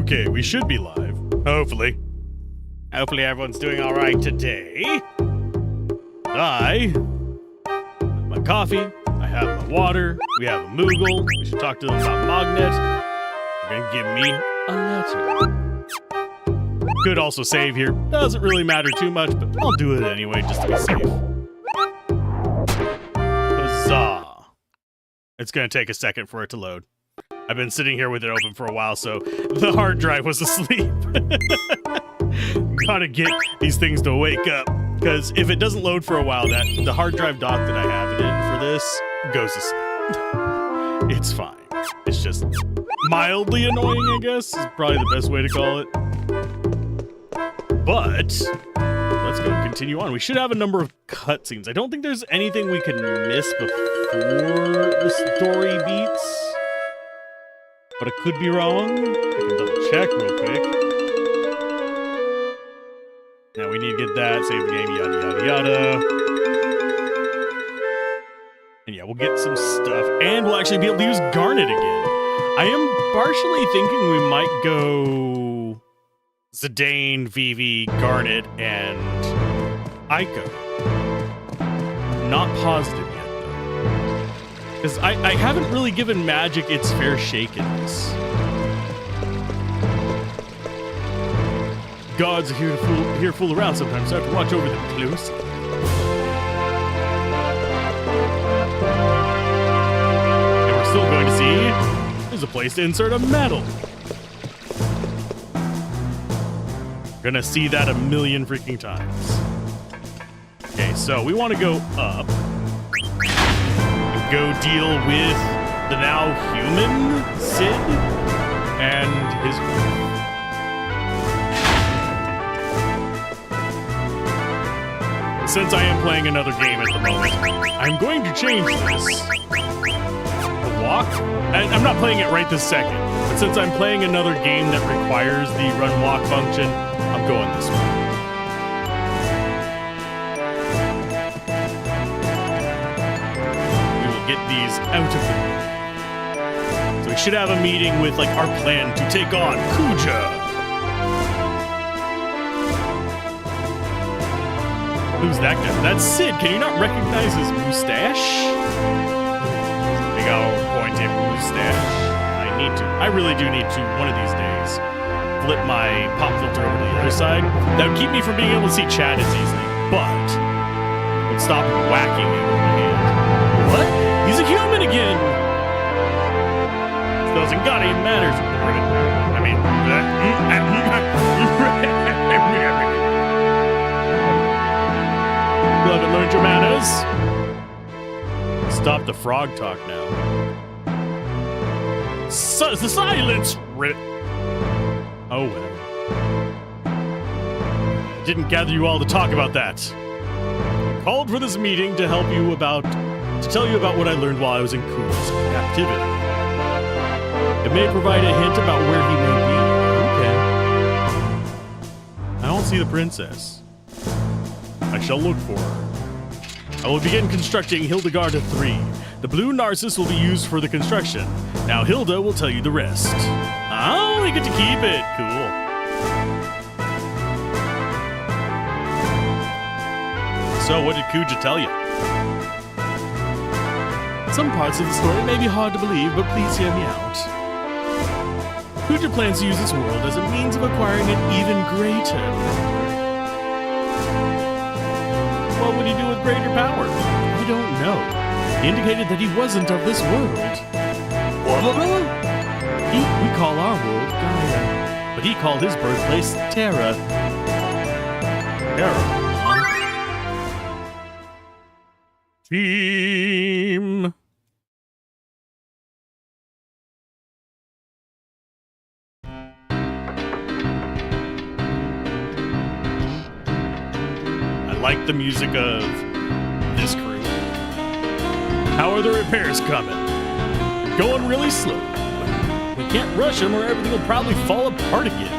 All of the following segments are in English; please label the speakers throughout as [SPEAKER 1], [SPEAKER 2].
[SPEAKER 1] Okay, we should be live. Hopefully. Hopefully everyone's doing all right today. I have my coffee. I have my water. We have a Moogle. We should talk to them about Magnet. They're gonna give me a letter. Could also save here. Doesn't really matter too much, but I'll do it anyway just to be safe. Huzzah. It's gonna take a second for it to load. I've been sitting here with it open for a while, so the hard drive was asleep. Gotta get these things to wake up, because if it doesn't load for a while, the hard drive dock that I have it in for this goes to sleep. It's fine. It's just mildly annoying, I guess, is probably the best way to call it. But let's go continue on. We should have a number of cutscenes. I don't think there's anything we can miss before the story beats. But I could be wrong. I can double check real quick. Now we need to get that, save the game, yada yada yada. And yeah, we'll get some stuff. And we'll actually be able to use Garnet again. I am partially thinking we might go Zidane, Vivi, Garnet, and Aiko. Not positive yet, though. Because I haven't really given magic its fair shake in this. Gods are here to fool around sometimes, so I have to watch over them closely. And we're still going to see there's a place to insert a medal. Gonna see that a million freaking times. Okay, so we want to go up and go deal with the now human Sid and his wife. Since I am playing another game at the moment, I'm going to change this. The walk? I'm not playing it right this second, but since I'm playing another game that requires the run-walk function, I'm going this way. We will get these out of the way. So we should have a meeting with, like, our plan to take on Kuja. Who's that guy? That's Sid. Can you not recognize his mustache? Big old pointy mustache. I really do need to, one of these days, flip my pop filter over to the other side. That would keep me from being able to see chat as easily, but it would stop whacking me with my hand. What? He's a human again! Doesn't gotta even matter. I mean, you haven't learned your manners. Stop the frog talk now. The silence! Oh well. I didn't gather you all to talk about that. I called for this meeting to tell you about what I learned while I was in Kuja's captivity. It may provide a hint about where he may be. Okay. I don't see the princess. I shall look for her. I will begin constructing Hildegarda 3. The blue Narcissus will be used for the construction. Now Hilda will tell you the rest. Oh, we get to keep it. Cool. So, what did Kuja tell you? Some parts of the story may be hard to believe, but please hear me out. Kuja plans to use this world as a means of acquiring an even greater. What would he do with greater power? I don't know. He indicated that he wasn't of this world. We call our world Gaia, but he called his birthplace Terra. Terra? Team! I like the music of this crew. How are the repairs coming? Going really slow. We can't rush them or everything will probably fall apart again.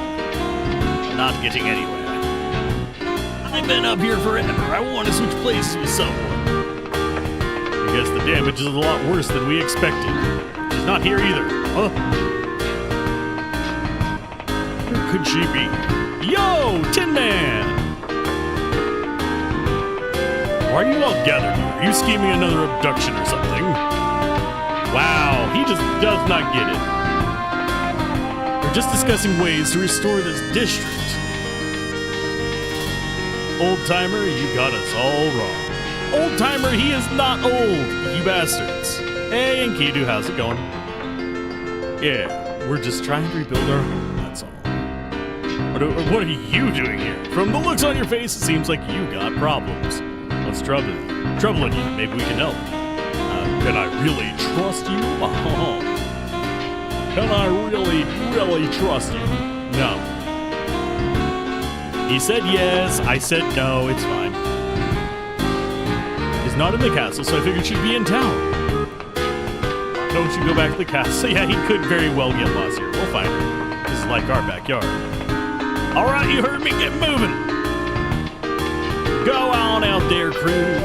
[SPEAKER 1] Not getting anywhere. I've been up here forever. I want to switch places with someone. I guess the damage is a lot worse than we expected. She's not here either. Huh? could she be? Yo, Tin Man! Why are you all gathered here? Are you scheming another abduction or something? Wow, he just does not get it. We're just discussing ways to restore this district. Old-timer, you got us all wrong. Old-timer, he is not old, you bastards. Hey, Enkidu, how's it going? Yeah, we're just trying to rebuild our home, that's all. What are you doing here? From the looks on your face, it seems like you got problems. What's troubling you? Maybe we can help. Can I really trust you? Can I really trust you? No. He said yes, I said no, it's fine. He's not in the castle, so I figured she'd be in town. Don't you go back to the castle? Yeah, he could very well get lost here. We'll find her. This is like our backyard. All right, you heard me. Get moving. Go on out there, crew.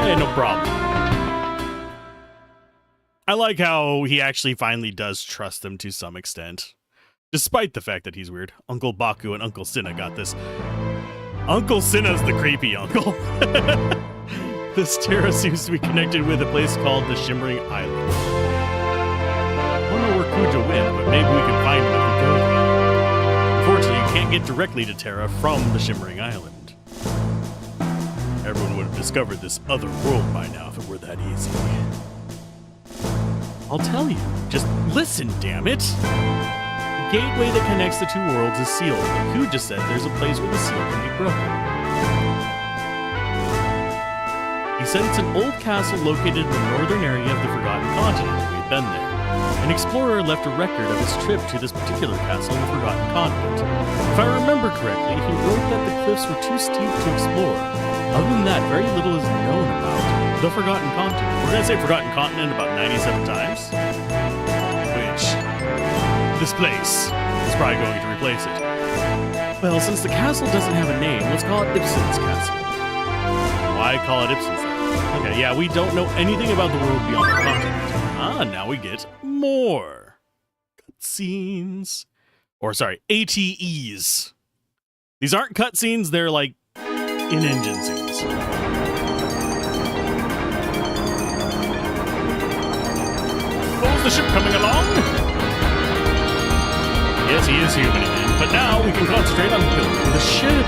[SPEAKER 1] Hey, no problem. I like how he actually finally does trust them to some extent. Despite the fact that he's weird. Uncle Baku and Uncle Cinna got this. Uncle Cinna's the creepy uncle. This terra seems to be connected with a place called the Shimmering Island. I don't know where Kuja went, but maybe we can find him if we go there. Unfortunately, you can't get directly to Terra from the Shimmering Island. Everyone would have discovered this other world by now if it were that easy. I'll tell you. Just listen, damn it! The gateway that connects the two worlds is sealed, but Kuja said there's a place where the seal can be broken. He said it's an old castle located in the northern area of the Forgotten Continent. We've been there. An explorer left a record of his trip to this particular castle in the Forgotten Continent. If I remember correctly, he wrote that the cliffs were too steep to explore. Other than that, very little is known about the Forgotten Continent. We're going to say Forgotten Continent about 97 times. Which, this place is probably going to replace it. Well, since the castle doesn't have a name, let's call it Ibsen's Castle. Why call it Ibsen's? Okay, yeah, we don't know anything about the world beyond the continent. Ah, now we get more cutscenes. Or, sorry, ATEs. These aren't cutscenes, they're like in-engine scenes. Oh, is the ship coming along? Yes, he is human again, but now we can concentrate on building the ship.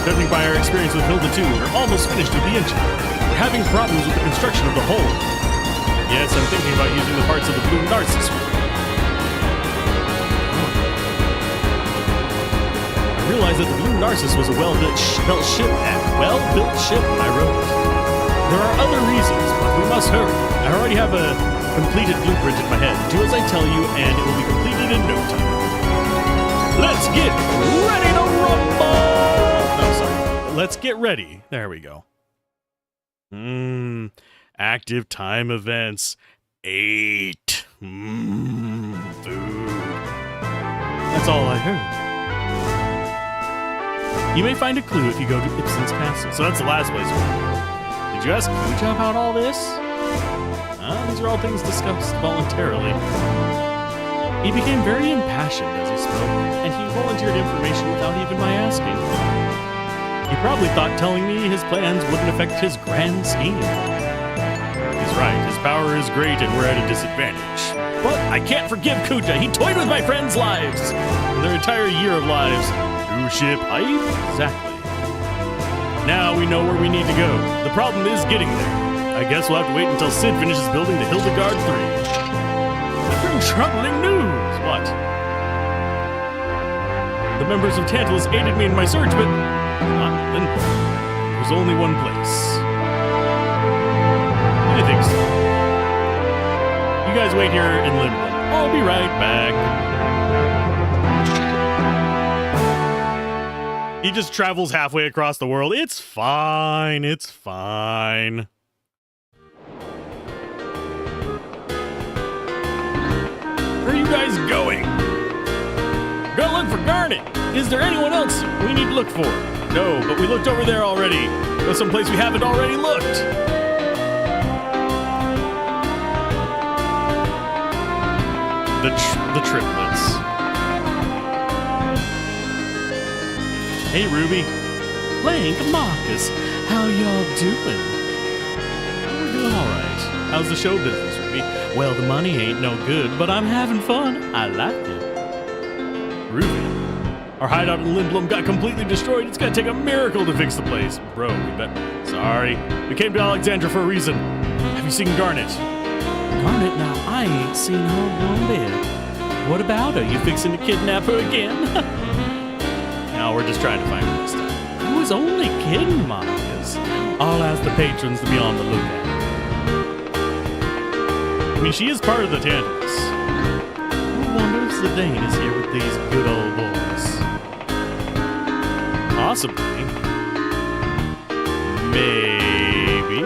[SPEAKER 1] Judging by our experience with Hilda 2, we're almost finished with the engine. We're having problems with the construction of the hull. Yes, I'm thinking about using the parts of the Blue Narcissus. I realized that the Blue Narcissus was a well-built ship when I wrote it. There are other reasons, but we must hurry. I already have a completed blueprint in my head. Do as I tell you, and it will be completed in no time. Let's get ready to rumble! Let's get ready. There we go. Active time events. 8. Food. That's all I heard. You may find a clue if you go to Ibsen's Castle. So that's the last place we're going. Did you ask Kuja about all this? These are all things discussed voluntarily. He became very impassioned as he spoke, and he volunteered information without even my asking. He probably thought telling me his plans wouldn't affect his grand scheme. He's right, his power is great and we're at a disadvantage. But I can't forgive Kuja, he toyed with my friends' lives! For their entire year of lives. True ship hype? Exactly. Now we know where we need to go. The problem is getting there. I guess we'll have to wait until Sid finishes building the Hildegard 3. Troubling news! What? The members of Tantalus aided me in my search, but not Limbo. There's only one place. I think so. You guys wait here in Limbo. I'll be right back. He just travels halfway across the world. It's fine. It's fine. Where are you guys going? Go look for Garnet. Is there anyone else we need to look for? No, but we looked over there already. Go someplace we haven't already looked. The triplets. Hey, Ruby.
[SPEAKER 2] Link, Marcus, how y'all doing?
[SPEAKER 1] We're doing all right. How's the show business, Ruby?
[SPEAKER 2] Well, the money ain't no good, but I'm having fun. I like it.
[SPEAKER 1] Ruby, our hideout in Lindblom got completely destroyed. It's gonna take a miracle to fix the place. Bro, we bet. Sorry. We came to Alexandria for a reason. Have you seen Garnet?
[SPEAKER 2] Garnet, now I ain't seen her one bit. What about her? You fixing to kidnap her again?
[SPEAKER 1] No, we're just trying to find her this time.
[SPEAKER 2] I was only kidding, Marcus.
[SPEAKER 1] I'll ask the patrons to be on the lookout. I mean, she is part of the Tantalus.
[SPEAKER 2] I wonder if Zidane is here with these good old boys.
[SPEAKER 1] Possibly. Maybe.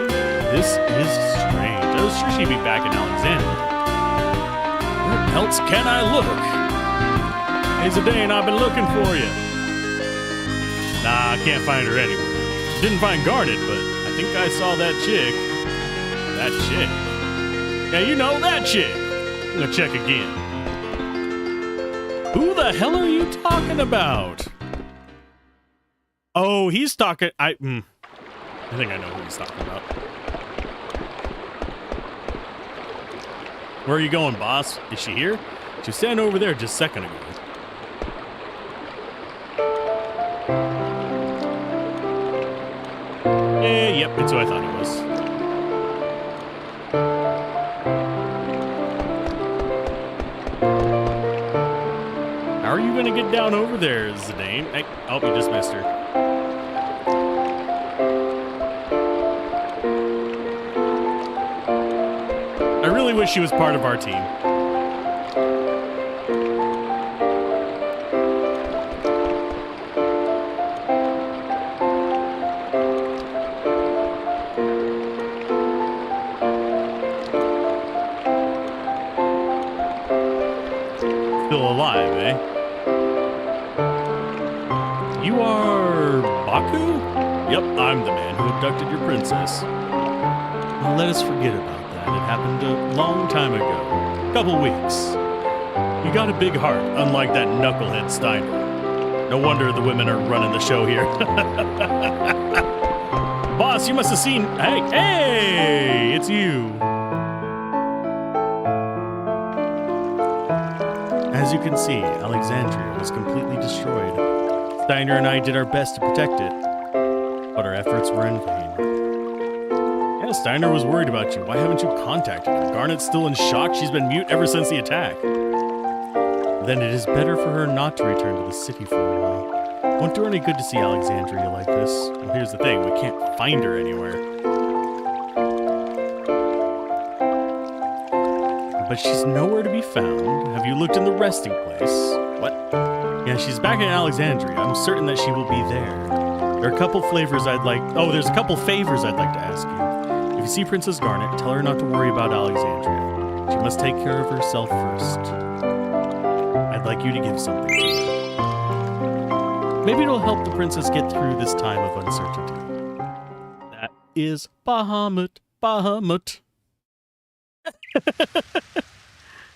[SPEAKER 1] This is strange. I was sure she'd be back in Alexandria. Where else can I look? Hey, Zidane, I've been looking for you. Nah, I can't find her anywhere. Didn't find Garnet, but I think I saw that chick. That chick. Yeah, you know, that chick. I'm gonna check again. Who the hell are you talking about? Oh, he's talking... I think I know who he's talking about. Where are you going, boss? Is she here? She was standing over there just a second ago. Yep, it's who I thought it was. How are you going to get down over there, Zidane? Hey, oh, you just missed her. I really wish she was part of our team. Still alive, eh? You are Baku? Yep, I'm the man who abducted your princess.
[SPEAKER 2] Well, let us forget about that.
[SPEAKER 1] It happened a long time ago. Couple weeks. You got a big heart, unlike that knucklehead Steiner. No wonder the women are running the show here. Boss, you must have seen... Hey, it's you. As you can see, Alexandria was completely destroyed. Steiner and I did our best to protect it, but our efforts were in vain. Yeah, Steiner was worried about you. Why haven't you contacted her? Garnet's still in shock. She's been mute ever since the attack. Then it is better for her not to return to the city for a while. Won't do her any good to see Alexandria like this. Well, here's the thing. We can't find her anywhere. But she's nowhere to be found. Have you looked in the resting place? What? Yeah, she's back in Alexandria. I'm certain that she will be there. There are a couple flavors I'd like... Oh, there's a couple favors I'd like to ask you. If you see Princess Garnet, tell her not to worry about Alexandria. She must take care of herself first. I'd like you to give something to her. Maybe it'll help the princess get through this time of uncertainty. That is Bahamut. Bahamut.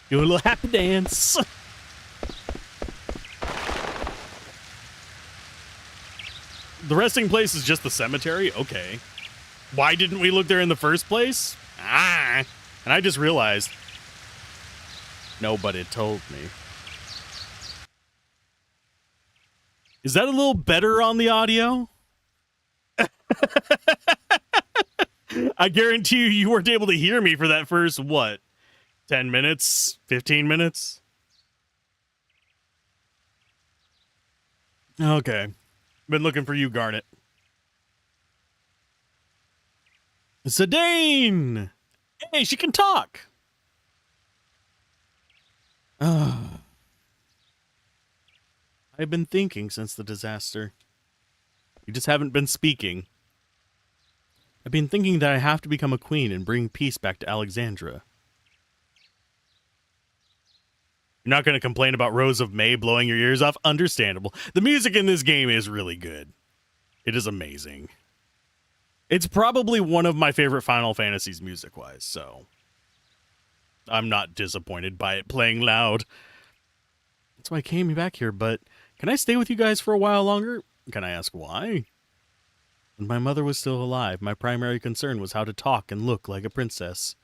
[SPEAKER 1] Do a little happy dance. The resting place is just the cemetery? Okay. Why didn't we look there in the first place? And I just realized nobody told me. Is that a little better on the audio? I guarantee you weren't able to hear me for that first, what, 10 minutes? 15 minutes? Okay. Been looking for you, Garnet. Zidane! Hey, she can talk! I've been thinking since the disaster. You just haven't been speaking. I've been thinking that I have to become a queen and bring peace back to Alexandria. You're not going to complain about Rose of May blowing your ears off? Understandable. The music in this game is really good. It is amazing. It's probably one of my favorite Final Fantasies music-wise, so... I'm not disappointed by it playing loud. That's why I came back here, but can I stay with you guys for a while longer? Can I ask why? When my mother was still alive, my primary concern was how to talk and look like a princess.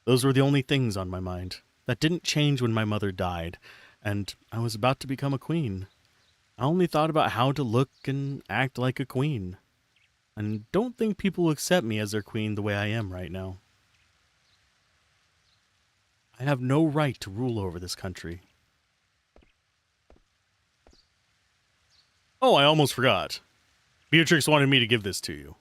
[SPEAKER 1] Those were the only things on my mind. That didn't change when my mother died, and I was about to become a queen. I only thought about how to look and act like a queen. And don't think people will accept me as their queen the way I am right now. I have no right to rule over this country. Oh, I almost forgot. Beatrix wanted me to give this to you.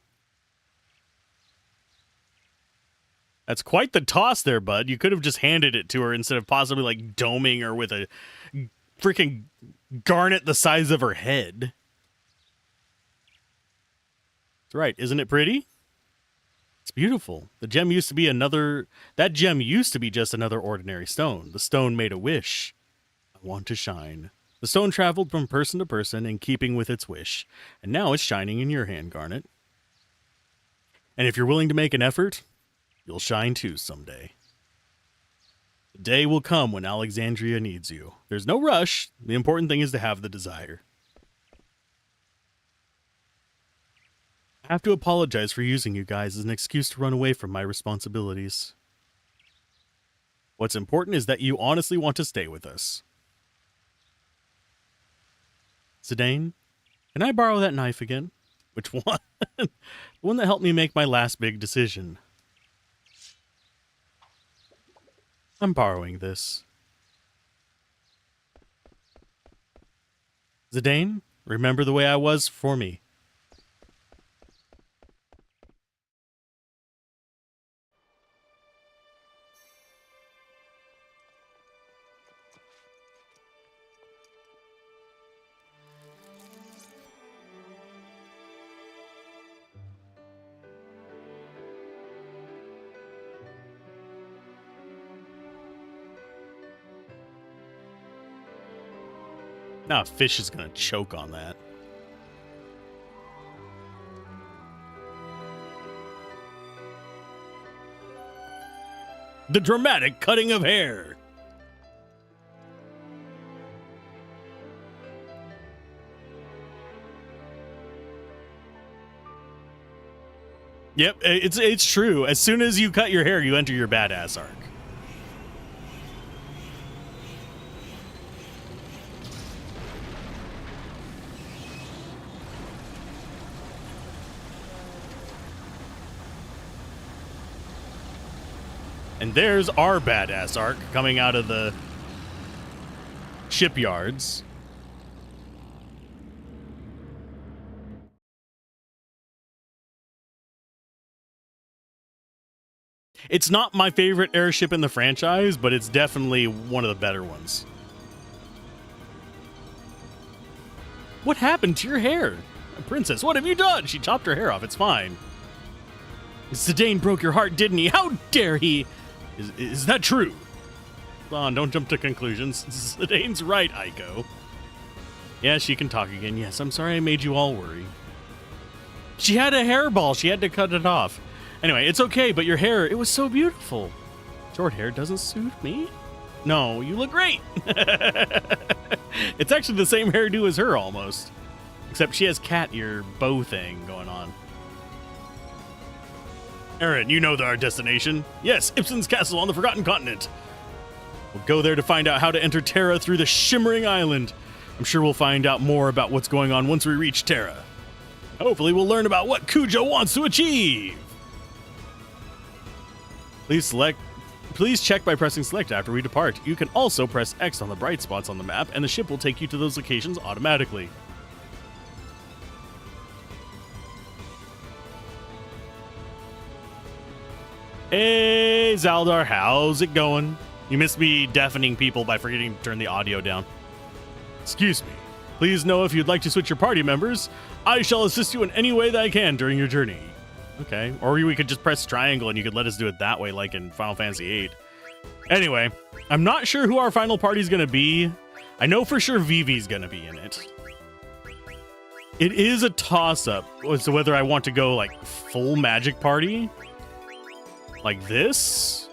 [SPEAKER 1] That's quite the toss there, bud. You could have just handed it to her instead of possibly, like, doming her with a freaking garnet the size of her head. That's right. Isn't it pretty? It's beautiful. The gem used to be that gem used to be just another ordinary stone. The stone made a wish. I want to shine. The stone traveled from person to person in keeping with its wish, and now it's shining in your hand, Garnet. And if you're willing to make an effort, you'll shine too someday. The day will come when Alexandria needs you. There's no rush. The important thing is to have the desire. I have to apologize for using you guys as an excuse to run away from my responsibilities. What's important is that you honestly want to stay with us. Zidane, can I borrow that knife again? Which one? The one that helped me make my last big decision. I'm borrowing this. Zidane, remember the way I was for me. Now a fish is going to choke on that. The dramatic cutting of hair. Yep, it's true. As soon as you cut your hair, you enter your badass arc. And there's our badass arc coming out of the shipyards. It's not my favorite airship in the franchise, but it's definitely one of the better ones. What happened to your hair? Princess, what have you done? She chopped her hair off. It's fine. Zidane broke your heart, didn't he? How dare he? Is that true? Hold on, don't jump to conclusions. Zidane's right, Aiko. Yeah, she can talk again. Yes, I'm sorry I made you all worry. She had a hairball. She had to cut it off. Anyway, it's okay, but your hair, it was so beautiful. Short hair doesn't suit me. No, you look great. It's actually the same hairdo as her, almost. Except she has cat ear bow thing going on. Aaron, you know our destination. Yes, Ibsen's castle on the Forgotten Continent. We'll go there to find out how to enter Terra through the Shimmering Island. I'm sure we'll find out more about what's going on once we reach Terra. Hopefully we'll learn about what Kujo wants to achieve. Please check by pressing select after we depart. You can also press X on the bright spots on the map, and the ship will take you to those locations automatically. Hey, Zaldar, how's it going? You missed me deafening people by forgetting to turn the audio down. Excuse me. Please know if you'd like to switch your party members, I shall assist you in any way that I can during your journey. Okay, or we could just press triangle and you could let us do it that way like in Final Fantasy VIII. Anyway, I'm not sure who our final party's gonna be. I know for sure Vivi's gonna be in it. It is a toss-up as to whether I want to go like full magic party, like this,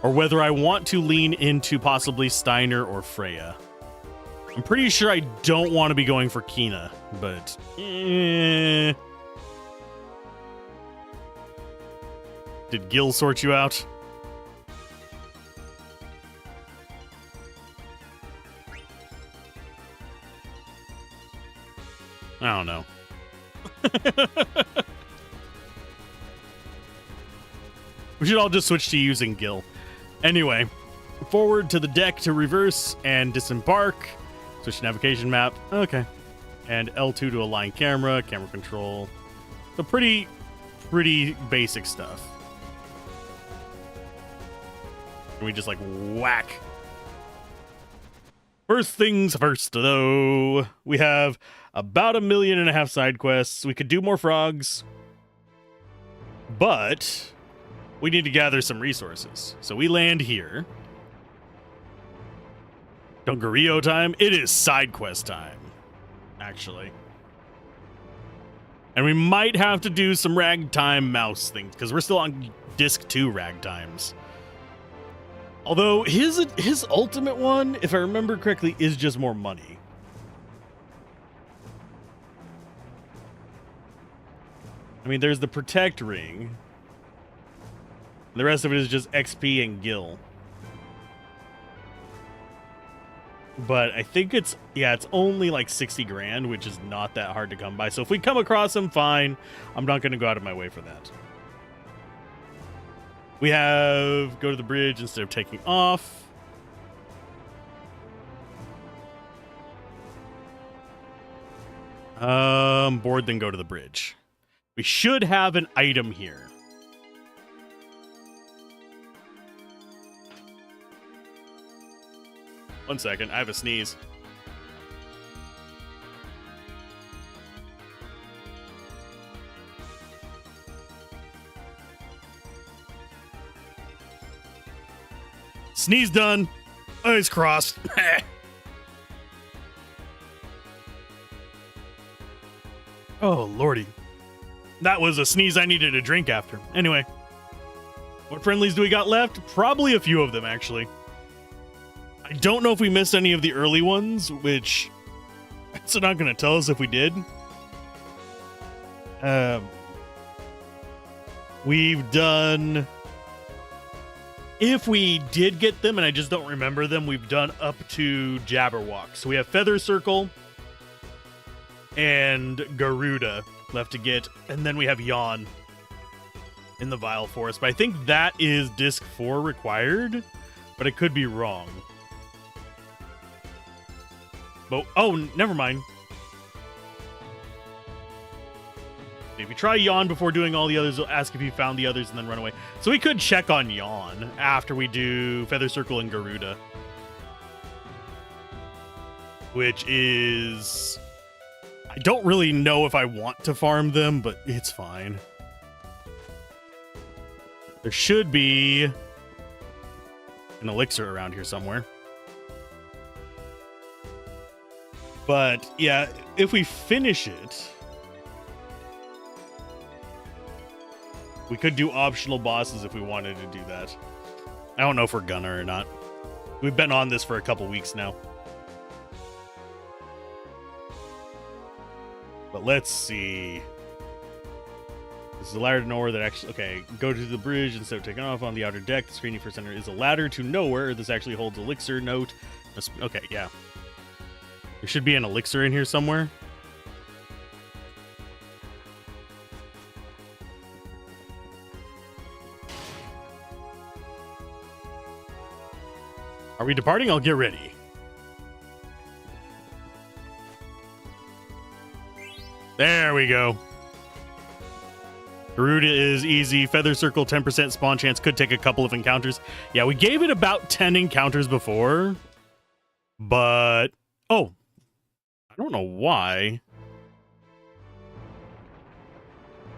[SPEAKER 1] or whether I want to lean into possibly Steiner or Freya. I'm pretty sure I don't want to be going for Kina, but Did Gil sort you out? I don't know. We should all just switch to using Gil. Anyway, forward to the deck to reverse and disembark. Switch navigation map. Okay. And L2 to align camera, camera control. So pretty basic stuff. Can we just like whack? First things first, though. We have about 1.5 million side quests. We could do more frogs, but we need to gather some resources. So we land here. Dungarillo time. It is side quest time, actually. And we might have to do some ragtime mouse things because we're still on disc 2 ragtimes. Although his ultimate one, if I remember correctly, is just more money. I mean, there's the protect ring. The rest of it is just XP and Gil. But I think it's only like 60 grand, which is not that hard to come by. So if we come across him, fine. I'm not going to go out of my way for that. We have go to the bridge instead of taking off. Board, then go to the bridge. We should have an item here. One second, I have a sneeze. Sneeze done. Eyes crossed. Oh, lordy. That was a sneeze I needed a drink after. Anyway. What friendlies do we got left? Probably a few of them, actually. I don't know if we missed any of the early ones, which it's not going to tell us if we did. We've done... If we did get them, and I just don't remember them, we've done up to Jabberwock. So we have Feather Circle and Garuda left to get, and then we have Yawn in the Vile Forest. But I think that is Disc 4 required, but I could be wrong. But, oh, never mind. If you try Yawn before doing all the others, it'll ask if you found the others and then run away. So we could check on Yawn after we do Feather Circle and Garuda. Which is... I don't really know if I want to farm them, but it's fine. There should be an elixir around here somewhere. But, yeah, if we finish it... We could do optional bosses if we wanted to do that. I don't know if we're gonna or not. We've been on this for a couple weeks now. But let's see. This is a ladder to nowhere that actually... Okay, go to the bridge instead of taking off on the outer deck. The screen you first enter is a ladder to nowhere. This actually holds elixir note. Okay, yeah. There should be an elixir in here somewhere. Are we departing? I'll get ready. There we go. Garuda is easy. Feather Circle, 10% spawn chance. Could take a couple of encounters. Yeah, we gave it about 10 encounters before. But... Oh. I don't know why.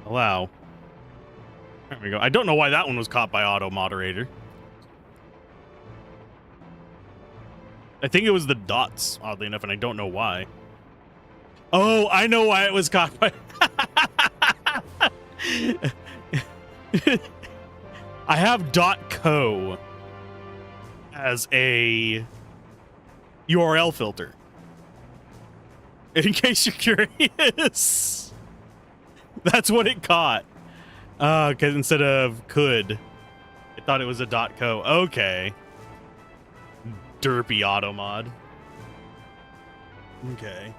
[SPEAKER 1] Allow. There we go. I don't know why that one was caught by auto moderator. I think it was the dots, oddly enough, and I don't know why. Oh, I know why it was caught by... I have .co as a URL filter. In case you're curious. That's what it caught. Because instead of could, I thought it was a .co. Okay. Derpy auto mod. Okay.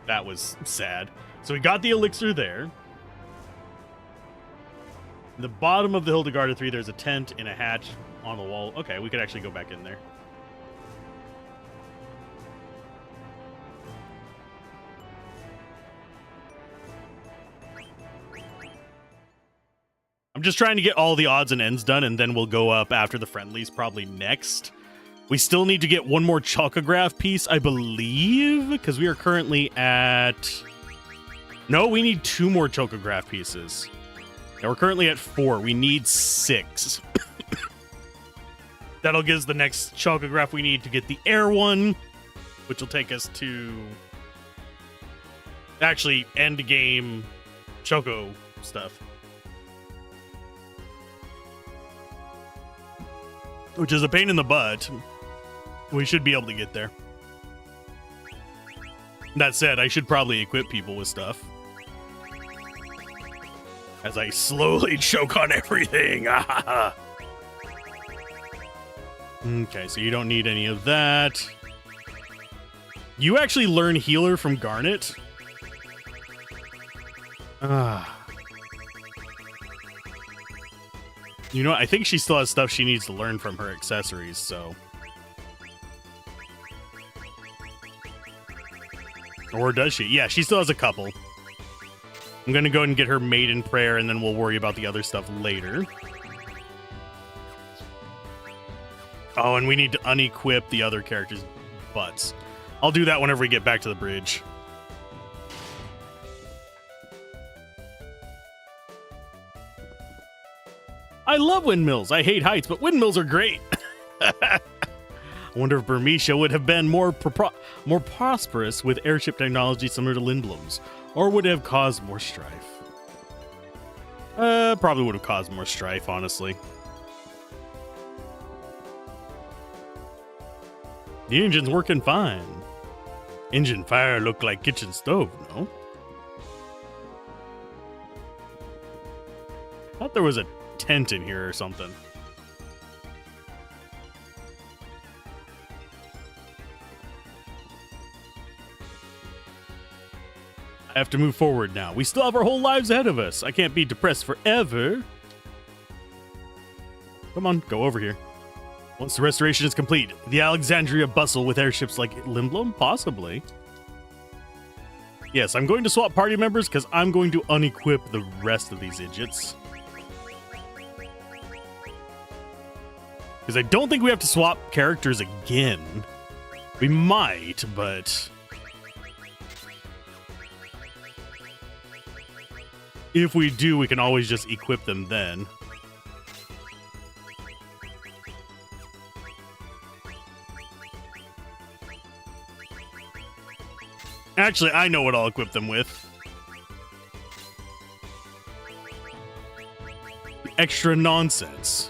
[SPEAKER 1] That was sad. So we got the elixir there. In the bottom of the Hildegarda 3, there's a tent and a hatch on the wall. Okay, we could actually go back in there. I'm just trying to get all the odds and ends done, and then we'll go up after the friendlies probably next. We still need to get one more chalkograph piece, I believe, because we are currently at... No, we need 2 more chalkograph pieces. Now we're currently at 4. We need 6. That'll give us the next chalkograph we need to get the air one, which will take us to... actually end game choco stuff. Which is a pain in the butt. We should be able to get there. That said, I should probably equip people with stuff. As I slowly choke on everything. Okay, so you don't need any of that. You actually learn healer from Garnet. You know what? I think she still has stuff she needs to learn from her accessories, so... Or does she? Yeah, she still has a couple. I'm gonna go ahead and get her maiden prayer, and then we'll worry about the other stuff later. Oh, and we need to unequip the other characters' butts. I'll do that whenever we get back to the bridge. I love windmills. I hate heights, but windmills are great. I wonder if Burmecia would have been more prosperous with airship technology similar to Lindblom's, or would it have caused more strife? Probably would have caused more strife, honestly. The engine's working fine. Engine fire looked like kitchen stove, no? Thought there was a tent in here or something. I have to move forward now. We still have our whole lives ahead of us. I can't be depressed forever. Come on, go over here. Once the restoration is complete, the Alexandria bustle with airships like Lindblom? Possibly. Yes, I'm going to swap party members because I'm going to unequip the rest of these idiots. Because I don't think we have to swap characters again. We might, but... if we do, we can always just equip them then. Actually, I know what I'll equip them with. Extra nonsense.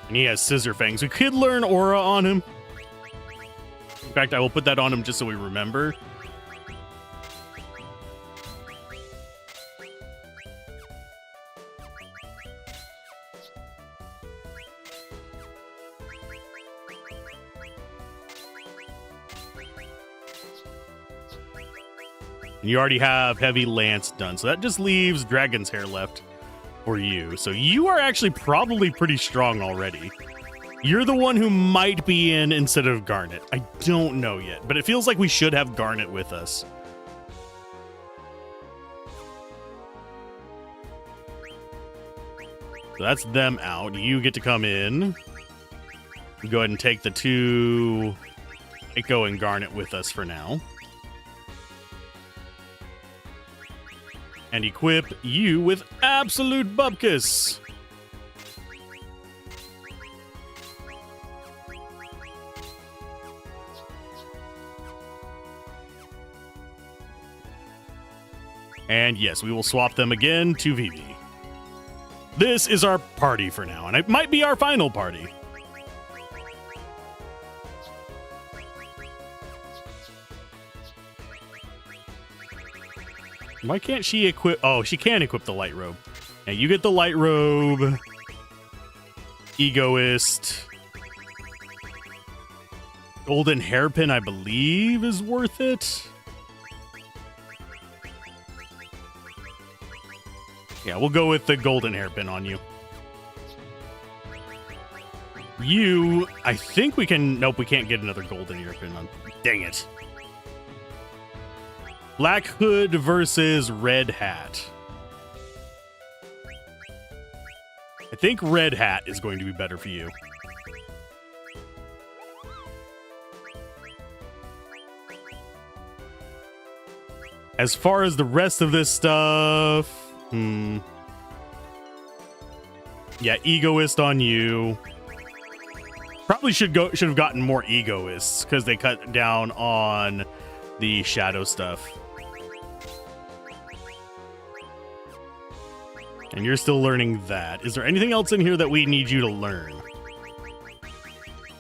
[SPEAKER 1] And he has scissor fangs. We could learn aura on him. In fact, I will put that on him just so we remember. And you already have Heavy Lance done, so that just leaves Dragon's Hair left for you. So you are actually probably pretty strong already. You're the one who might be in instead of Garnet. I don't know yet, but it feels like we should have Garnet with us. So that's them out. You get to come in. Go ahead and take the 2 Echo and Garnet with us for now. And equip you with Absolute Bupkis. And yes, we will swap them again to Vivi. This is our party for now, and it might be our final party. Why can't she equip? Oh, she can equip the light robe. Yeah, you get the light robe. Egoist. Golden hairpin, I believe, is worth it. Yeah, we'll go with the golden hairpin on you. You, I think we can... Nope, we can't get another golden hairpin on... Dang it. Black Hood versus Red Hat. I think Red Hat is going to be better for you. As far as the rest of this stuff... Yeah, Egoist on you. Probably should have gotten more Egoists, because they cut down on the shadow stuff. And you're still learning that. Is there anything else in here that we need you to learn?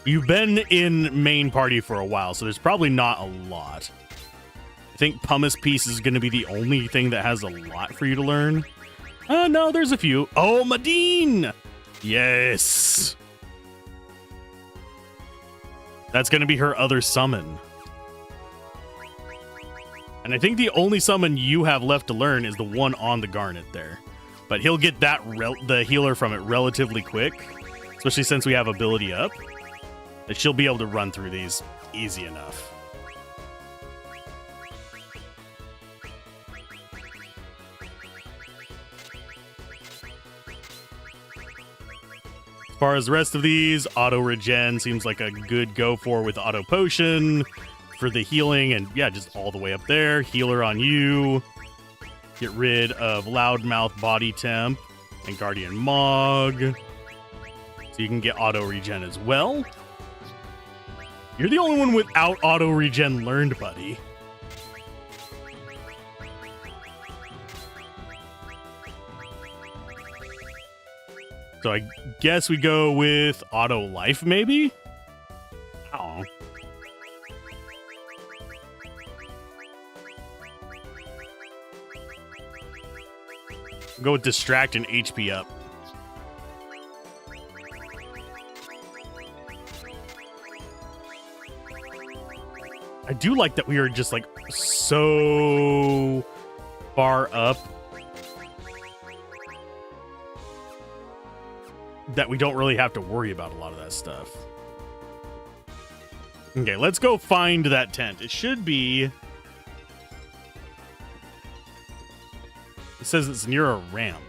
[SPEAKER 1] You've been in main party for a while, so there's probably not a lot. I think Pumice Piece is going to be the only thing that has a lot for you to learn. No, there's a few. Oh, Madine! Yes! That's going to be her other summon. And I think the only summon you have left to learn is the one on the Garnet there. But he'll get that the healer from it relatively quick, especially since we have ability up. That she'll be able to run through these easy enough. As far as the rest of these, auto regen seems like a good go for with auto potion for the healing, and yeah, just all the way up there. Healer on you. Get rid of Loudmouth Body Temp and Guardian Mog. So you can get auto regen as well. You're the only one without auto regen learned, buddy. So I guess we go with auto life, maybe? Oh. Go with distract and HP up. I do like that we are just like so far up that we don't really have to worry about a lot of that stuff. Okay, let's go find that tent. It should be... It says it's near a ramp.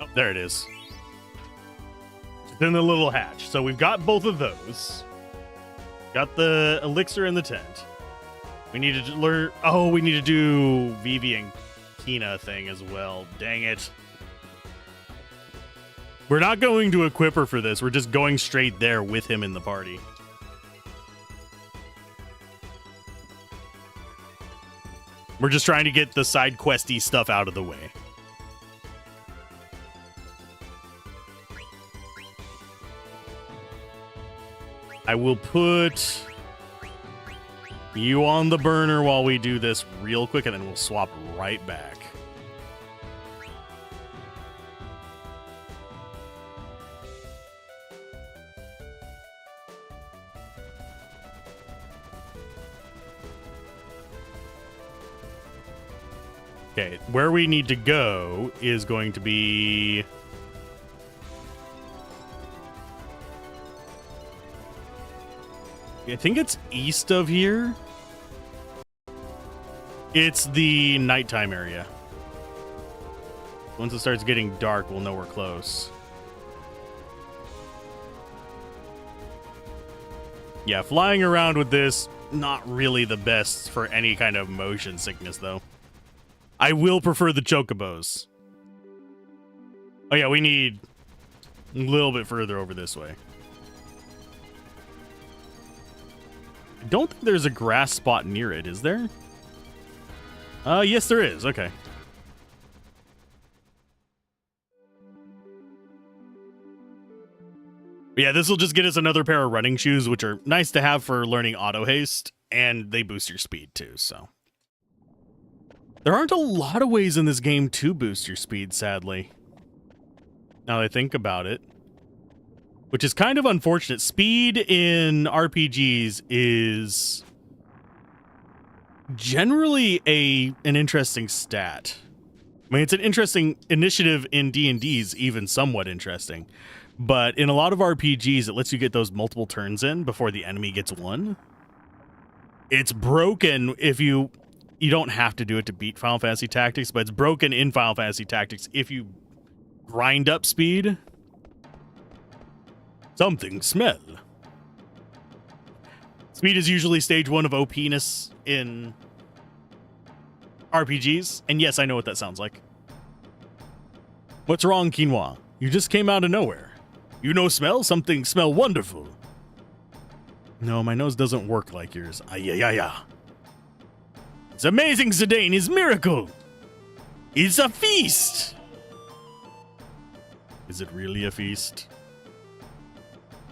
[SPEAKER 1] Oh, there it is. It's in the little hatch. So we've got both of those. Got the elixir in the tent. We need to learn... Oh, we need to do Vivi and Kina thing as well. Dang it. We're not going to equip her for this. We're just going straight there with him in the party. We're just trying to get the side questy stuff out of the way. I will put you on the burner while we do this real quick, and then we'll swap right back. Okay, where we need to go is going to be... I think it's east of here. It's the nighttime area. Once it starts getting dark, we'll know we're close. Yeah, flying around with this, not really the best for any kind of motion sickness, though. I will prefer the chocobos. Oh yeah, we need A little bit further over this way. I don't think there's a grass spot near it, is there? Yes there is. Okay. But yeah, this will just get us another pair of running shoes, which are nice to have for learning auto haste, and they boost your speed too, so. There aren't a lot of ways in this game to boost your speed, sadly. Now that I think about it. Which is kind of unfortunate. Speed in RPGs is generally an interesting stat. I mean, it's an interesting initiative in D&D's, even somewhat interesting. But in a lot of RPGs, it lets you get those multiple turns in before the enemy gets one. It's broken if you don't have to do it to beat Final Fantasy Tactics, but it's broken in Final Fantasy Tactics if you grind up speed. Something smell. Speed is usually stage 1 of OP-ness in RPGs. And yes, I know what that sounds like. What's wrong, Quinoa? You just came out of nowhere. You know smell? Something smell wonderful. No, my nose doesn't work like yours. Ay. It's amazing, Zidane. It's miracle. It's a feast. Is it really a feast?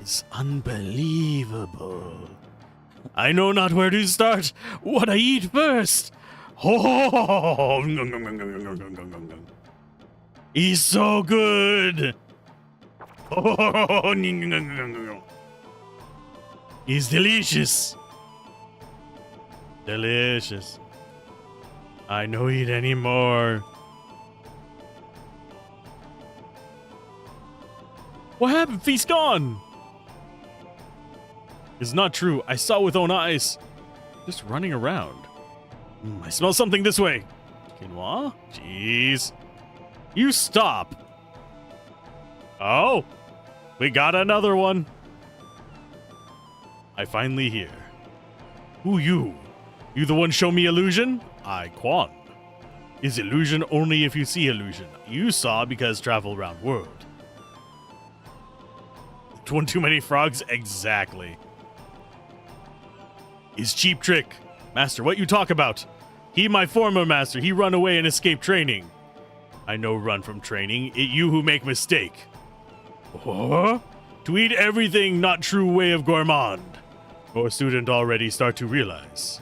[SPEAKER 1] It's unbelievable. I know not where to start. What I eat first. Oh, he's so good. Oh, he's delicious. Delicious. I no eat anymore. What happened? Feast gone. It's not true. I saw with own eyes. Just running around. I smell something this way. Quinoa? Jeez. You stop. Oh. We got another one. I finally hear. Who you? You the one show me illusion? I Quan. Is illusion only if you see illusion? You saw because travel around world. One too many frogs? Exactly. Is cheap trick. Master, what you talk about? He my former master. He run away and escape training. I know run from training. It you who make mistake. Huh? To eat everything not true way of gourmand. Or student already start to realize.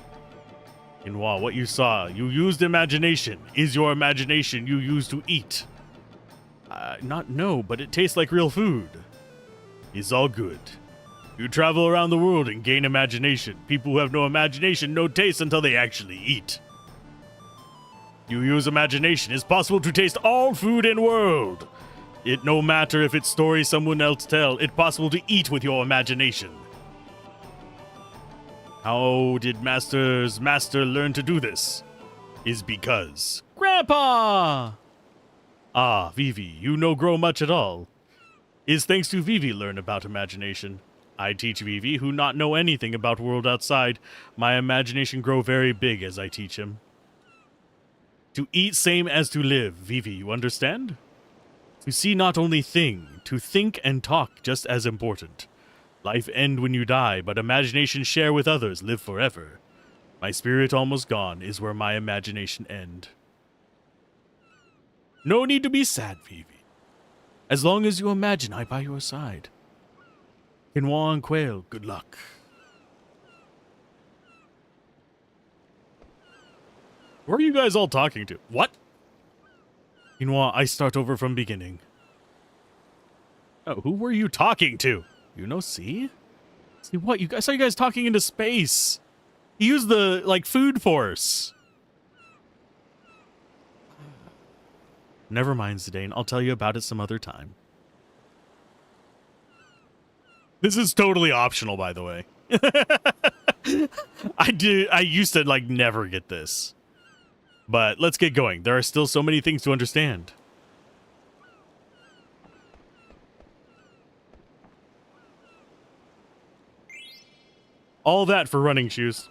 [SPEAKER 1] Quinoa, what you saw, you used imagination. Is your imagination you used to eat? Not no, but it tastes like real food. It's all good. You travel around the world and gain imagination. People who have no imagination, no taste until they actually eat. You use imagination. It's possible to taste all food in world. It no matter if it's story someone else tell. It's possible to eat with your imagination. How did master learn to do this? Is because Grandpa! Ah, Vivi, you no grow much at all. Is thanks to Vivi learn about imagination. I teach Vivi, who not know anything about world outside. My imagination grow very big as I teach him. To eat same as to live, Vivi, you understand? To see not only thing, to think and talk just as important. Life end when you die, but imagination share with others, live forever. My spirit almost gone is where my imagination end. No need to be sad, Vivi. As long as you imagine I by your side. Quinoa and Quail, good luck. Who are you guys all talking to? What? Quinoa, I start over from beginning. Oh, who were you talking to? You know, see? See what? I saw you guys talking into space. He used the, food force. Never mind, Zidane. I'll tell you about it some other time. This is totally optional, by the way. I used to, never get this. But let's get going. There are still so many things to understand. All that for running shoes.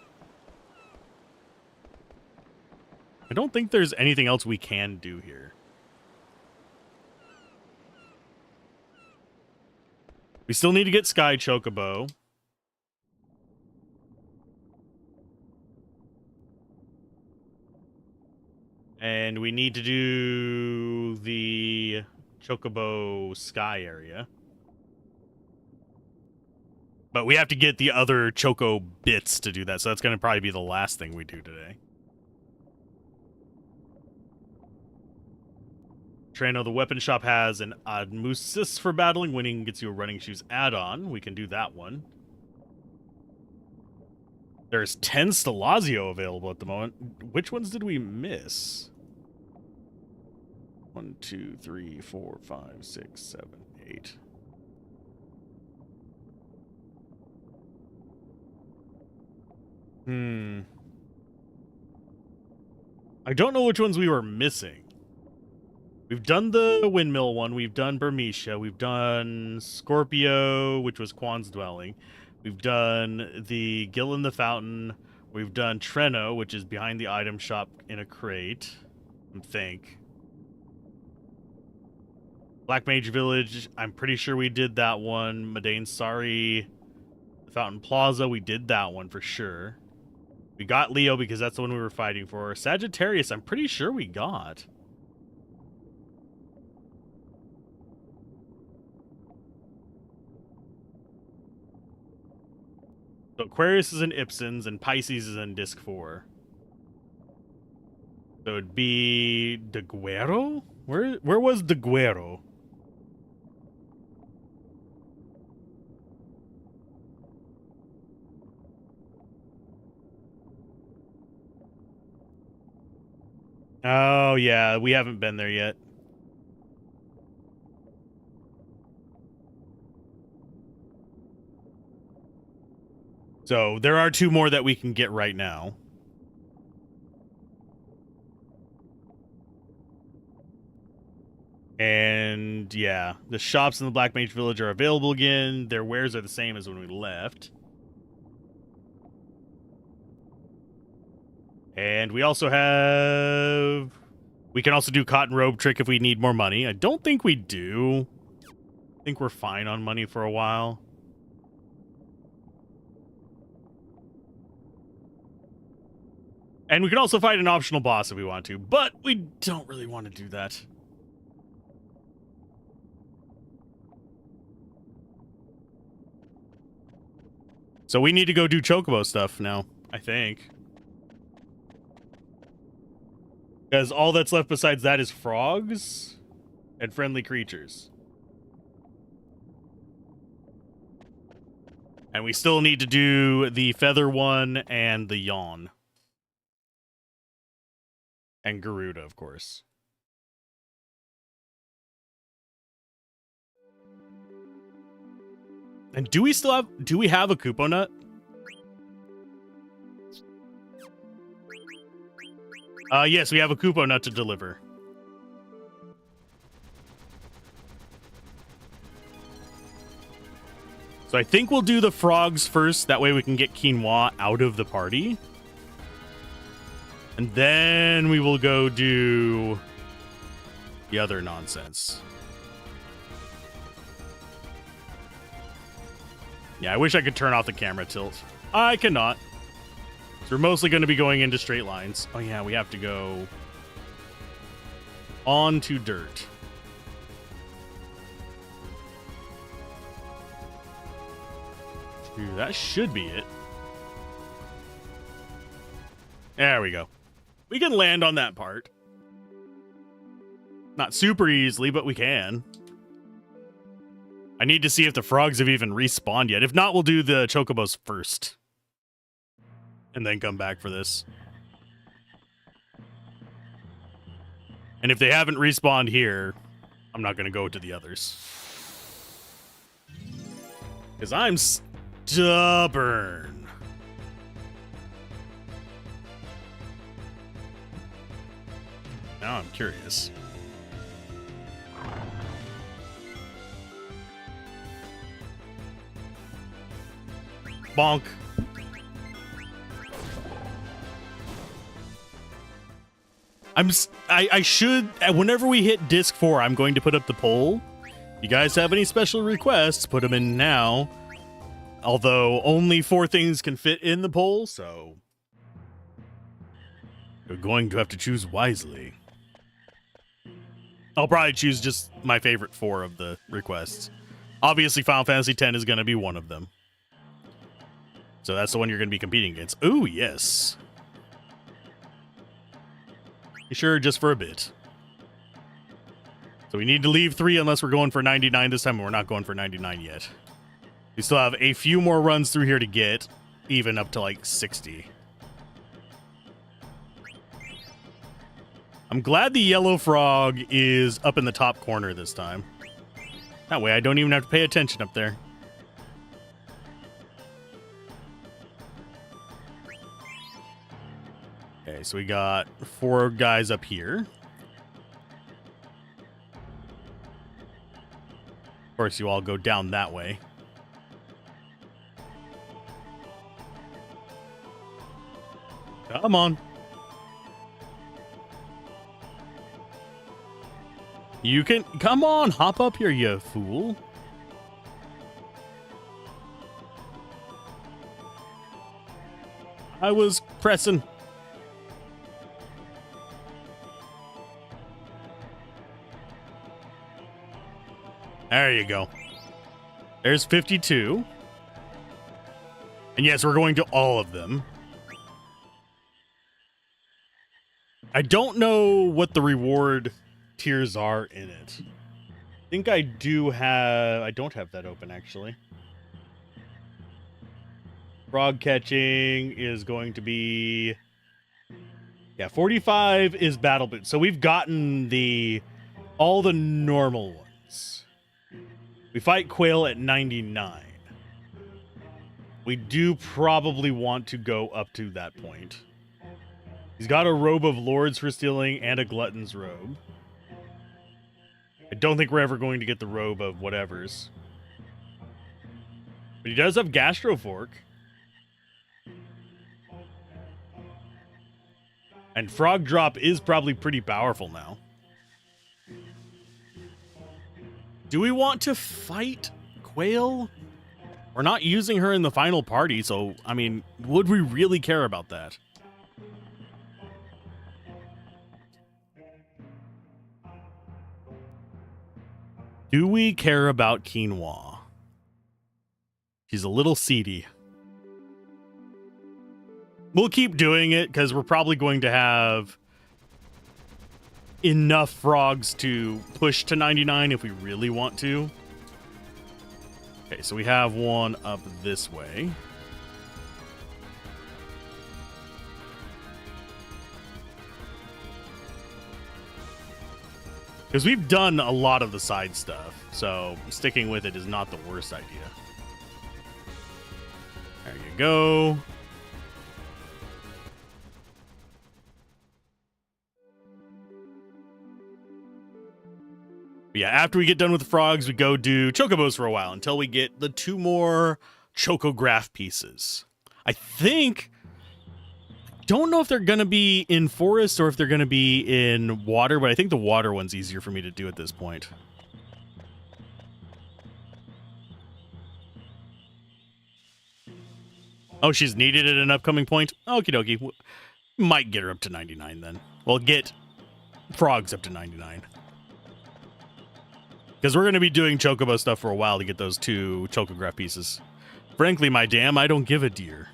[SPEAKER 1] I don't think there's anything else we can do here. We still need to get Sky Chocobo. And we need to do the Chocobo Sky area. But we have to get the other Choco bits to do that, so that's going to probably be the last thing we do today. Trano, the weapon shop has an Admusis for battling. Winning gets you a running shoes add-on. We can do that one. There's 10 Stelazio available at the moment. Which ones did we miss? 1, 2, 3, 4, 5, 6, 7, 8. I don't know which ones we were missing. We've done the windmill one. We've done Burmecia. We've done Scorpio, which was Quan's dwelling. We've done the Gill in the Fountain. We've done Treno, which is behind the item shop in a crate. I think. Black Mage Village, I'm pretty sure we did that one. Madain Sari, the Fountain Plaza, we did that one for sure. We got Leo because that's the one we were fighting for. Sagittarius, I'm pretty sure we got. So Aquarius is in Ipsons and Pisces is in Disc 4. So it'd be Deguero? Where was Deguero? Oh, yeah, we haven't been there yet. So, there are 2 more that we can get right now. And, yeah, the shops in the Black Mage Village are available again. Their wares are the same as when we left. And we also have... We can also do Cotton Robe Trick if we need more money. I don't think we do. I think we're fine on money for a while. And we can also fight an optional boss if we want to, but we don't really want to do that. So we need to go do Chocobo stuff now, I think. Because all that's left besides that is frogs and friendly creatures. And we still need to do the feather one and the yawn. And Garuda, of course. And do we have a Kupo Nut? Yes, we have a Kupo Nut to deliver. So I think we'll do the frogs first. That way we can get Quinoa out of the party. And then we will go do the other nonsense. Yeah, I wish I could turn off the camera tilt. I cannot. So we're mostly going to be going into straight lines. Oh yeah, we have to go onto dirt. Dude, that should be it. There we go. We can land on that part. Not super easily, but we can. I need to see if the frogs have even respawned yet. If not, we'll do the chocobos first. And then come back for this. And if they haven't respawned here, I'm not going to go to the others. Because I'm stubborn. Now I'm curious. Bonk. I should, whenever we hit disc 4, I'm going to put up the poll You guys have any special requests, put them in now. Although only 4 things can fit in the poll, so you're going to have to choose wisely. I'll probably choose just my favorite 4 of the requests. Obviously, Final Fantasy X is going to be one of them. So that's the one you're going to be competing against. Ooh, yes. Sure, just for a bit. So we need to leave 3 unless we're going for 99 this time, and we're not going for 99 yet. We still have a few more runs through here to get, even up to like 60. I'm glad the yellow frog is up in the top corner this time. That way I don't even have to pay attention up there. Okay, so we got 4 guys up here. Of course, you all go down that way. Come on. You can... Come on, hop up here, you fool. I was pressing. There you go. There's 52. And yes, we're going to all of them. I don't know what the reward tiers are in it. I think I do have... I don't have that open, actually. Frog catching is going to be... Yeah, 45 is battle boot. So we've gotten all the normal ones. We fight Quail at 99. We do probably want to go up to that point. He's got a robe of lords for stealing and a glutton's robe. I don't think we're ever going to get the robe of whatevers. But he does have Gastrofork. And Frog Drop is probably pretty powerful now. Do we want to fight Quail? We're not using her in the final party, so, I mean, would we really care about that? Do we care about Quinoa? She's a little seedy. We'll keep doing it because we're probably going to have enough frogs to push to 99 if we really want to. Okay, so we have one up this way. Because we've done a lot of the side stuff, so sticking with it is not the worst idea. There you go. But yeah, after we get done with the frogs, we go do chocobos for a while until we get the 2 more chocograph pieces. I think... Don't know if they're going to be in forest or if they're going to be in water, but I think the water one's easier for me to do at this point. Oh, she's needed at an upcoming point? Okie dokie. Might get her up to 99 then. Well, get frogs up to 99. Because we're going to be doing chocobo stuff for a while to get those 2 chocograph pieces. Frankly, my damn, I don't give a deer.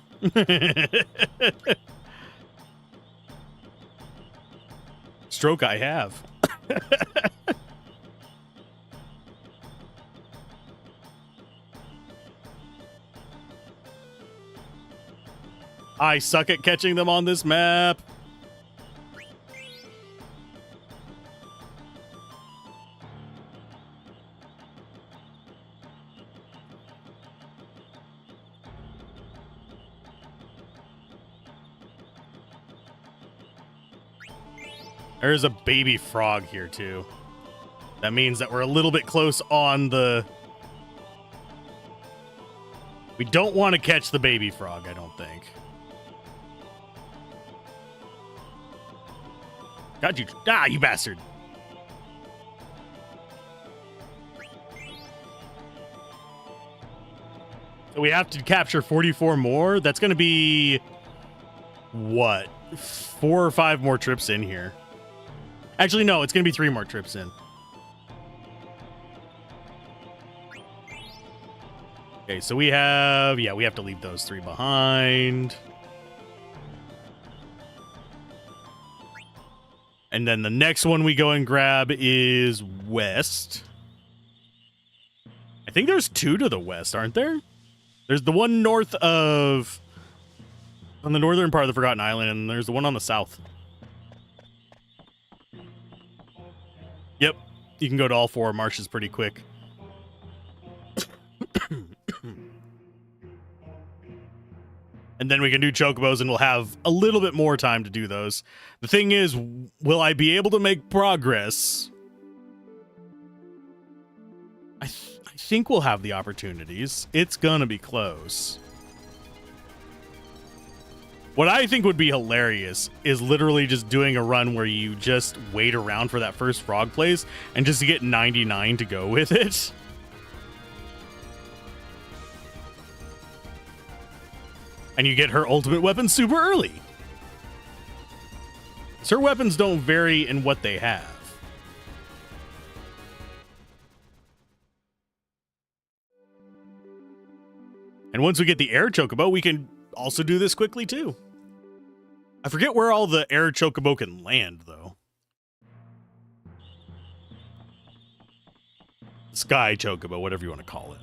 [SPEAKER 1] Stroke I have. I suck at catching them on this map. There's a baby frog here, too. That means that we're a little bit close on the... We don't want to catch the baby frog, I don't think. Got you. Ah, you bastard. We have to capture 44 more. That's going to be, what, 4 or 5 more trips in here. Actually, no, it's going to be 3 more trips in. Okay, so we have, we have to leave those 3 behind. And then the next one we go and grab is west. I think there's 2 to the west, aren't there? There's the one north of, on the northern part of the Forgotten Island, and there's the one on the south. Yep, you can go to all 4 marshes pretty quick. And then we can do chocobos, and we'll have a little bit more time to do those. The thing is, will I be able to make progress? I think we'll have the opportunities. It's gonna be close. What I think would be hilarious is literally just doing a run where you just wait around for that first frog place and just get 99 to go with it. And you get her ultimate weapon super early. So her weapons don't vary in what they have. And once we get the air chocobo, we can also do this quickly too. I forget where all the air chocobo can land, though. Sky chocobo, whatever you want to call it.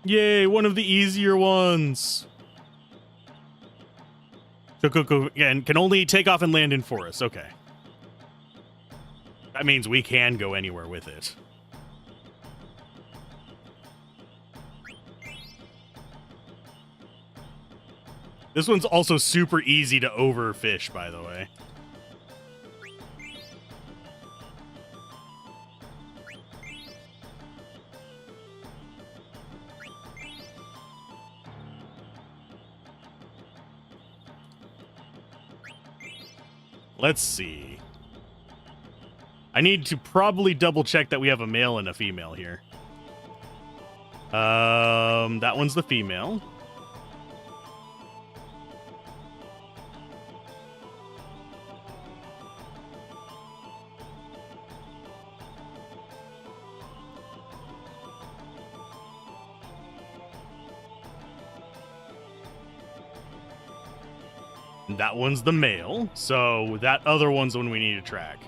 [SPEAKER 1] Yay, one of the easier ones. Chocobo again can only take off and land in forests. Okay. That means we can go anywhere with it. This one's also super easy to overfish, by the way. Let's see. I need to probably double check that we have a male and a female here. That one's the female. That one's the male, so that other one's the one we need to track.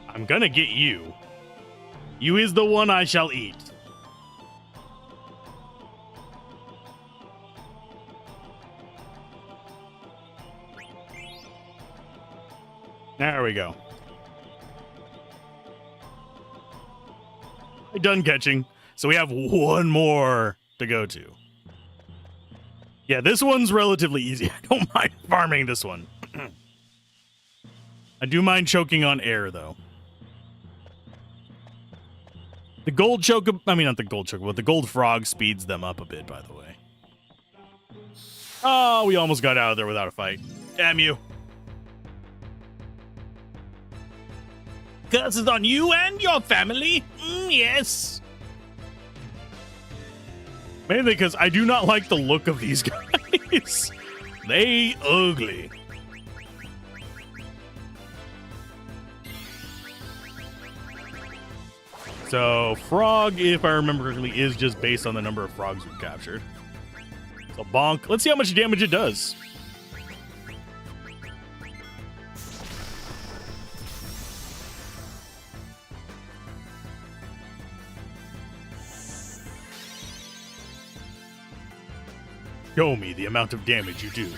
[SPEAKER 1] I'm gonna get you. You is the one I shall eat. There we go. Done catching. So we have one more to go to. Yeah, this one's relatively easy. I don't mind farming this one. I do mind choking on air, though. The gold chocobo, I mean, not the gold chocobo, but the gold frog speeds them up a bit, by the way. Oh, we almost got out of there without a fight. Damn you. Curses on you and your family. Yes. Mainly because I do not like the look of these guys. They ugly. So frog, if I remember correctly, is just based on the number of frogs we've captured. So bonk. Let's see how much damage it does. Show me the amount of damage you do.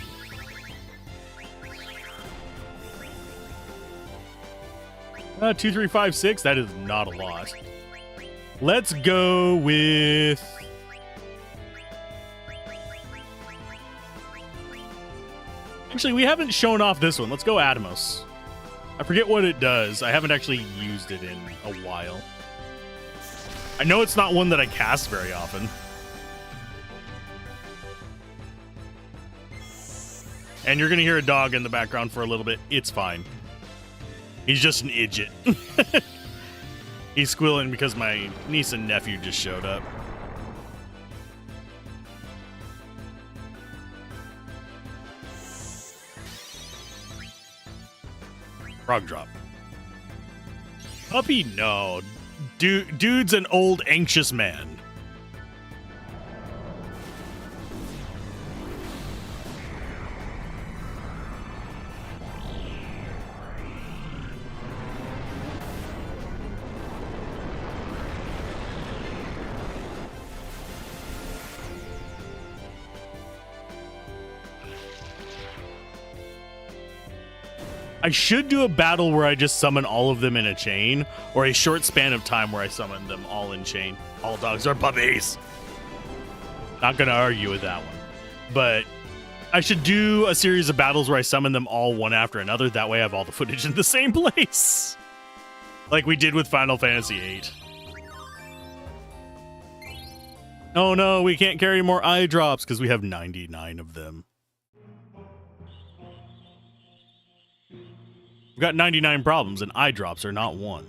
[SPEAKER 1] Uh, 2, 3, 5, 6. That is not a lot. Let's go with... Actually, we haven't shown off this one. Let's go Atmos. I forget what it does. I haven't actually used it in a while. I know it's not one that I cast very often. And you're going to hear a dog in the background for a little bit. It's fine. He's just an idiot. He's squealing because my niece and nephew just showed up. Frog drop. Puppy? No. Dude's an old anxious man. I should do a battle where I just summon all of them in a chain, or a short span of time where I summon them all in chain. All dogs are puppies. Not gonna argue with that one. But I should do a series of battles where I summon them all one after another. That way I have all the footage in the same place. Like we did with Final Fantasy VIII. Oh no, we can't carry more eye drops because we have 99 of them. We've got 99 problems, and eye drops are not one.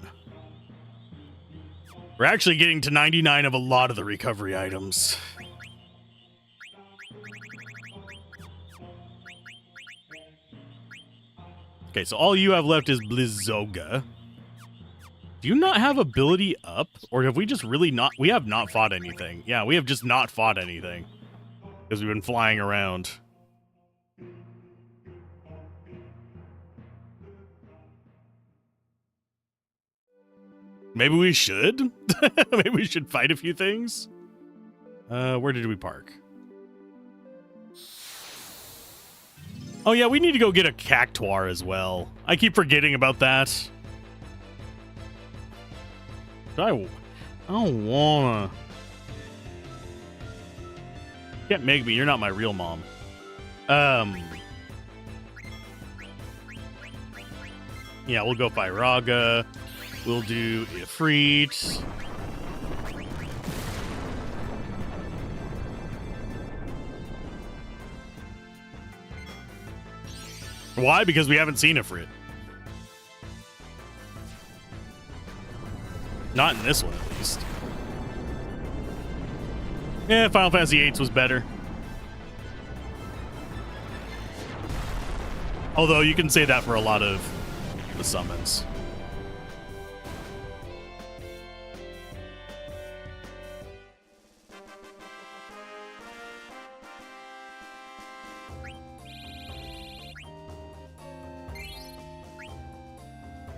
[SPEAKER 1] We're actually getting to 99 of a lot of the recovery items. Okay, so all you have left is Blizzoga. Do you not have ability up? Or have we just really not... We have not fought anything. Yeah, we have just not fought anything. Because we've been flying around. Maybe we should? Maybe we should fight a few things? Where did we park? Oh yeah, we need to go get a cactuar as well. I keep forgetting about that. I don't wanna. Can't make me, you're not my real mom. Yeah, we'll go Fyraga. We'll do Ifrit. Why? Because we haven't seen Ifrit. Not in this one, at least. Yeah, Final Fantasy VIII was better. Although you can say that for a lot of the summons.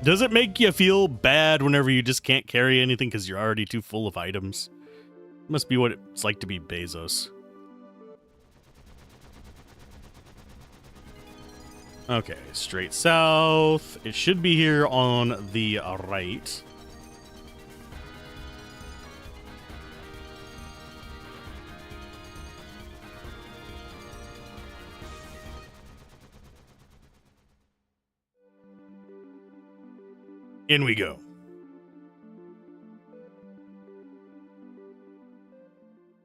[SPEAKER 1] Does it make you feel bad whenever you just can't carry anything because you're already too full of items? Must be what it's like to be Bezos. Okay, straight south. It should be here on the right. In we go.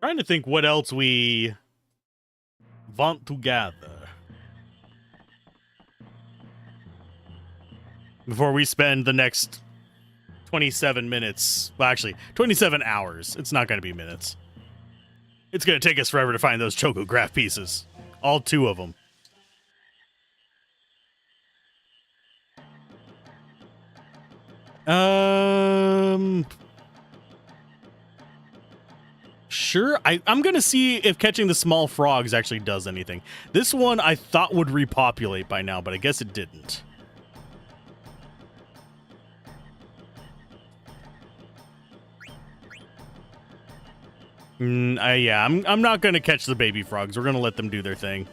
[SPEAKER 1] Trying to think what else we want to gather before we spend the next 27 minutes. Well, actually, 27 hours. It's not going to be minutes. It's going to take us forever to find those chocograph pieces. All 2 of them. Sure. I'm gonna see if catching the small frogs actually does anything. This one I thought would repopulate by now, but I guess it didn't. Yeah, I'm not gonna catch the baby frogs. We're gonna let them do their thing.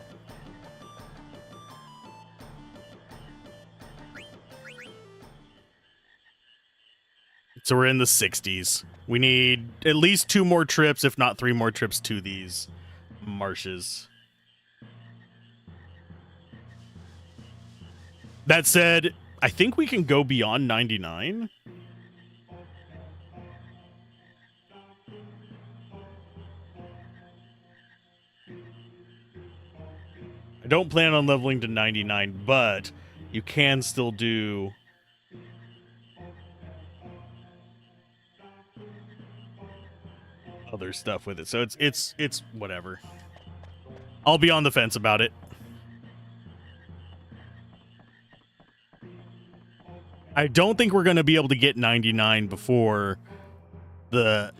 [SPEAKER 1] So we're in the 60s. We need at least 2 more trips, if not 3 more trips to these marshes. That said, I think we can go beyond 99. I don't plan on leveling to 99, but you can still do other stuff with it. So it's whatever. I'll be on the fence about it. I don't think we're going to be able to get 99 before the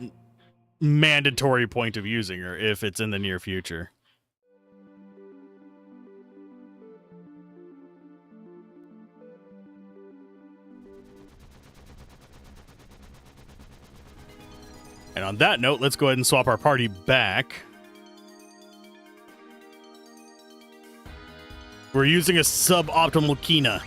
[SPEAKER 1] mandatory point of using her, if it's in the near future. And on that note, let's go ahead and swap our party back. We're using a suboptimal Kina.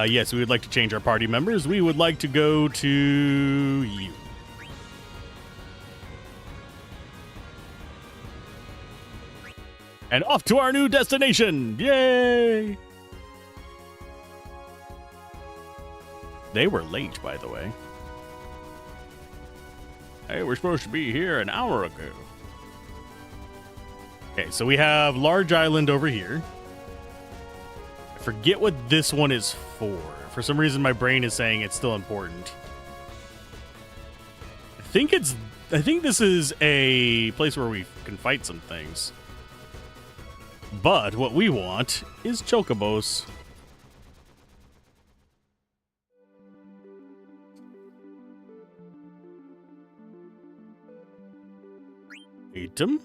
[SPEAKER 1] Yes, we would like to change our party members. We would like to go to you. And off to our new destination. Yay! They were late, by the way. Hey, we're supposed to be here an hour ago. Okay, so we have Large Island over here. I forget what this one is for. For some reason, my brain is saying it's still important. I think this is a place where we can fight some things. But what we want is chocobos. Item.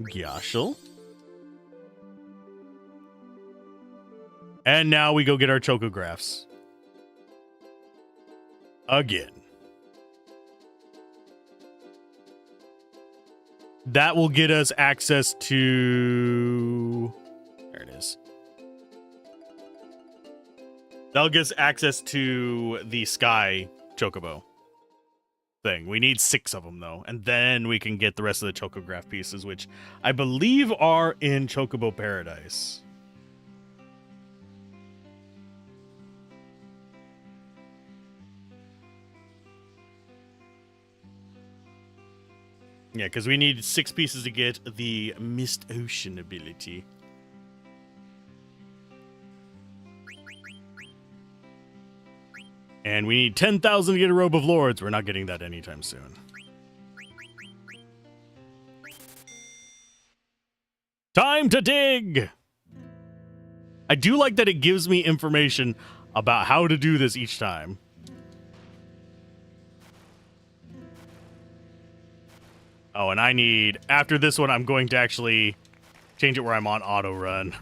[SPEAKER 1] Gyashel. And now we go get our chocographs. Again. That will get us access to... There it is. That'll get us access to the Sky Chocobo thing. We need 6 of them, though. And then we can get the rest of the chocograph pieces, which I believe are in Chocobo Paradise. Yeah, because we need 6 pieces to get the Mist Ocean ability. And we need 10,000 to get a Robe of Lords. We're not getting that anytime soon. Time to dig! I do like that it gives me information about how to do this each time. Oh, and I need... After this one, I'm going to actually change it where I'm on auto run.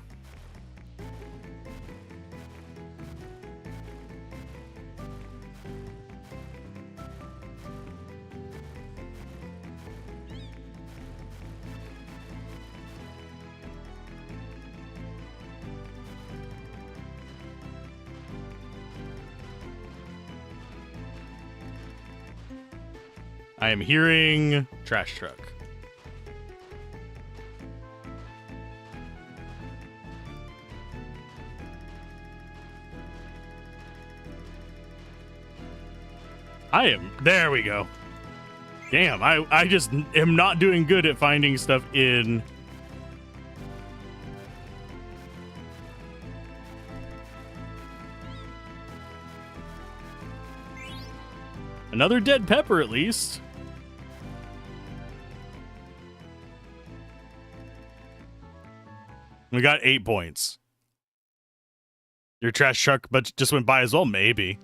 [SPEAKER 1] I am hearing trash truck. There we go. Damn, I just am not doing good at finding stuff in... Another dead pepper, at least. We got 8 points. Your trash truck but just went by as well? Maybe.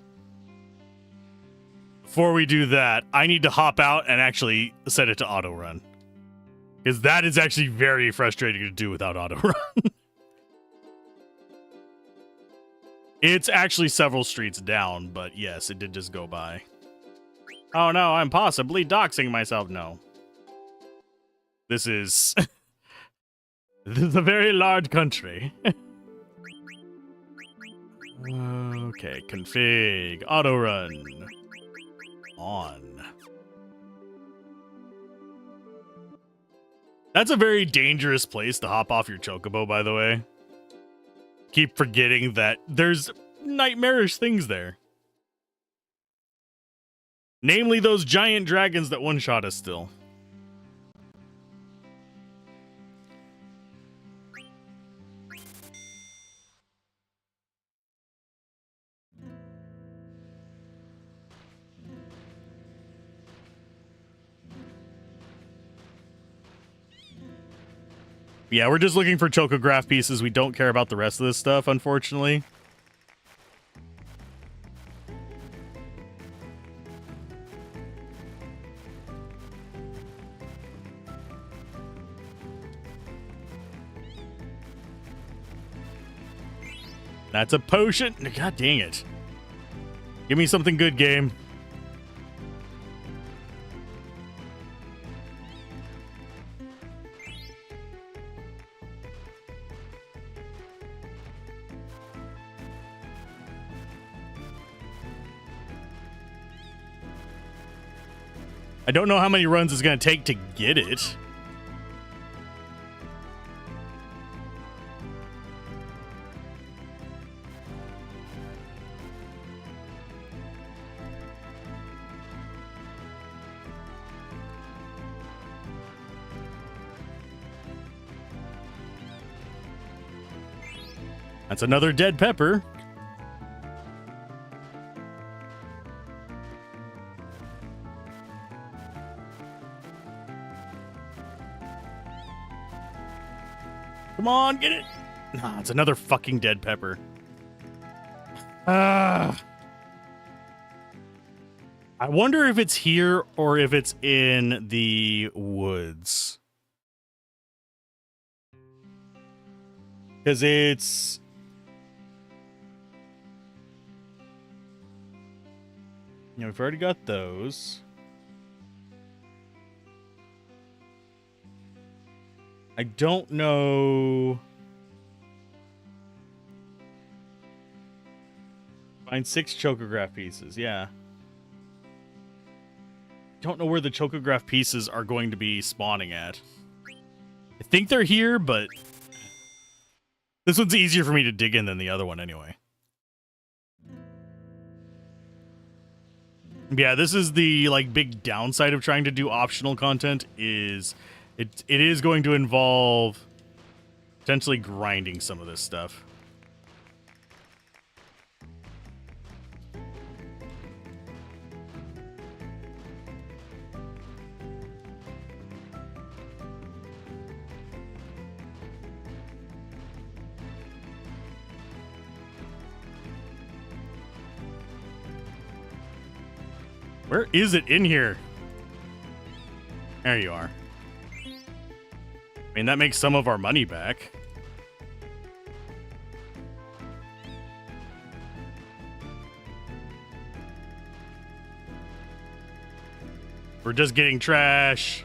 [SPEAKER 1] Before we do that, I need to hop out and actually set it to auto run. Because that is actually very frustrating to do without auto run. It's actually several streets down, but yes, it did just go by. Oh no, I'm possibly doxing myself. No. This is... This is a very large country. Okay, config, auto run, on. That's a very dangerous place to hop off your chocobo, by the way. Keep forgetting that there's nightmarish things there. Namely, those giant dragons that one-shot us still. Yeah, we're just looking for chocograph pieces. We don't care about the rest of this stuff, unfortunately. That's a potion. God dang it. Give me something good, game. I don't know how many runs it's going to take to get it. That's another dead pepper. Come on, get it. Nah, it's another fucking dead pepper. I wonder if it's here or if it's in the woods. Because it's... You know, we've already got those. I don't know. Find 6 chocograph pieces. Yeah. Don't know where the chocograph pieces are going to be spawning at. I think they're here, but this one's easier for me to dig in than the other one anyway. Yeah, this is the like big downside of trying to do optional content is it is going to involve potentially grinding some of this stuff. Where is it in here? There you are. I mean, that makes some of our money back. We're just getting trash.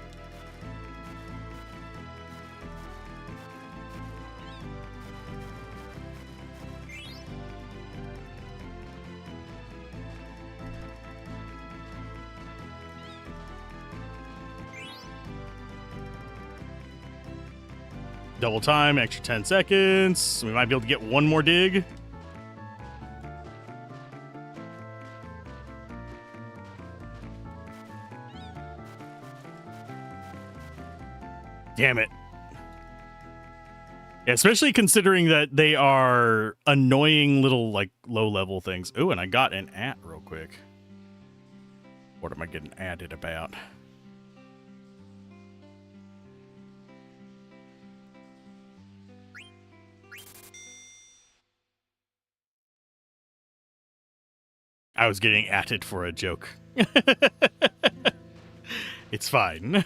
[SPEAKER 1] Double time, extra 10 seconds. We might be able to get one more dig. Damn it. Yeah, especially considering that they are annoying little, like, low-level things. Ooh, and I got an at real quick. What am I getting added about? I was getting atted for a joke. It's fine.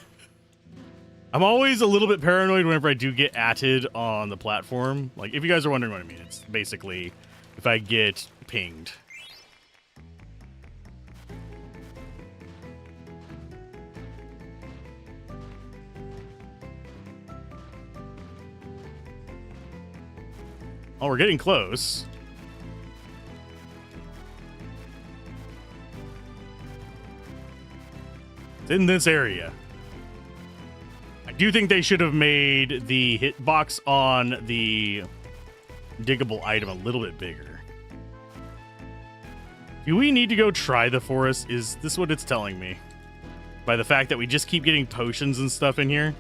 [SPEAKER 1] I'm always a little bit paranoid whenever I do get atted on the platform. Like, if you guys are wondering what I mean, it's basically if I get pinged. Oh, we're getting close. It's in this area. I do think they should have made the hitbox on the diggable item a little bit bigger. Do we need to go try the forest? Is this what it's telling me? By the fact that we just keep getting potions and stuff in here?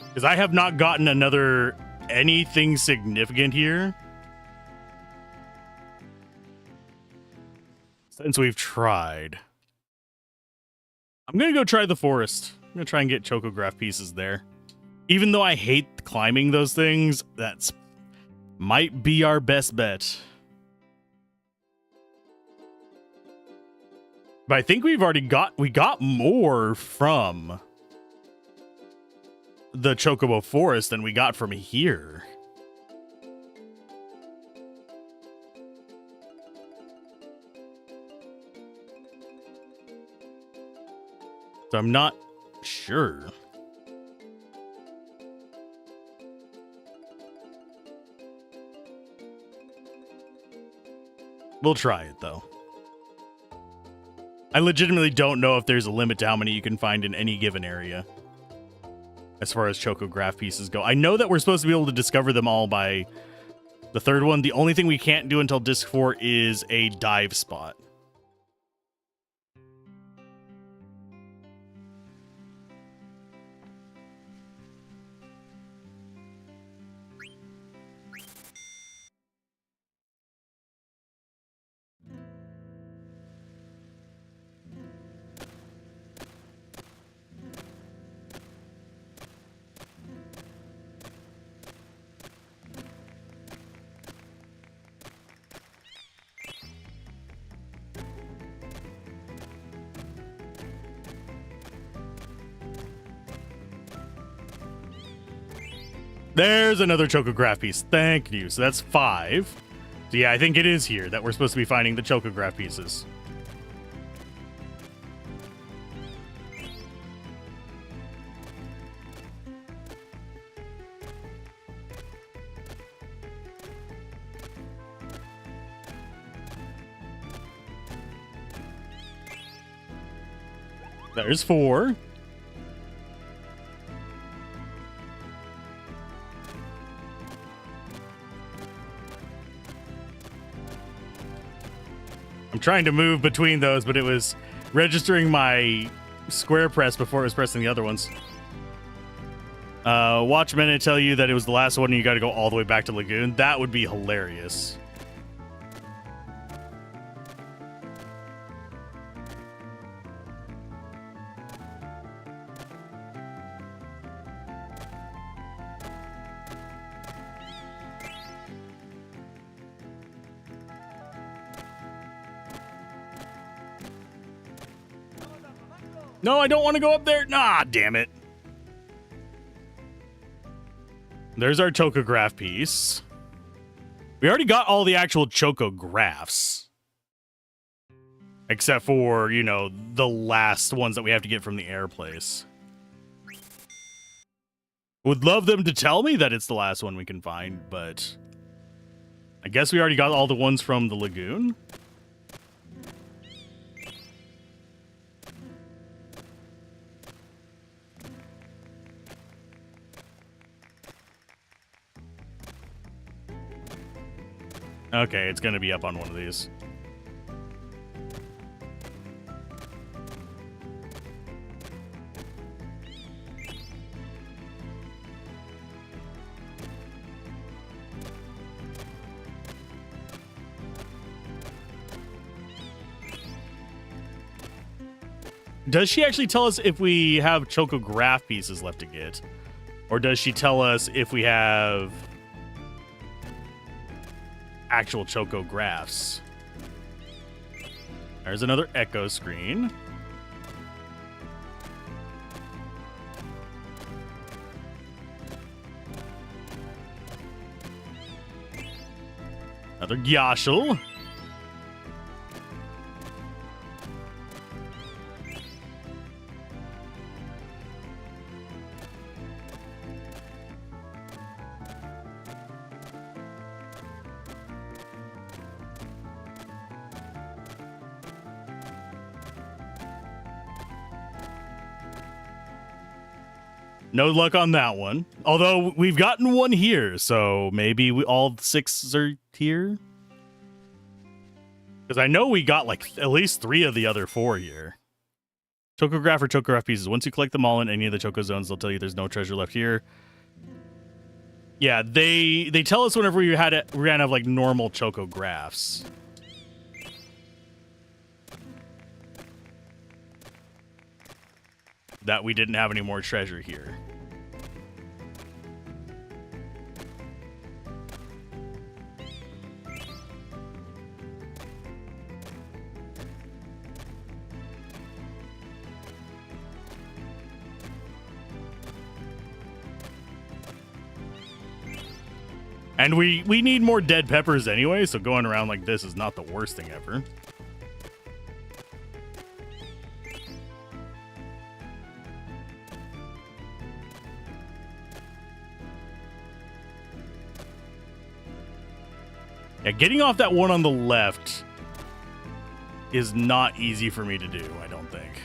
[SPEAKER 1] Because I have not gotten anything significant here since we've tried. I'm going to go try the forest. I'm going to try and get chocograph pieces there. Even though I hate climbing those things, that's might be our best bet. But I think we got more from the Chocobo Forest than we got from here. So I'm not sure. We'll try it though. I legitimately don't know if there's a limit to how many you can find in any given area as far as chocograph pieces go. I know that we're supposed to be able to discover them all by the third one. The only thing we can't do until disc 4 is a dive spot. There's another chocograph piece. Thank you. So that's 5. So yeah, I think it is here that we're supposed to be finding the chocograph pieces. There's 4. I'm trying to move between those, but it was registering my square press before it was pressing the other ones. Watch a minute tell you that it was the last one and you got to go all the way back to Lagoon. That would be hilarious. No, I don't want to go up there. Nah, damn it. There's our chocograph piece. We already got all the actual chocographs. Except for, you know, the last ones that we have to get from the air place. Would love them to tell me that it's the last one we can find, but I guess we already got all the ones from the lagoon. Okay, it's going to be up on one of these. Does she actually tell us if we have chocograph pieces left to get? Or does she tell us if we have actual chocographs? There's another echo screen. Another Gyashel. No luck on that one. Although we've gotten one here, so maybe all 6 are here. Because I know we got like at least 3 of the other 4 here. Chocograph or Chocograph pieces. Once you collect them all in any of the Choco zones, they'll tell you there's no treasure left here. Yeah, they tell us whenever we're gonna have like normal Chocographs. That we didn't have any more treasure here. And we need more dead peppers anyway, so going around like this is not the worst thing ever. Yeah, getting off that one on the left is not easy for me to do, I don't think.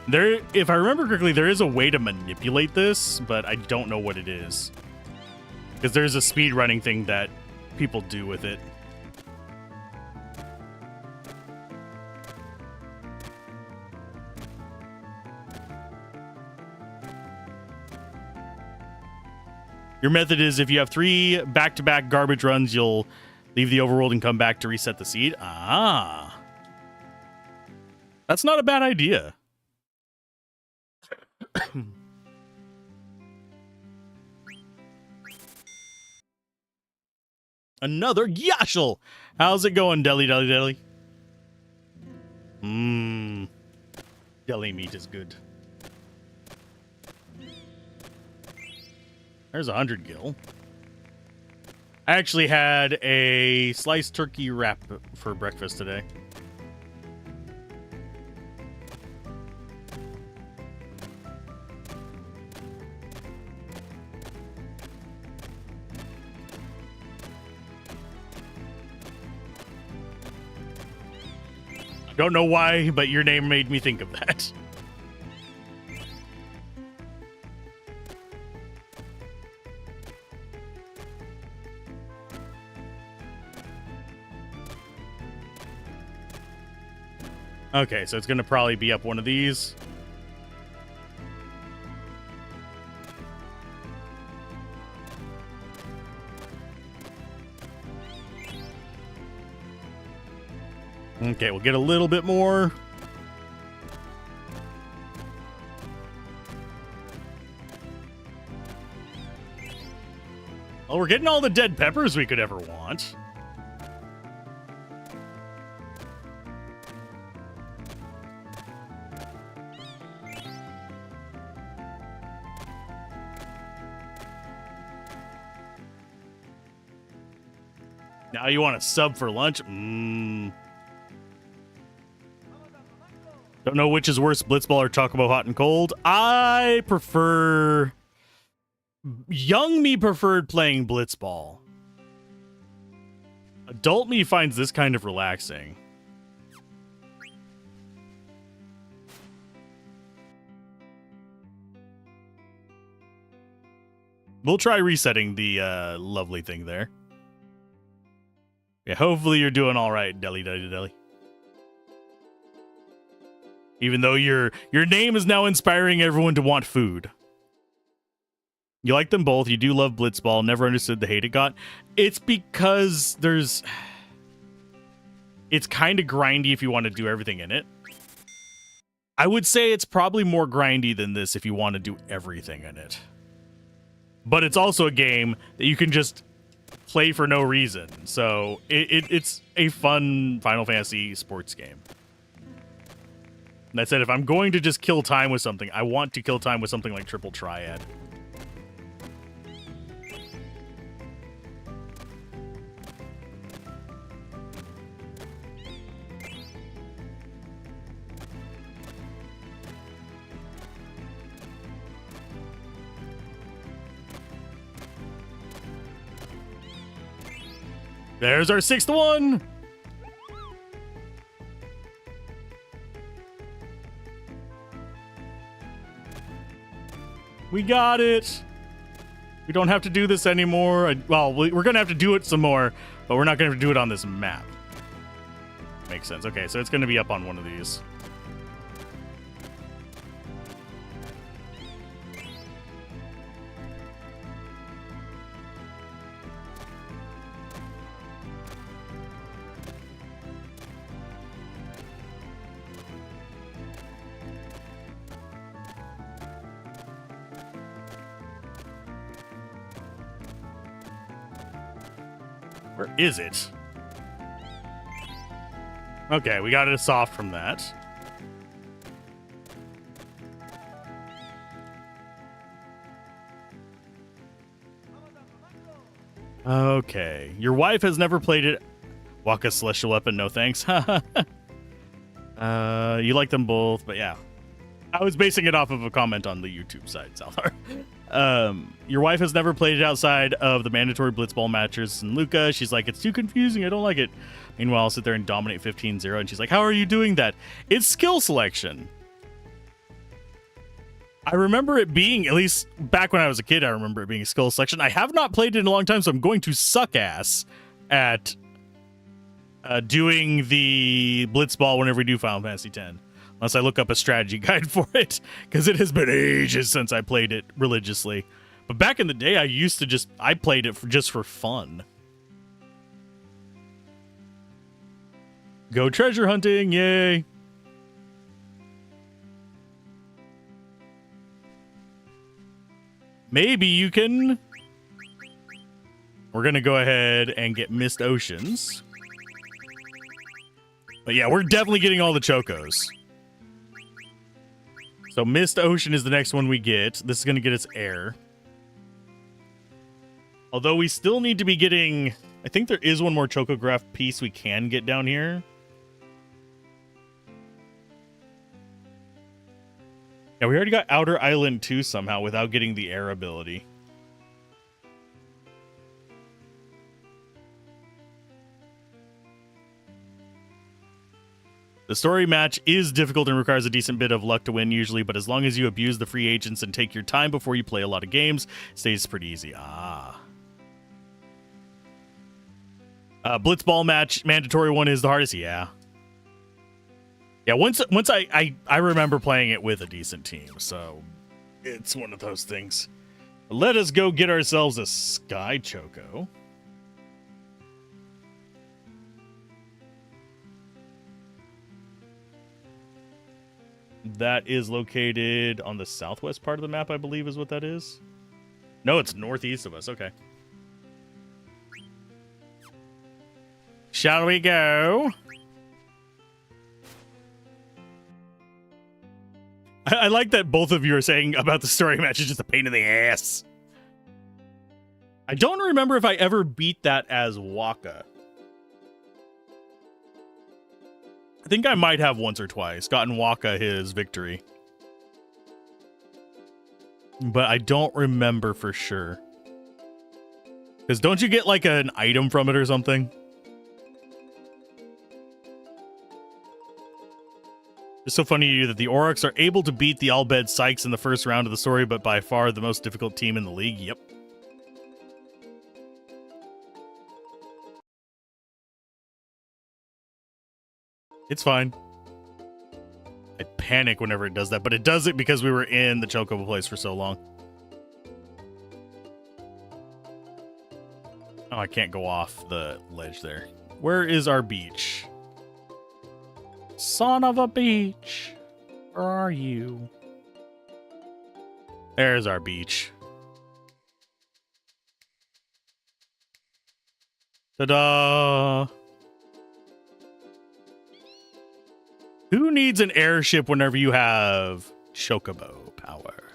[SPEAKER 1] There, if I remember correctly, there is a way to manipulate this, but I don't know what it is. Because there's a speed running thing that people do with it. Your method is if you have 3 back-to-back garbage runs, you'll leave the overworld and come back to reset the seed. Ah. That's not a bad idea. Another Gyashel. How's it going, Deli? Deli meat is good. There's 100 gil. I actually had a sliced turkey wrap for breakfast today. Don't know why, but your name made me think of that. Okay, so it's going to probably be up one of these. Okay, we'll get a little bit more. Well, we're getting all the dead peppers we could ever want. Now you want a sub for lunch? Don't know which is worse, Blitzball or Chocobo Hot and Cold. I prefer... Young me preferred playing Blitzball. Adult me finds this kind of relaxing. We'll try resetting the lovely thing there. Yeah, hopefully you're doing all right, Deli. Even though your name is now inspiring everyone to want food. You like them both. You do love Blitzball. Never understood the hate it got. It's because there's... It's kind of grindy if you want to do everything in it. I would say it's probably more grindy than this if you want to do everything in it. But it's also a game that you can just play for no reason. So it's a fun Final Fantasy sports game. And I said if I'm going to just kill time with something, I want to kill time with something like Triple Triad. There's our 6th one. We got it. We don't have to do this anymore. Well, we're going to have to do it some more, but we're not going to do it on this map. Makes sense. Okay, so it's going to be up on one of these. Where is it? Okay, we got it soft from that. Okay. Your wife has never played it. Waka Celestial Weapon, no thanks. You like them both, but yeah. I was basing it off of a comment on the YouTube side, Salthar. Your wife has never played it outside of the mandatory blitzball matches in Luca. She's like, it's too confusing. I don't like it. Meanwhile, I'll sit there and dominate 15-0. And she's like, how are you doing that? It's skill selection. I remember it being, at least back when I was a kid, I remember it being a skill selection. I have not played it in a long time, so I'm going to suck ass at doing the blitzball whenever we do Final Fantasy X. Unless I look up a strategy guide for it, because it has been ages since I played it religiously. But back in the day, I played it just for fun. Go treasure hunting, yay! Maybe you can... We're going to go ahead and get Mist Oceans. But yeah, we're definitely getting all the Chocos. So Mist Ocean is the next one we get. This is going to get us air. Although we still need to be getting... I think there is one more Chocograph piece we can get down here. Yeah, we already got Outer Island 2 somehow without getting the air ability. The story match is difficult and requires a decent bit of luck to win usually, but as long as you abuse the free agents and take your time before you play a lot of games, it stays pretty easy. Blitzball match, mandatory one is the hardest, yeah. Yeah, once I remember playing it with a decent team, so it's one of those things. Let us go get ourselves a Sky Choco. That is located on the southwest part of the map, I believe is what that is. No, it's northeast of us. Okay. Shall we go? I like that both of you are saying about the story match is just a pain in the ass. I don't remember if I ever beat that as Waka. I think I might have once or twice gotten Waka his victory. But I don't remember for sure. Because don't you get like an item from it or something? It's so funny to you that the Aurochs are able to beat the Albed Sykes in the first round of the story, but by far the most difficult team in the league. Yep. It's fine. I panic whenever it does that, but it does it because we were in the Chocobo place for so long. Oh, I can't go off the ledge there. Where is our beach? Son of a beach. Where are you? There's our beach. Ta-da! Who needs an airship whenever you have chocobo power?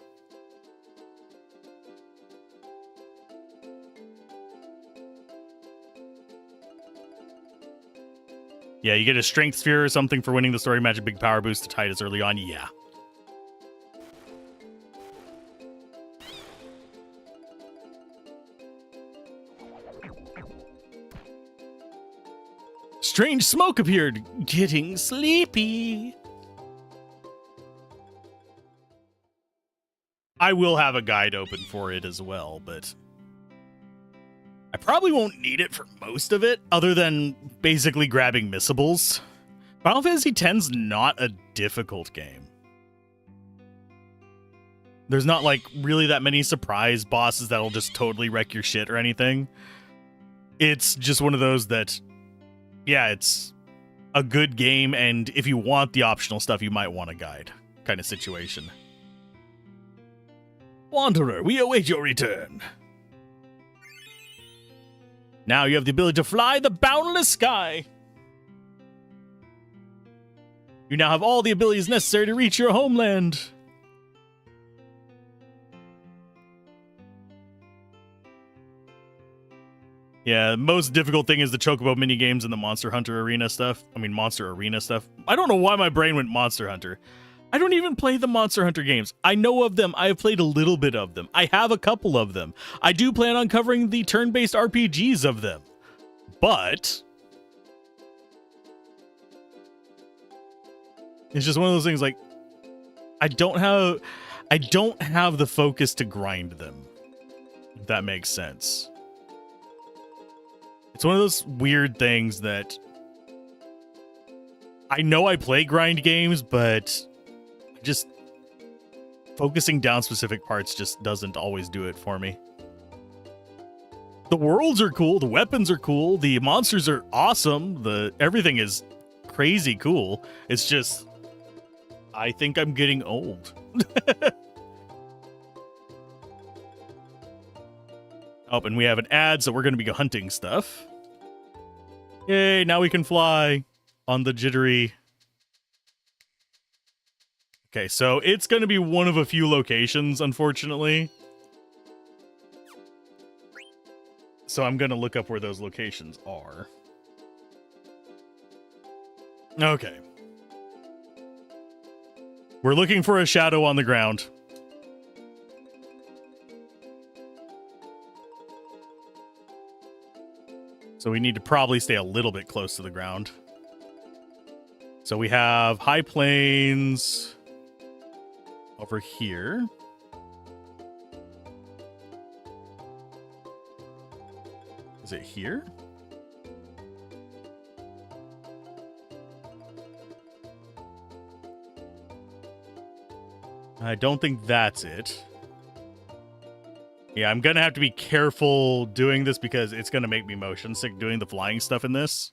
[SPEAKER 1] Yeah, you get a strength sphere or something for winning the story match, a big power boost to Titus early on. Yeah. Strange smoke appeared. Getting sleepy. I will have a guide open for it as well, but I probably won't need it for most of it, other than basically grabbing missables. Final Fantasy X's not a difficult game. There's not, like, really that many surprise bosses that'll just totally wreck your shit or anything. It's just one of those that, yeah, it's a good game, and if you want the optional stuff, you might want a guide kind of situation. Wanderer, we await your return. Now you have the ability to fly the boundless sky. You now have all the abilities necessary to reach your homeland. Yeah, the most difficult thing is the Chocobo minigames and the Monster Hunter Arena stuff. I mean, Monster Arena stuff. I don't know why my brain went Monster Hunter. I don't even play the Monster Hunter games. I know of them. I have played a little bit of them. I have a couple of them. I do plan on covering the turn-based RPGs of them. But it's just one of those things, like, I don't have the focus to grind them. If that makes sense. It's one of those weird things that I know I play grind games, but just focusing down specific parts just doesn't always do it for me. The worlds are cool, the weapons are cool, the monsters are awesome, everything is crazy cool. It's just, I think I'm getting old. Oh, and we have an ad, so we're going to be hunting stuff. Yay, now we can fly on the jittery. Okay, so it's going to be one of a few locations, unfortunately. So I'm going to look up where those locations are. Okay. We're looking for a shadow on the ground. So we need to probably stay a little bit close to the ground. So we have high plains over here. Is it here? I don't think that's it. Yeah, I'm going to have to be careful doing this because it's going to make me motion sick doing the flying stuff in this.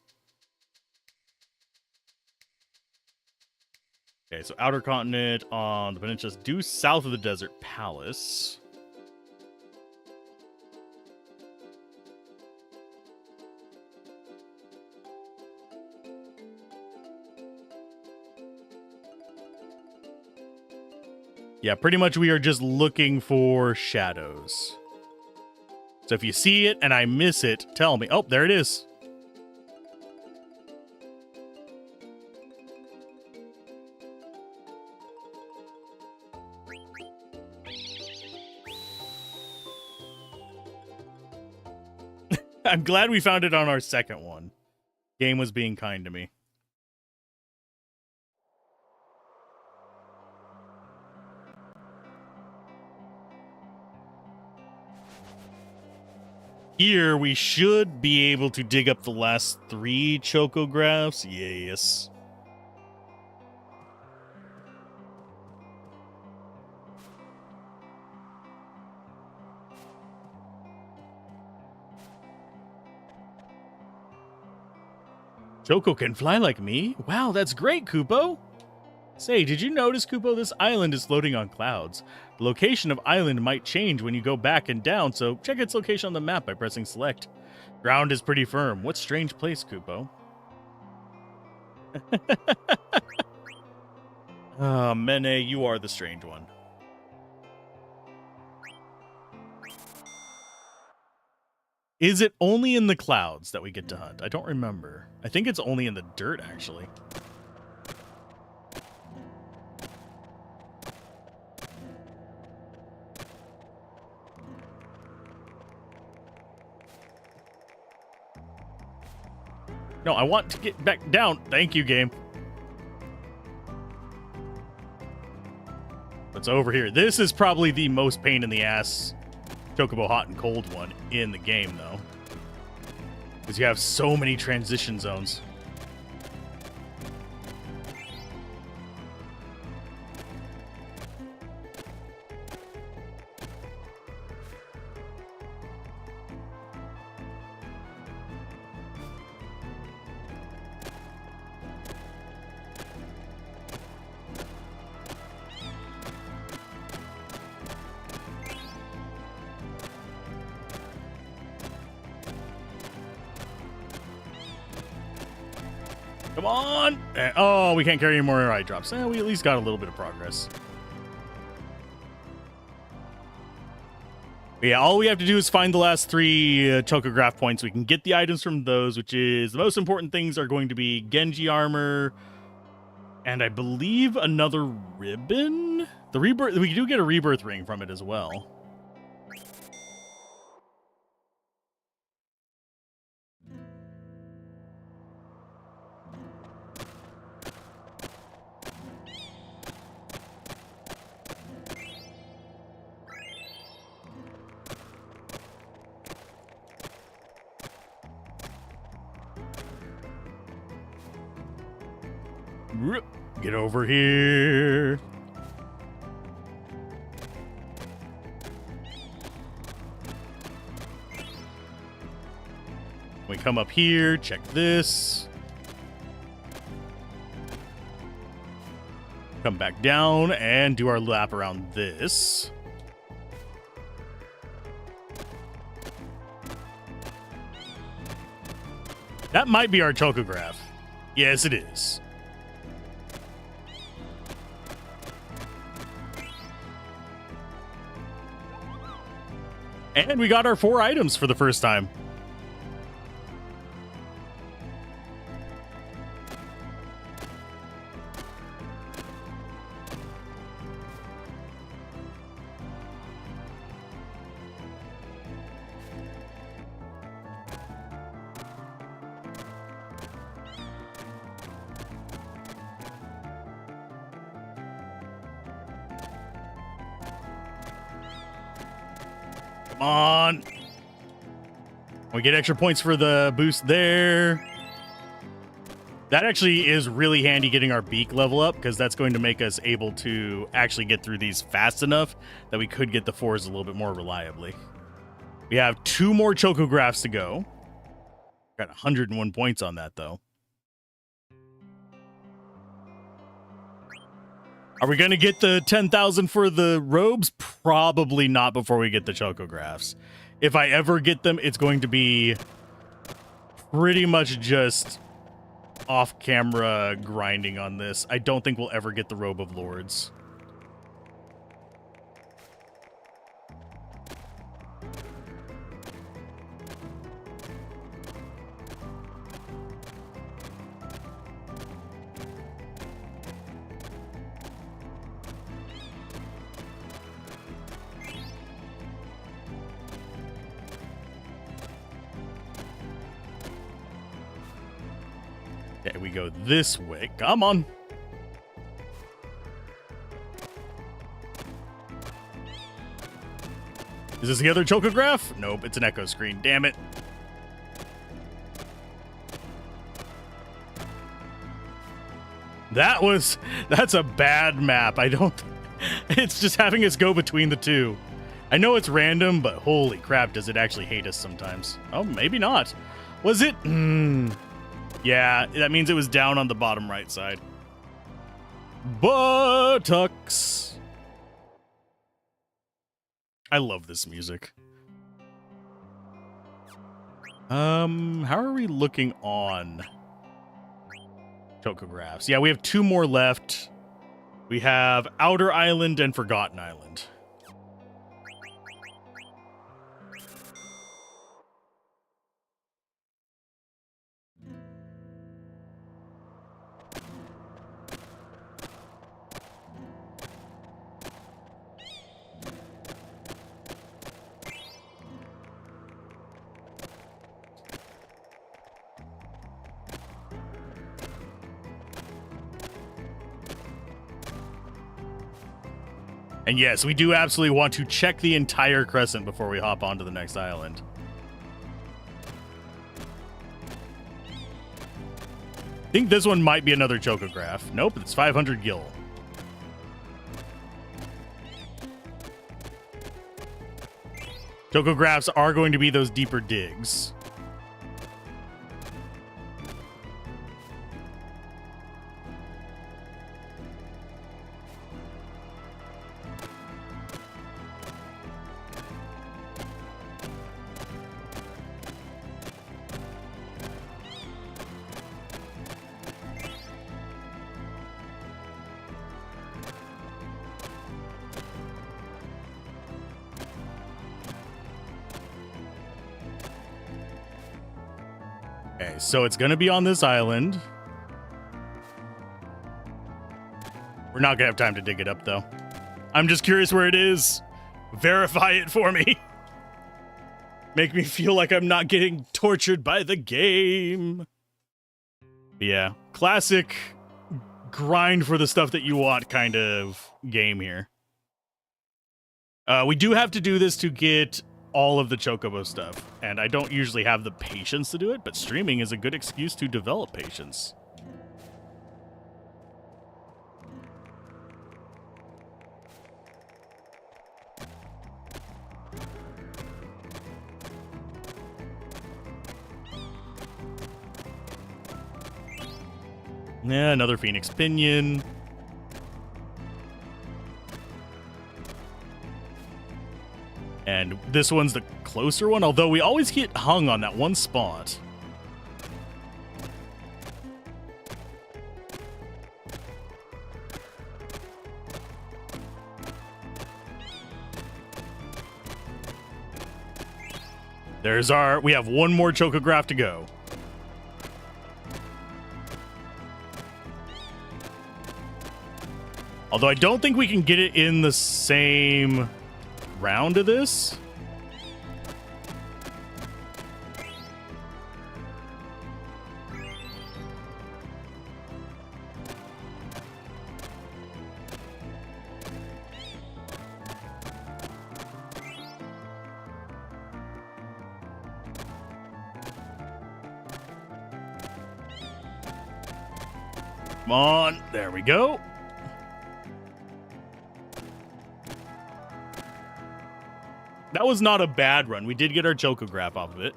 [SPEAKER 1] Okay, so Outer Continent on the peninsula, due south of the Desert Palace. Yeah, pretty much we are just looking for shadows. So if you see it and I miss it, tell me. Oh, there it is. I'm glad we found it on our second one. Game was being kind to me. Here, we should be able to dig up the last 3 chocographs. Yes. Choco can fly like me? Wow, that's great, Kupo. Say, did you notice, Kupo, this island is floating on clouds? The location of island might change when you go back and down, so check its location on the map by pressing select. Ground is pretty firm. What strange place, Kupo? Mene, you are the strange one. Is it only in the clouds that we get to hunt? I don't remember. I think it's only in the dirt, actually. No, I want to get back down. Thank you, game. What's over here? This is probably the most pain in the ass Chocobo hot and cold one in the game, though. Because you have so many transition zones. Come on! Oh, we can't carry any more eye drops. We at least got a little bit of progress. But yeah, all we have to do is find the last 3 Chocograph points. We can get the items from those, which is the most important things are going to be Genji armor, and I believe another ribbon? The rebirth, we do get a rebirth ring from it as well. Get over here. We come up here, check this. Come back down and do our lap around this. That might be our Chocograph. Yes, it is. And we got our 4 items for the first time. Come on. We get extra points for the boost there. That actually is really handy getting our beak level up, because that's going to make us able to actually get through these fast enough that we could get the 4s a little bit more reliably. We have 2 more Chocographs to go. Got 101 points on that, though. Are we going to get the 10,000 for the robes? Probably not before we get the Chocographs. If I ever get them, it's going to be pretty much just off-camera grinding on this. I don't think we'll ever get the Robe of Lords. Okay, we go this way. Come on. Is this the other Chocograph? Nope, it's an echo screen. Damn it. That's a bad map. It's just having us go between the 2. I know it's random, but holy crap, does it actually hate us sometimes. Oh, maybe not. Was it? Yeah, that means it was down on the bottom right side. Buttocks. I love this music. How are we looking on Chocographs? Yeah, we have 2 more left. We have Outer Island and Forgotten Island. And yes, we do absolutely want to check the entire crescent before we hop onto the next island. I think this one might be another chocograph. Nope, it's 500 gil. Chocographs are going to be those deeper digs. Okay, so it's going to be on this island. We're not going to have time to dig it up, though. I'm just curious where it is. Verify it for me. Make me feel like I'm not getting tortured by the game. Yeah, classic grind for the stuff that you want kind of game here. We do have to do this to get all of the chocobo stuff, and I don't usually have the patience to do it, but streaming is a good excuse to develop patience. Yeah, another Phoenix Pinion. And this one's the closer one, although we always get hung on that one spot. There's our... We have one more chocograph to go. Although I don't think we can get it in the same round of this. Come on, there we go. That was not a bad run. We did get our chocograph off of it.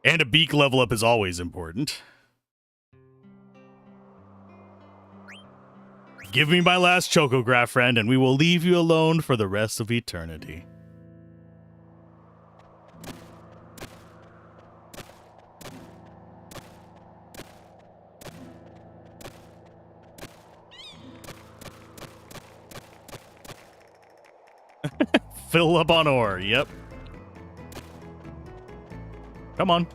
[SPEAKER 1] And a beak level up is always important. Give me my last chocograph, friend, and we will leave you alone for the rest of eternity. Fill up on ore, yep. Come on.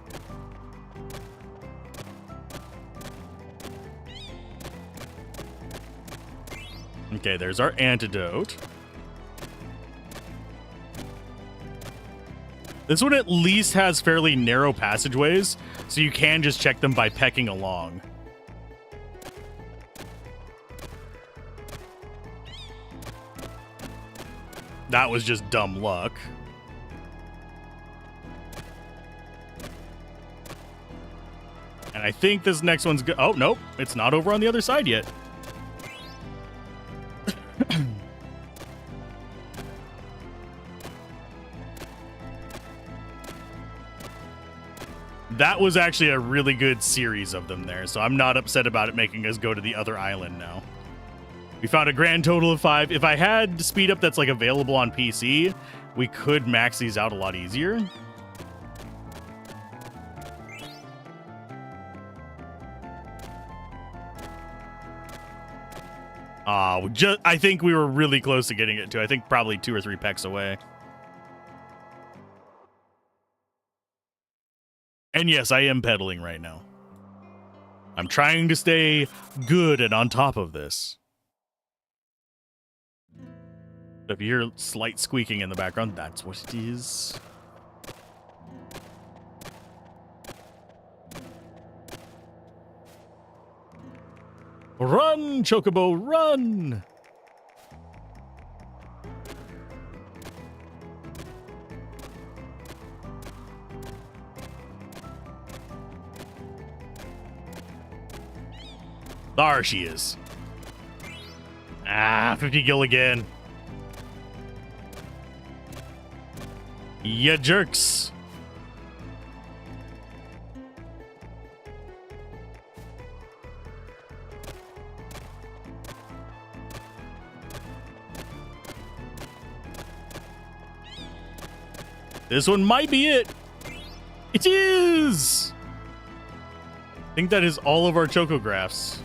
[SPEAKER 1] Okay, there's our antidote. This one at least has fairly narrow passageways, so you can just check them by pecking along. That was just dumb luck. And I think this next one's good. Oh, nope. It's not over on the other side yet. That was actually a really good series of them there, so I'm not upset about it making us go to the other island now. We found a grand total of 5. If I had speed up that's like available on PC, we could max these out a lot easier. I think we were really close to getting it too. I think probably 2 or 3 pecks away. And yes, I am pedaling right now. I'm trying to stay good and on top of this. If you hear slight squeaking in the background, that's what it is. Run, Chocobo, run! There she is. 50 gil again. Ya jerks. This one might be it. It is. I think that is all of our chocographs.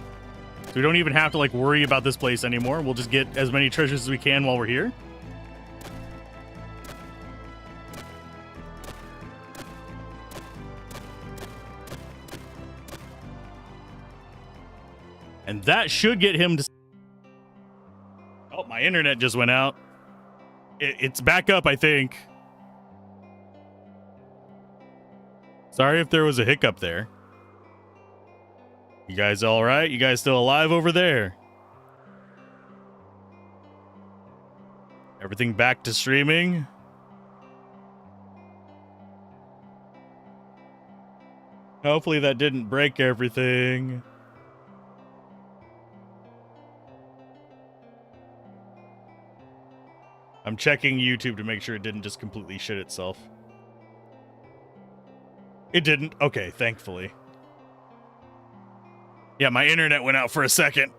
[SPEAKER 1] So we don't even have to like worry about this place anymore. We'll just get as many treasures as we can while we're here. And that should get him to... Oh, my internet just went out. It's back up, I think. Sorry if there was a hiccup there. You guys all right? You guys still alive over there? Everything back to streaming? Hopefully that didn't break everything. I'm checking YouTube to make sure it didn't just completely shit itself. It didn't. Okay, thankfully. Yeah, my internet went out for a second.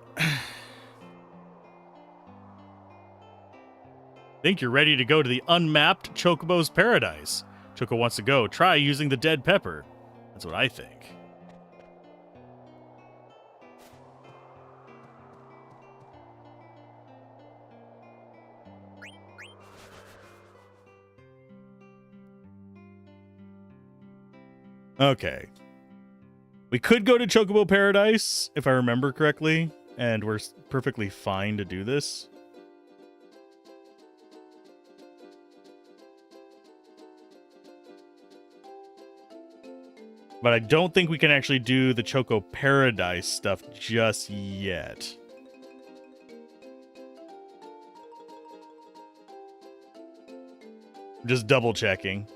[SPEAKER 1] Think you're ready to go to the unmapped Chocobo's Paradise. Choco wants to go. Try using the dead pepper. That's what I think. Okay. We could go to Chocobo Paradise, if I remember correctly, and we're perfectly fine to do this. But I don't think we can actually do the Choco Paradise stuff just yet. Just double checking.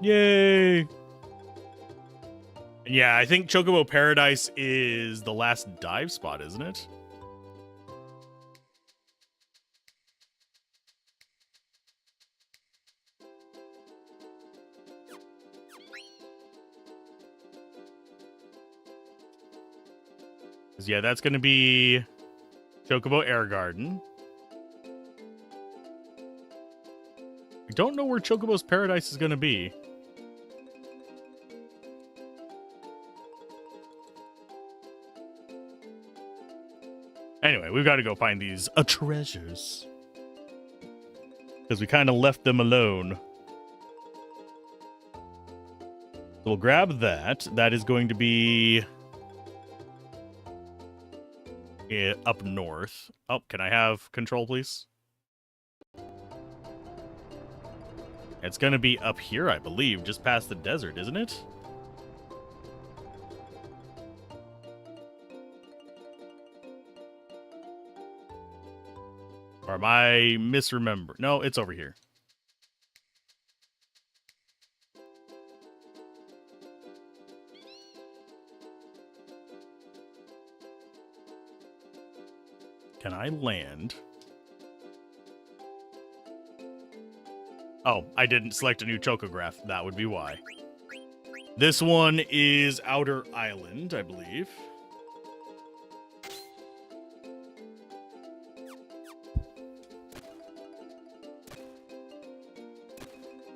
[SPEAKER 1] Yay! Yeah, I think Chocobo Paradise is the last dive spot, isn't it? Yeah, that's going to be Chocobo Air Garden. I don't know where Chocobo's Paradise is going to be. Anyway, we've got to go find these treasures. Because we kind of left them alone. So we'll grab that. That is going to be... up north. Oh, can I have control, please? It's gonna be up here, I believe, just past the desert, isn't it? Or am I misremember? No, it's over here. Can I land? Oh, I didn't select a new chocograph. That would be why. This one is Outer Island, I believe.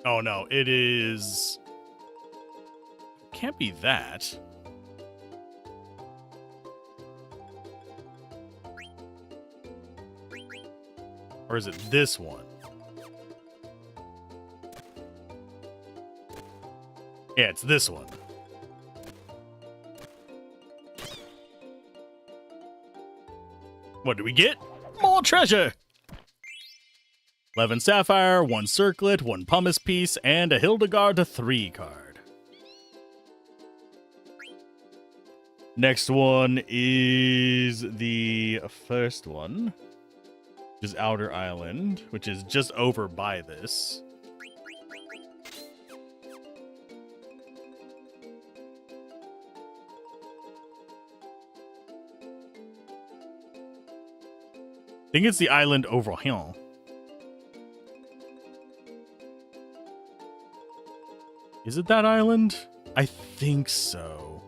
[SPEAKER 1] Oh no, it is... Can't be that. Or is it this one? Yeah, it's this one. What do we get? More treasure! 11 sapphire, 1 circlet, 1 pumice piece, and a Hildegard 3 card. Next one is the first one, which is Outer Island, which is just over by this. I think it's the island over here. Is it that island? I think so.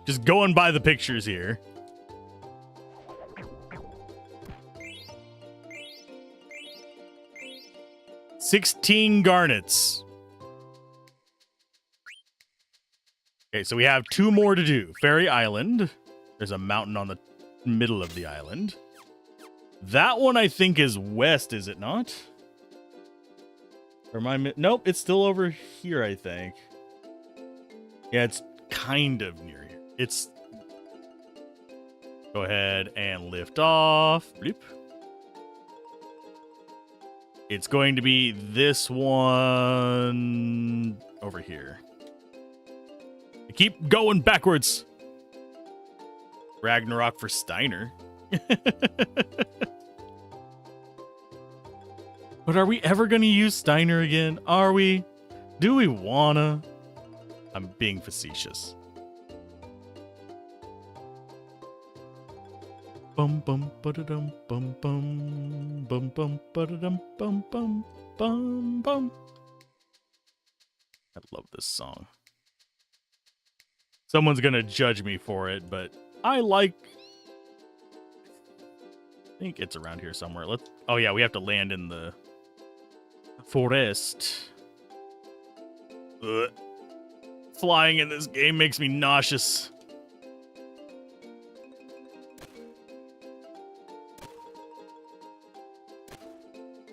[SPEAKER 1] Just going by the pictures here. $16 garnets. Okay, so we have 2 more to do. Fairy Island. There's a mountain on the middle of the island. That one I think is west, is it not? Or am I... Nope, it's still over here, I think. Yeah, it's kind of near here. It's... Go ahead and lift off. Bloop. It's going to be this one over here. Keep going backwards. Ragnarok for Steiner. But are we ever going to use Steiner again? Are we? Do we wanna? I'm being facetious. Bum bum ba-da-dum bum bum bum bum ba-da-dum bum bum bum bum. I love this song. Someone's gonna judge me for it, but I like... I think it's around here somewhere. Let's... Oh yeah, we have to land in the forest. Ugh. Flying in this game makes me nauseous.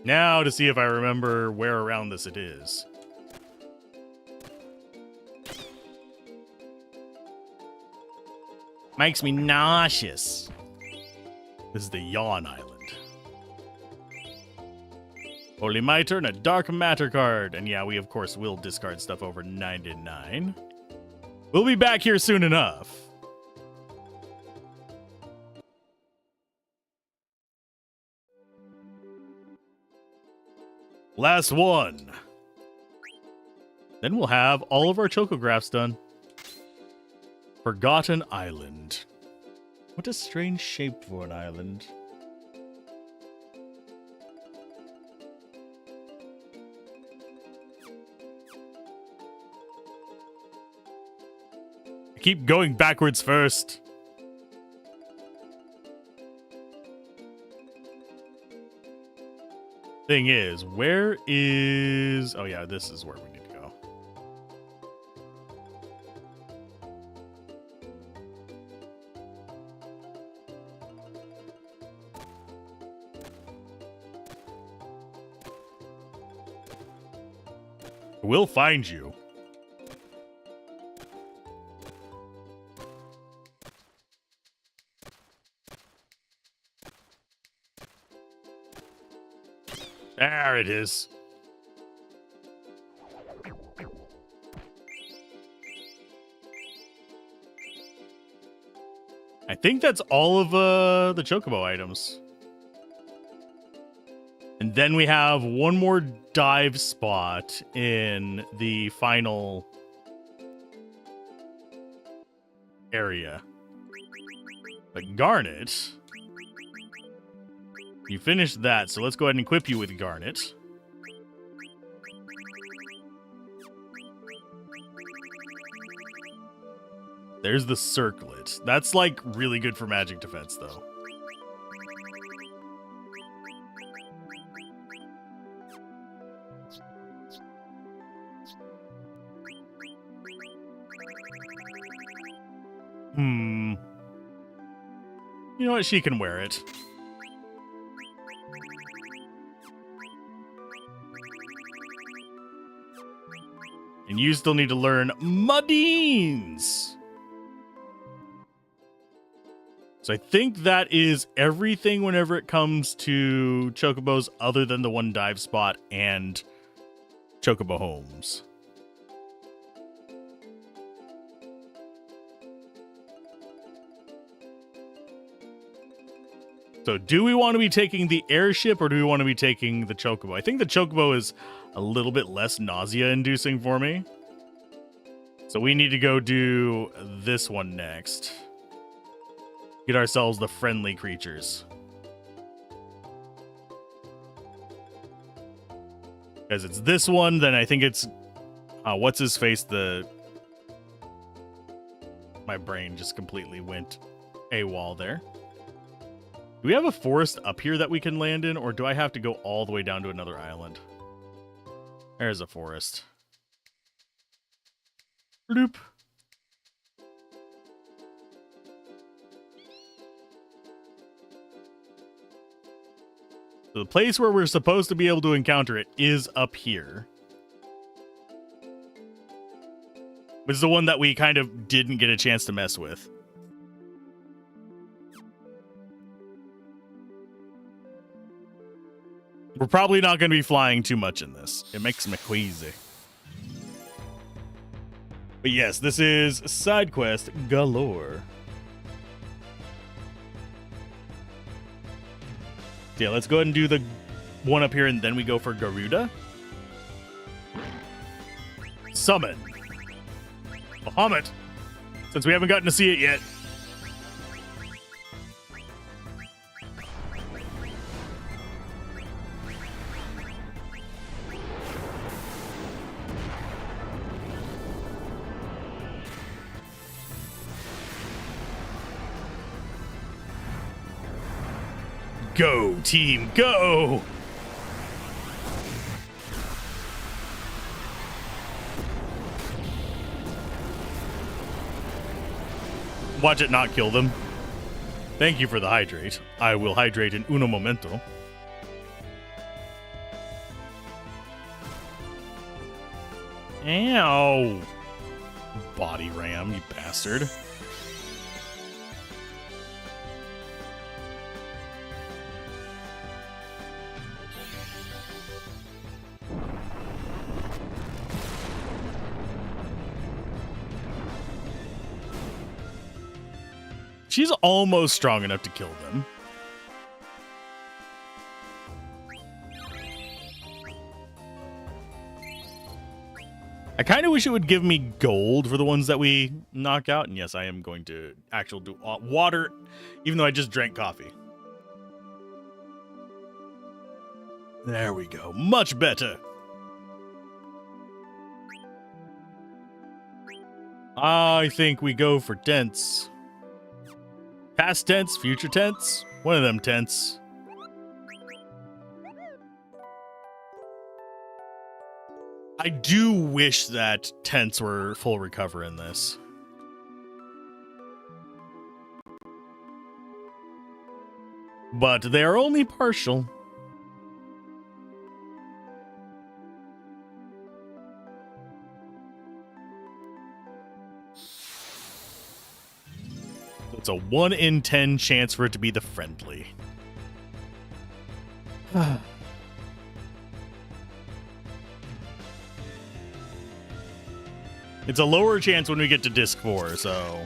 [SPEAKER 1] Now to see if I remember where around this it is. Makes me nauseous. This is the Yawn Island. Holy Mitre and a Dark Matter card. And yeah, we of course will discard stuff over 99. We'll be back here soon enough. Last one. Then we'll have all of our chocographs done. Forgotten Island. What a strange shape for an island. I keep going backwards first. Thing is, where is... Oh yeah, this is where we need to go. We'll find you. There it is. I think that's all of the chocobo items. And then we have one more dive spot in the final area. But Garnet, You finished that, so let's go ahead and equip you with Garnet. There's the circlet. That's like really good for magic defense, though. You know what? She can wear it. And you still need to learn Mudines. So I think that is everything whenever it comes to Chocobos other than the one dive spot and Chocobo homes. So do we want to be taking the airship or do we want to be taking the Chocobo? I think the Chocobo is a little bit less nausea-inducing for me. So we need to go do this one next. Get ourselves the friendly creatures. Because it's this one, then I think it's... what's his face? My brain just completely went AWOL there. Do we have a forest up here that we can land in, or do I have to go all the way down to another island? There's a forest. Bloop. So the place where we're supposed to be able to encounter it is up here. Which is the one that we kind of didn't get a chance to mess with. We're probably not going to be flying too much in this. It makes me queasy. But yes, this is side quest galore. Yeah, let's go ahead and do the one up here, and then we go for Garuda. Summon Bahamut, since we haven't gotten to see it yet. Go, team, go! Watch it not kill them. Thank you for the hydrate. I will hydrate in uno momento. Ow! Body ram, you bastard. She's almost strong enough to kill them. I kind of wish it would give me gold for the ones that we knock out. And yes, I am going to actually do water, even though I just drank coffee. There we go. Much better. I think we go for tents. Past tense, future tense. One of them tense. I do wish that tents were full recover in this. But they are only partial. It's a 1 in 10 chance for it to be the friendly. It's a lower chance when we get to disc 4, so...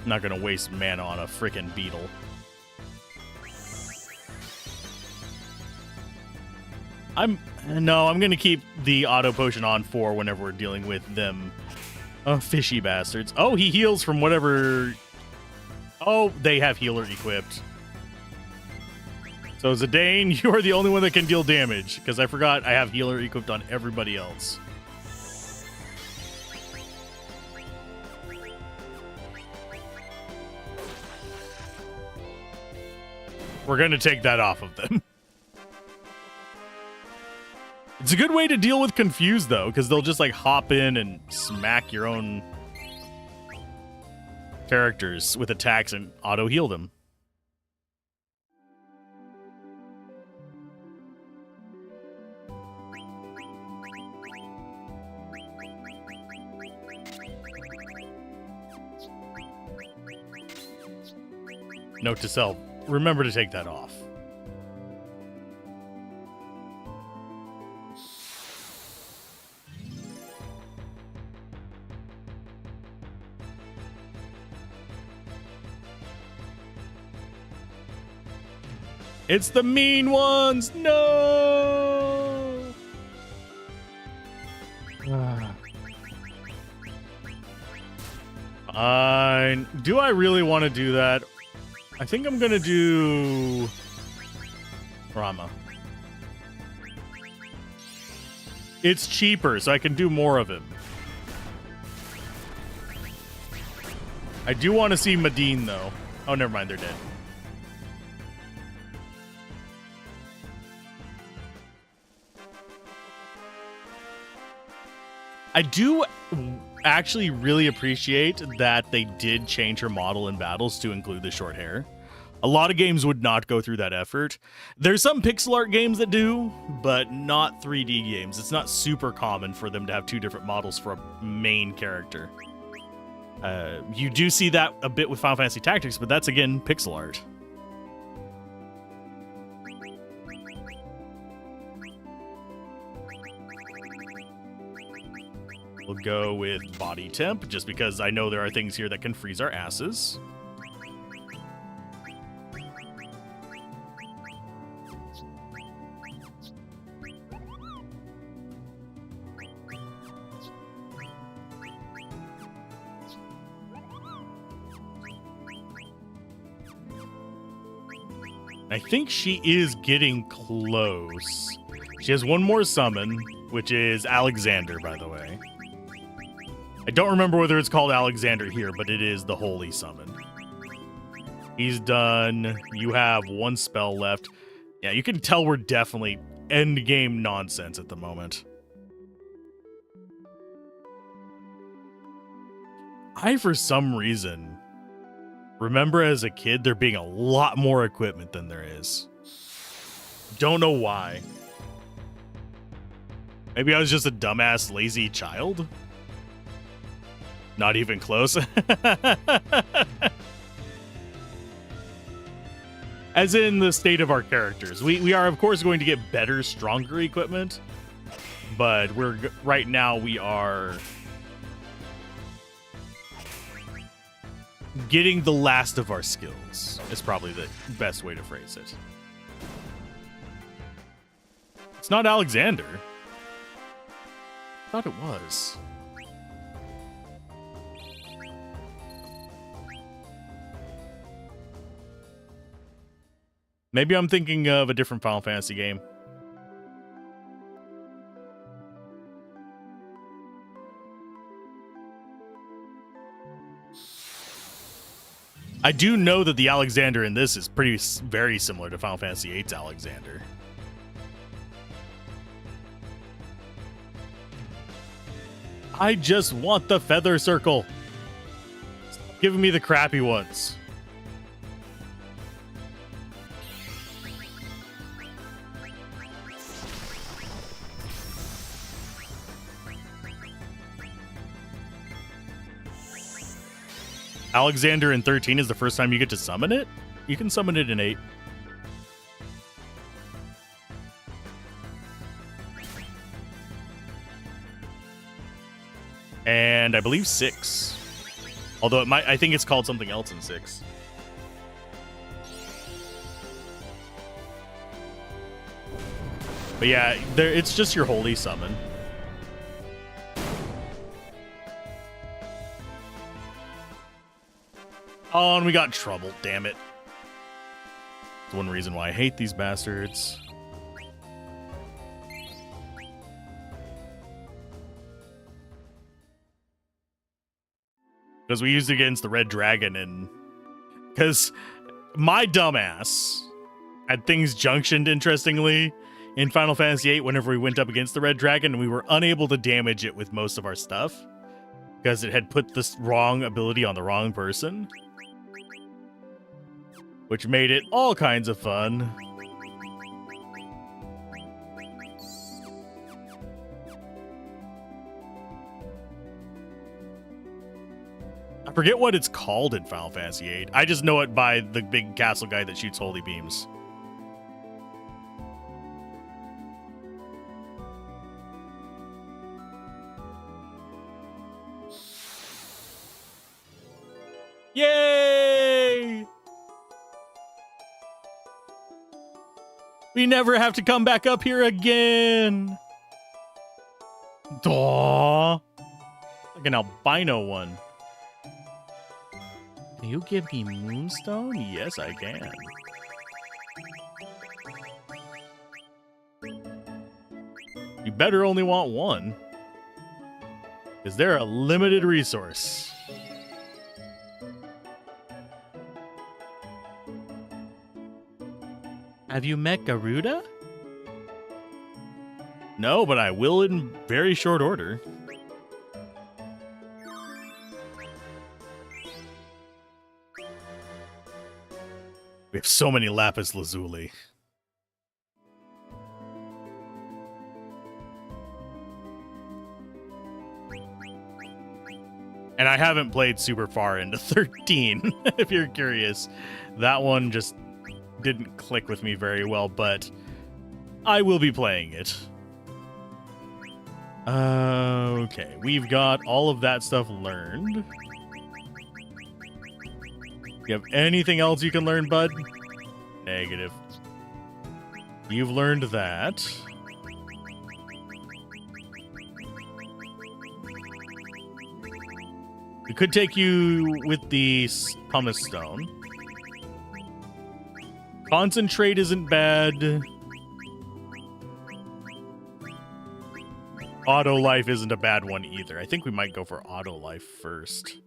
[SPEAKER 1] I'm not gonna waste mana on a frickin' beetle. I'm gonna keep the auto potion on 4 whenever we're dealing with them fishy bastards. Oh, he heals from whatever Oh, they have healer equipped. So Zidane, you are the only one that can deal damage, because I forgot I have healer equipped on everybody else. We're going to take that off of them. It's a good way to deal with Confused, though, because they'll just, like, hop in and smack your own characters with attacks and auto-heal them. Note to self, remember to take that off. It's the mean ones! No! Fine. Do I really want to do that? I think I'm gonna do Rama. It's cheaper, so I can do more of him. I do want to see Medine, though. Oh, never mind, they're dead. I do actually really appreciate that they did change her model in battles to include the short hair. A lot of games would not go through that effort. There's some pixel art games that do, but not 3D games. It's not super common for them to have two different models for a main character. You do see that a bit with Final Fantasy Tactics, but that's, again, pixel art. We'll go with body temp, just because I know there are things here that can freeze our asses. I think she is getting close. She has one more summon, which is Alexander, by the way. I don't remember whether it's called Alexander here, but it is the Holy Summon. He's done. You have one spell left. Yeah, you can tell we're definitely endgame nonsense at the moment. I, for some reason, remember as a kid there being a lot more equipment than there is. Don't know why. Maybe I was just a dumbass, lazy child? Not even close. As in the state of our characters. We are, of course, going to get better, stronger equipment. But right now we are getting the last of our skills, is probably the best way to phrase it. It's not Alexander. I thought it was. Maybe I'm thinking of a different Final Fantasy game. I do know that the Alexander in this is very similar to Final Fantasy VIII's Alexander. I just want the feather circle. Stop giving me the crappy ones. Alexander in 13 is the first time you get to summon it? You can summon it in 8. And I believe 6. Although I think it's called something else in 6. But yeah, it's just your holy summon. Oh, and we got trouble, damn it. That's one reason why I hate these bastards. Because we used it against the red dragon, and because my dumbass had things junctioned, interestingly, in Final Fantasy VIII whenever we went up against the red dragon, and we were unable to damage it with most of our stuff because it had put this wrong ability on the wrong person, which made it all kinds of fun. I forget what it's called in Final Fantasy VIII. I just know it by the big castle guy that shoots holy beams. Yay! We never have to come back up here again. Duh. Like an albino one. Can you give me Moonstone? Yes, I can. You better only want one. Because they're a limited resource. Have you met Garuda? No, but I will in very short order. We have so many lapis lazuli. And I haven't played super far into 13, if you're curious. That one just didn't click with me very well, but I will be playing it. Okay, we've got all of that stuff learned. You have anything else you can learn, bud? Negative. You've learned that. We could take you with the pumice stone. Concentrate isn't bad. Auto life isn't a bad one either. I think we might go for auto life first.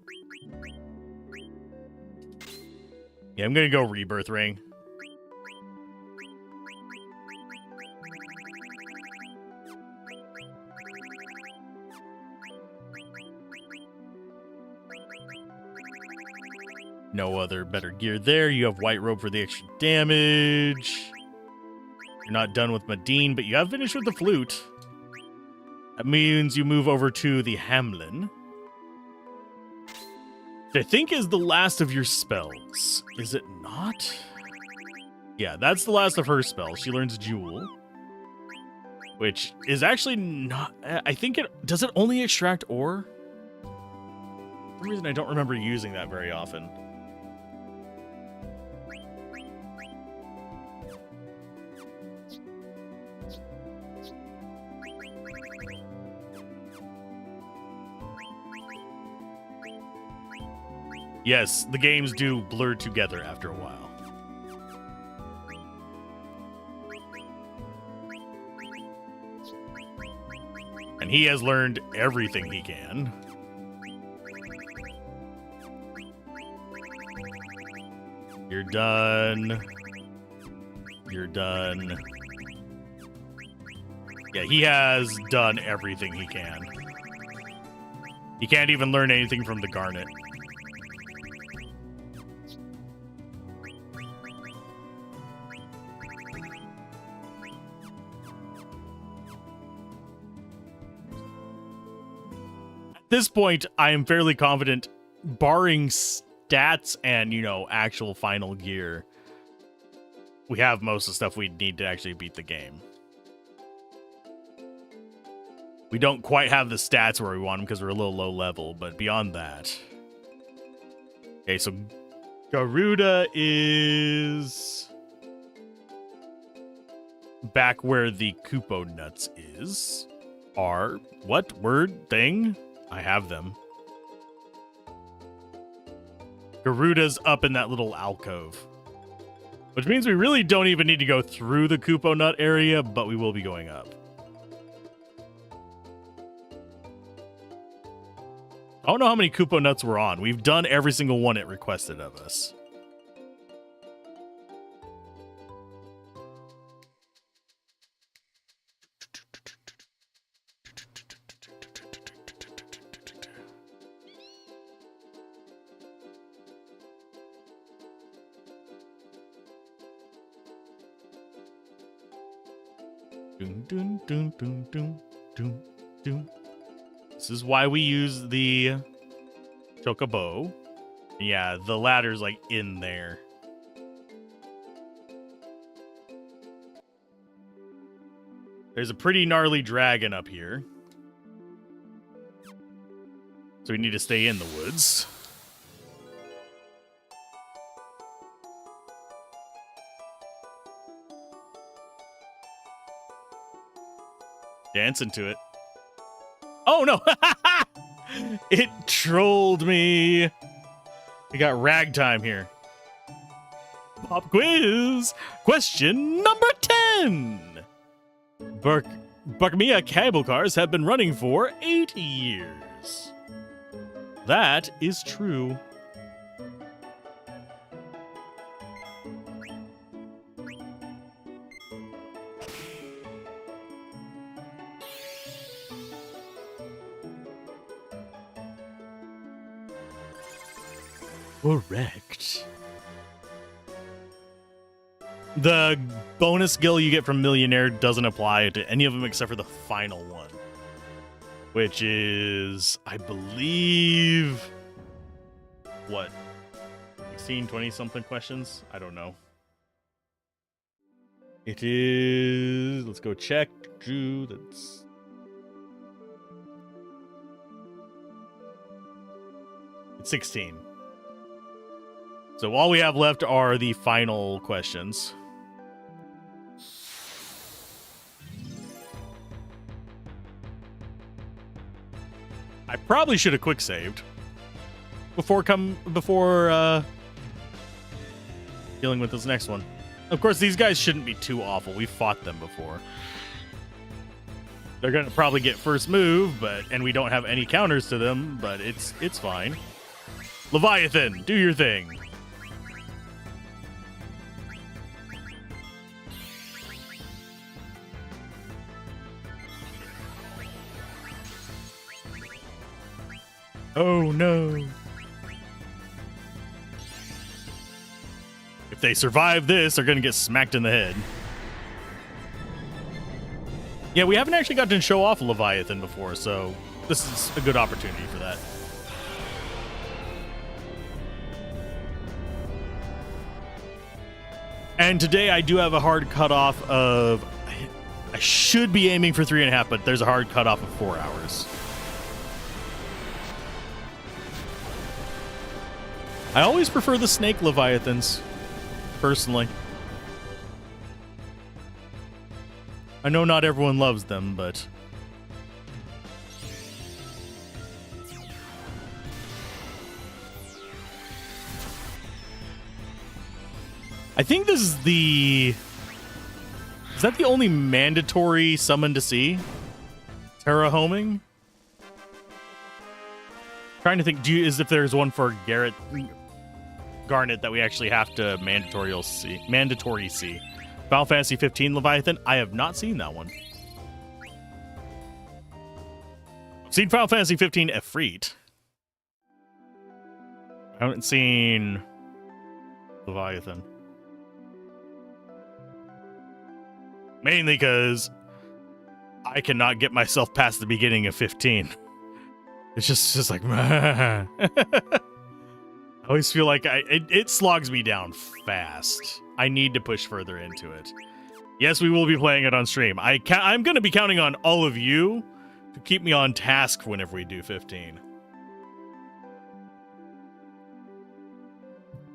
[SPEAKER 1] Yeah, I'm gonna go rebirth ring. No other better gear there. You have white robe for the extra damage. You're not done with Medine, but you have finished with the flute. That means you move over to the Hamlin. Which I think is the last of your spells. Is it not? Yeah, that's the last of her spells. She learns Jewel. Which is actually not... I think it... Does it only extract ore? For some reason I don't remember using that very often. Yes, the games do blur together after a while. And he has learned everything he can. You're done. You're done. Yeah, he has done everything he can. He can't even learn anything from the Garnet. At this point, I am fairly confident, barring stats and, you know, actual final gear, we have most of the stuff we need to actually beat the game. We don't quite have the stats where we want them because we're a little low level, but beyond that. Okay, so Garuda is back where the Kupo nuts is. Are what word thing? I have them. Garuda's up in that little alcove. Which means we really don't even need to go through the Kupo Nut area, but we will be going up. I don't know how many Kupo Nuts we're on. We've done every single one it requested of us. Dun, dun, dun, dun, dun, dun, dun. This is why we use the chocobo. Yeah, the ladder's like in there. There's a pretty gnarly dragon up here. So we need to stay in the woods. Dance into it. Oh no! It trolled me. We got ragtime here. Pop quiz. Question number 10. Barkmia cable cars have been running for 8 years. That is true. Correct. The bonus skill you get from Millionaire doesn't apply to any of them except for the final one, which is, I believe, what, 16, 20-something questions? I don't know. It is, let's go check. Drew, that's... It's 16. So all we have left are the final questions. I probably should have quick saved before dealing with this next one. Of course, these guys shouldn't be too awful. We've fought them before. They're gonna probably get first move, and we don't have any counters to them, but it's fine. Leviathan, do your thing. Oh no. If they survive this, they're gonna get smacked in the head. Yeah, we haven't actually gotten to show off Leviathan before, so this is a good opportunity for that. And today I do have a hard cutoff of... I should be aiming for 3.5, but there's a hard cutoff of 4 hours. I always prefer the snake Leviathans, personally. I know not everyone loves them, but... I think this is the... Is that the only mandatory summon to see? Terra homing? Trying to think, is if there's one for Garnet that we actually have to mandatory see. Final Fantasy 15 Leviathan, I have not seen that one. I've seen Final Fantasy 15 Efreet. I haven't seen Leviathan. Mainly because I cannot get myself past the beginning of 15. It's just like, I always feel like it slogs me down fast. I need to push further into it. Yes, we will be playing it on stream. I'm going to be counting on all of you to keep me on task whenever we do 15.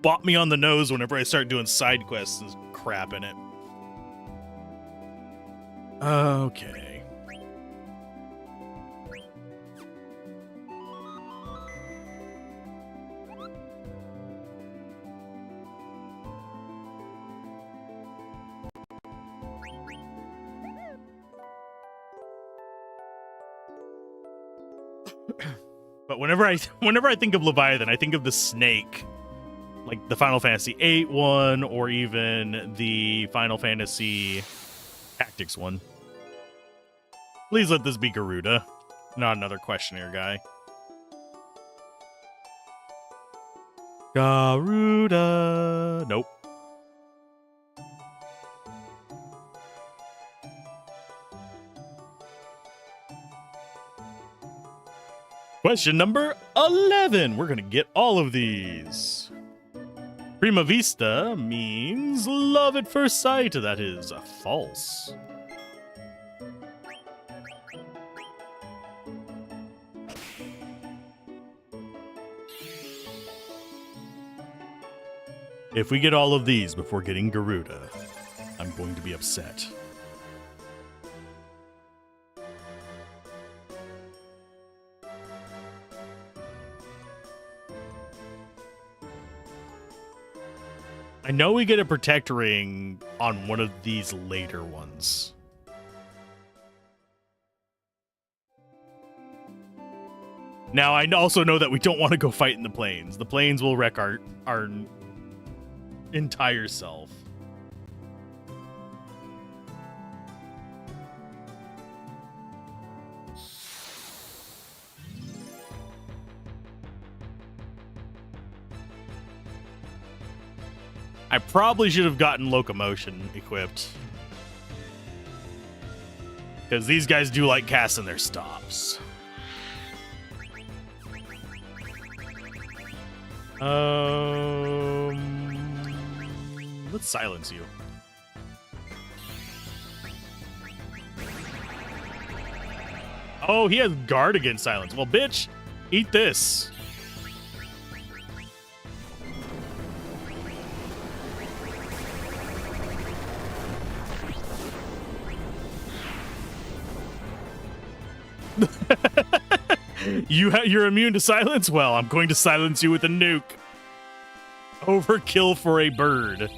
[SPEAKER 1] Bop me on the nose whenever I start doing side quests and crap in it. Okay. But whenever I think of Leviathan, I think of the snake, like the Final Fantasy VIII one, or even the Final Fantasy Tactics one. Please let this be Garuda, not another questionnaire guy. Garuda. Nope. Question number 11. We're going to get all of these. Prima vista means love at first sight. That is false. If we get all of these before getting Garuda, I'm going to be upset. I know we get a protect ring on one of these later ones. Now, I also know that we don't want to go fight in the plains. The plains will wreck our entire self. I probably should have gotten locomotion equipped, because these guys do like casting their stops. Let's silence you. Oh, he has guard against silence. Well, bitch, eat this. You're immune to silence? Well, I'm going to silence you with a nuke. Overkill for a bird.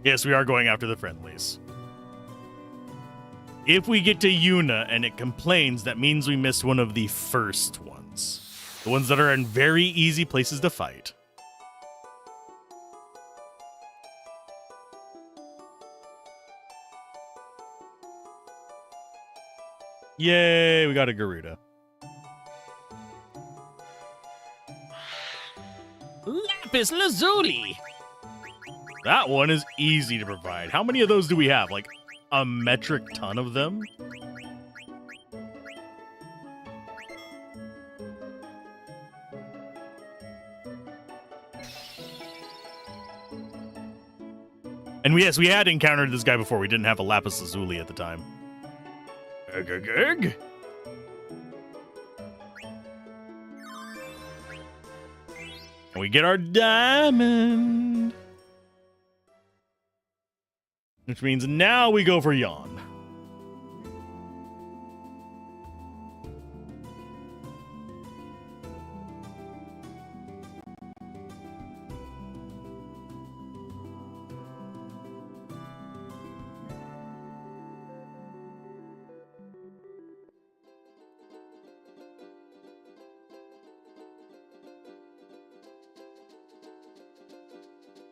[SPEAKER 1] Yes, we are going after the friendlies. If we get to Yuna and it complains, that means we missed one of the first ones. The ones that are in very easy places to fight. Yay, we got a Garuda.
[SPEAKER 2] Lapis lazuli.
[SPEAKER 1] That one is easy to provide. How many of those do we have? Like a metric ton of them? And yes, we had encountered this guy before. We didn't have a lapis lazuli at the time. And we get our diamond. Which means now we go for Yawn.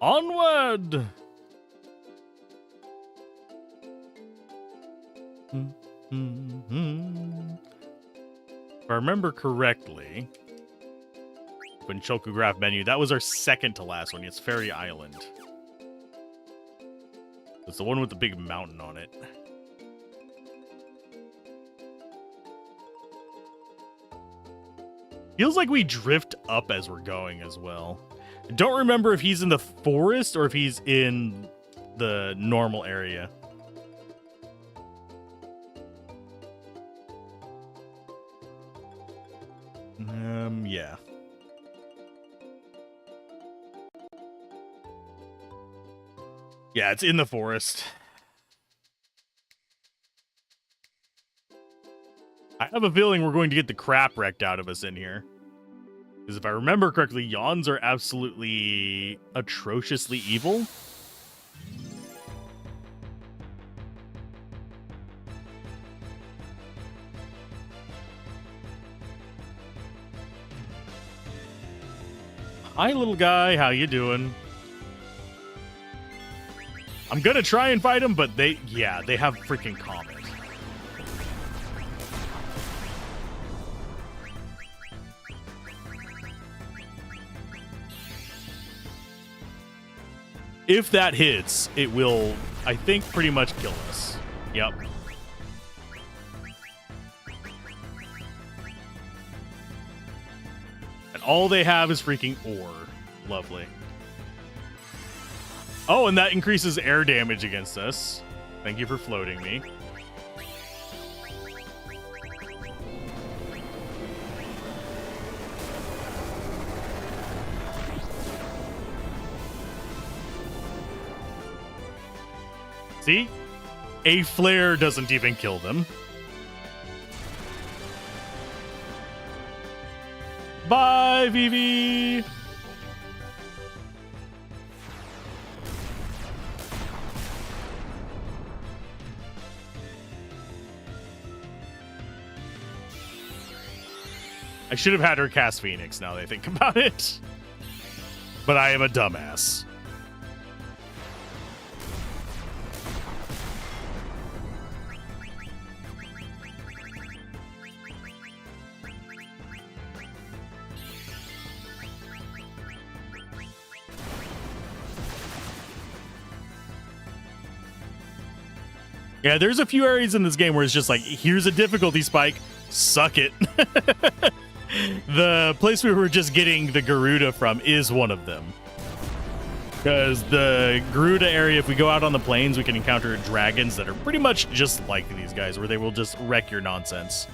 [SPEAKER 1] Onward! If I remember correctly, when Chokograph menu, that was our second to last one. It's Fairy Island. It's the one with the big mountain on it. Feels like we drift up as we're going as well. I don't remember if he's in the forest or if he's in the normal area. Yeah. Yeah, it's in the forest. I have a feeling we're going to get the crap wrecked out of us in here. Because if I remember correctly, yawns are absolutely atrociously evil. Hi, little guy. How you doing? I'm gonna try and fight him, but they have freaking Comet. If that hits, it will, I think, pretty much kill us. Yep. And all they have is freaking ore. Lovely. Oh, and that increases air damage against us. Thank you for floating me. See? A flare doesn't even kill them. Bye, Vivi! I should have had her cast Phoenix, now that I think about it. But I am a dumbass. Yeah, there's a few areas in this game where it's just like, here's a difficulty spike, suck it. The place we were just getting the Garuda from is one of them. Because the Garuda area, if we go out on the plains, we can encounter dragons that are pretty much just like these guys, where they will just wreck your nonsense.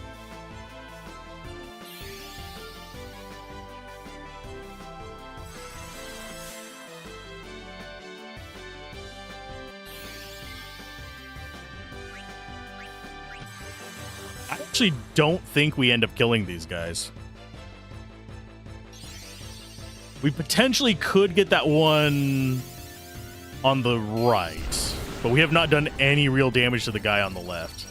[SPEAKER 1] I actually don't think we end up killing these guys. We potentially could get that one on the right, but we have not done any real damage to the guy on the left.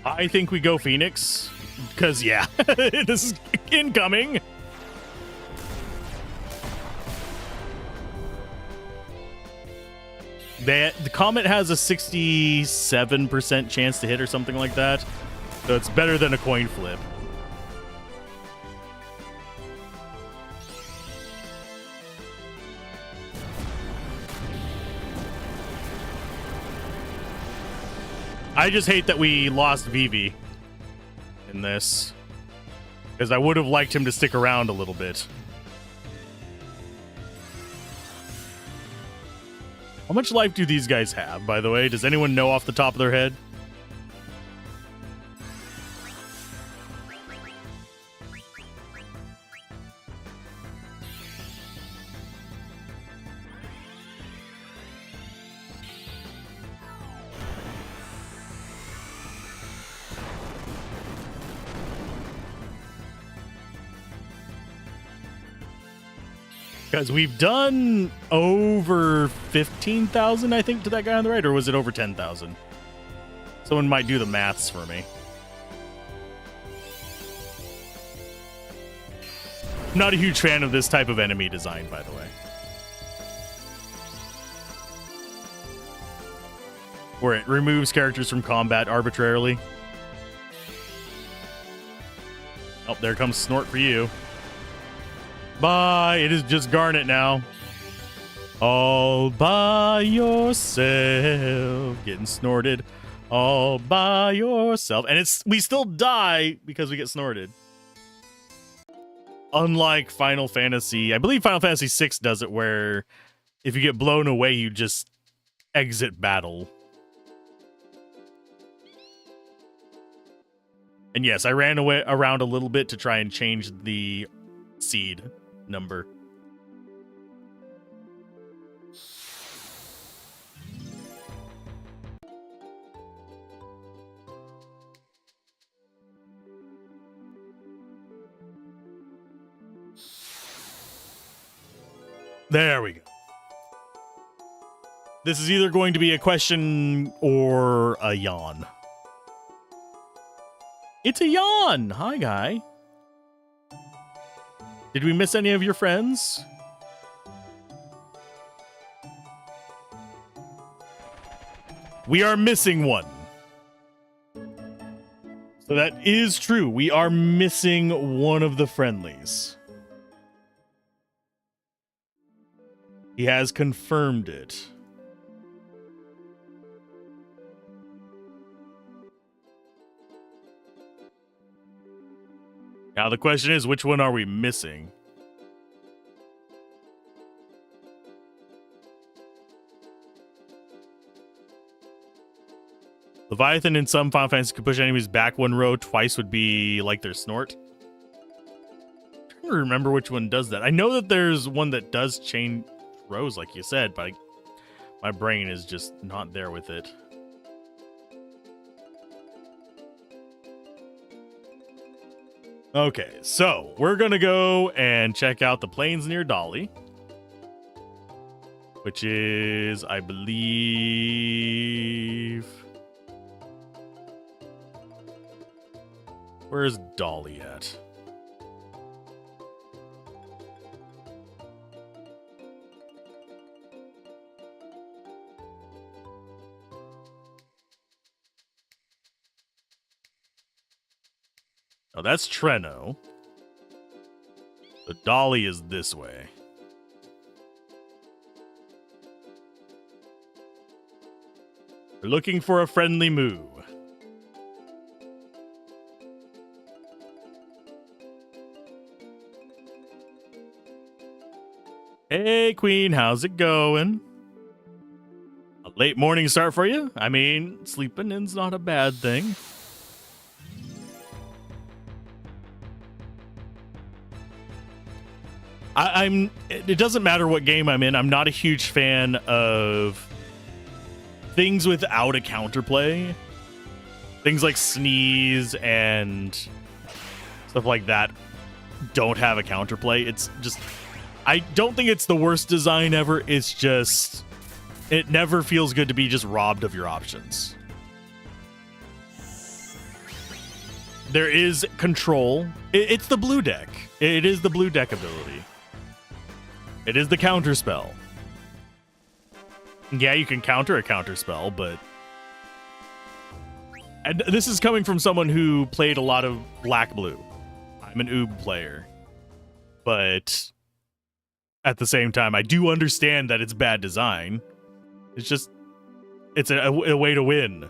[SPEAKER 1] I think we go Phoenix, because, yeah, this is incoming. The Comet has a 67% chance to hit or something like that, so it's better than a coin flip. I just hate that we lost Vivi in this, because I would have liked him to stick around a little bit. How much life do these guys have, by the way? Does anyone know off the top of their head? Because we've done over 15,000, I think, to that guy on the right, or was it over 10,000? Someone might do the maths for me. Not a huge fan of this type of enemy design, by the way. Where it removes characters from combat arbitrarily. Oh, there comes Snort for you. Bye. It is just Garnet now. All by yourself. Getting snorted. All by yourself. And we still die because we get snorted. Unlike Final Fantasy. I believe Final Fantasy VI does it where if you get blown away, you just exit battle. And yes, I ran away around a little bit to try and change the seed number. There we go. This is either going to be a question or a yawn. It's a yawn! Hi, guy. Did we miss any of your friends? We are missing one. So that is true. We are missing one of the friendlies. He has confirmed it. Now the question is, which one are we missing? Leviathan in some Final Fantasy could push enemies back one row twice would be like their snort. I don't remember which one does that. I know that there's one that does change rows, like you said, but my brain is just not there with it. Okay, so we're gonna go and check out the plains near Dolly, which is, I believe... Where's Dolly at? Oh, that's Treno. The Dolly is this way. We're looking for a friendly moo. Hey, Queen, how's it going? A late morning start for you? I mean, sleeping in's not a bad thing. It doesn't matter what game I'm in. I'm not a huge fan of things without a counterplay. Things like Sneeze and stuff like that don't have a counterplay. It's just, I don't think it's the worst design ever. It's just, it never feels good to be just robbed of your options. There is control. It's the blue deck. It is the blue deck ability. It is the counter spell. Yeah, you can counter a counter spell, but... And this is coming from someone who played a lot of black-blue. I'm an Oob player. But at the same time, I do understand that it's bad design. It's just... It's a way to win.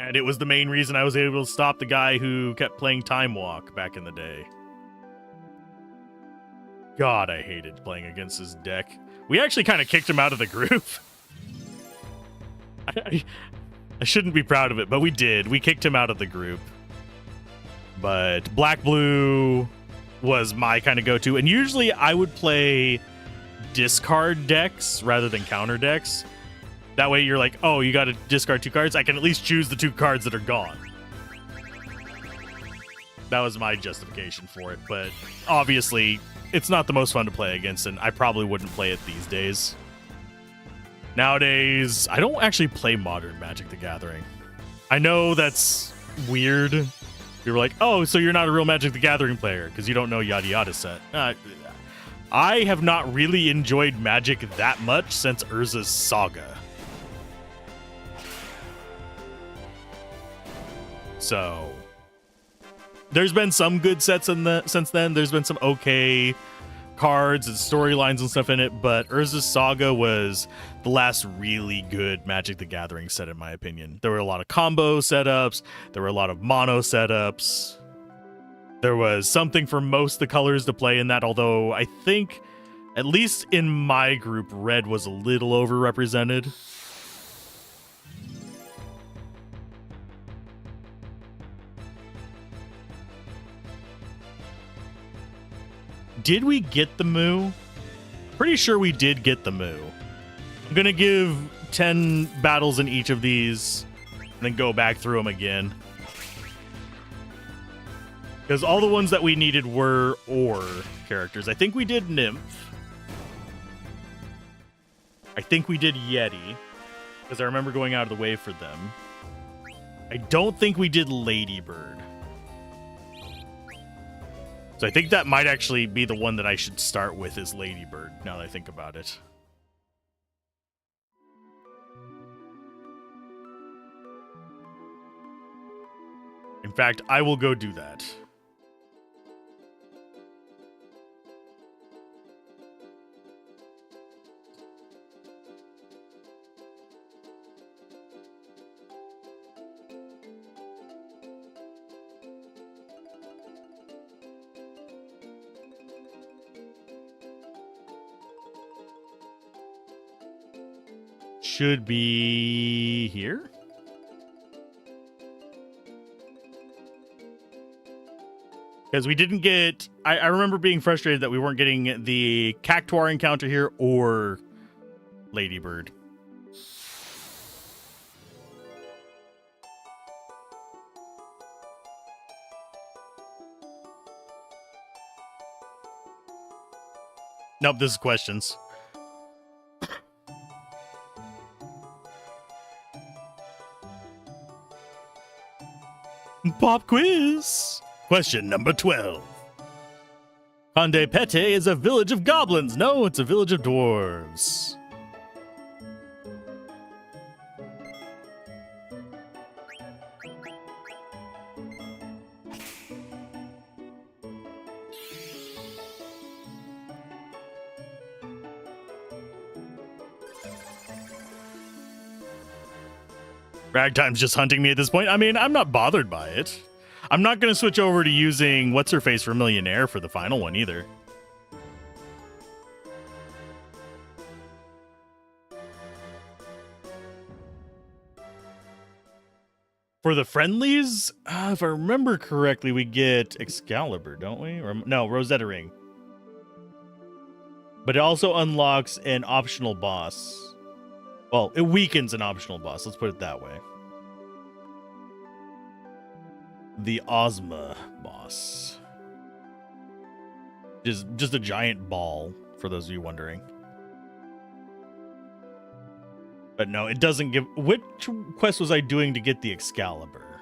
[SPEAKER 1] And it was the main reason I was able to stop the guy who kept playing Time Walk back in the day. God, I hated playing against his deck. We actually kind of kicked him out of the group. I shouldn't be proud of it, but we did. We kicked him out of the group. But black-blue was my kind of go-to. And usually I would play discard decks rather than counter decks. That way you're like, oh, you got to discard 2 cards? I can at least choose the 2 cards that are gone. That was my justification for it. But obviously, it's not the most fun to play against, and I probably wouldn't play it these days. Nowadays, I don't actually play modern Magic the Gathering. I know that's weird. You're like, oh, so you're not a real Magic the Gathering player because you don't know yada yada set. I have not really enjoyed Magic that much since Urza's Saga. So, there's been some good sets since then. There's been some okay cards and storylines and stuff in it, but Urza's Saga was the last really good Magic the Gathering set, in my opinion. There were a lot of combo setups. There were a lot of mono setups. There was something for most of the colors to play in that, although I think At least in my group, red was a little overrepresented. Did we get the moo? Pretty sure we did get the moo. I'm gonna give 10 battles in each of these and then go back through them again. Because all the ones that we needed were ore characters. I think we did Nymph. I think we did Yeti. Because I remember going out of the way for them. I don't think we did Ladybird. So I think that might actually be the one that I should start with is Ladybird, now that I think about it. In fact, I will go do that. Should be here. Because we didn't get... I remember being frustrated that we weren't getting the Cactuar encounter here or Ladybird. Nope, this is questions. Pop quiz. Question number 12. Conde Pete is a village of goblins. No, it's a village of dwarves. Ragtime's just hunting me at this point. I mean, I'm not bothered by it. I'm not going to switch over to using What's-Her-Face for Millionaire for the final one either. For the friendlies, if I remember correctly, we get Excalibur, don't we? Or no, Rosetta Ring. But it also unlocks an optional boss. Well, it weakens an optional boss. Let's put it that way. The Ozma boss. Just a giant ball, for those of you wondering. But no, it doesn't give... Which quest was I doing to get the Excalibur?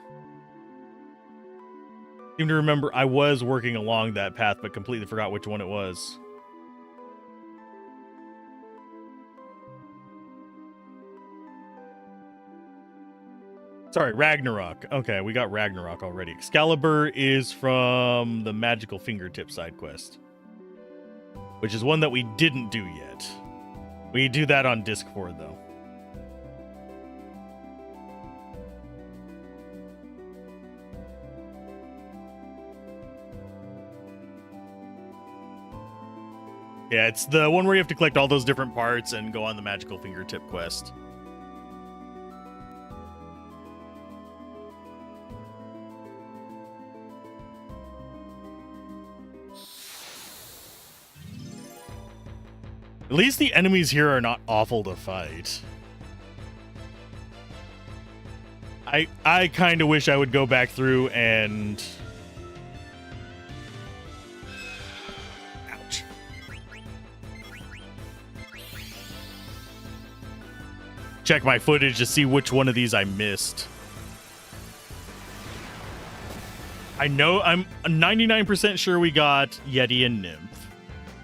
[SPEAKER 1] I seem to remember I was working along that path, but completely forgot which one it was. Sorry, Ragnarok. Okay, we got Ragnarok already. Excalibur is from the Magical Fingertip side quest, which is one that we didn't do yet. We do that on Disc 4, though. Yeah, it's the one where you have to collect all those different parts and go on the Magical Fingertip quest. At least the enemies here are not awful to fight. I kind of wish I would go back through and... Ouch. Check my footage to see which one of these I missed. I know I'm 99% sure we got Yeti and Nymph.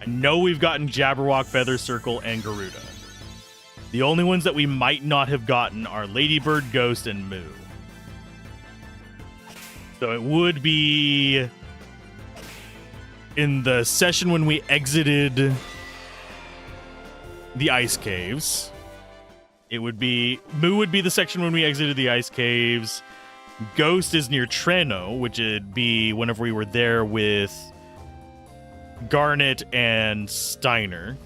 [SPEAKER 1] I know we've gotten Jabberwock, Feather Circle, and Garuda. The only ones that we might not have gotten are Ladybird, Ghost, and Moo. So it would be in the session when we exited the ice caves. It would be... Moo would be the section when we exited the ice caves. Ghost is near Treno, which would be whenever we were there with Garnet and Steiner.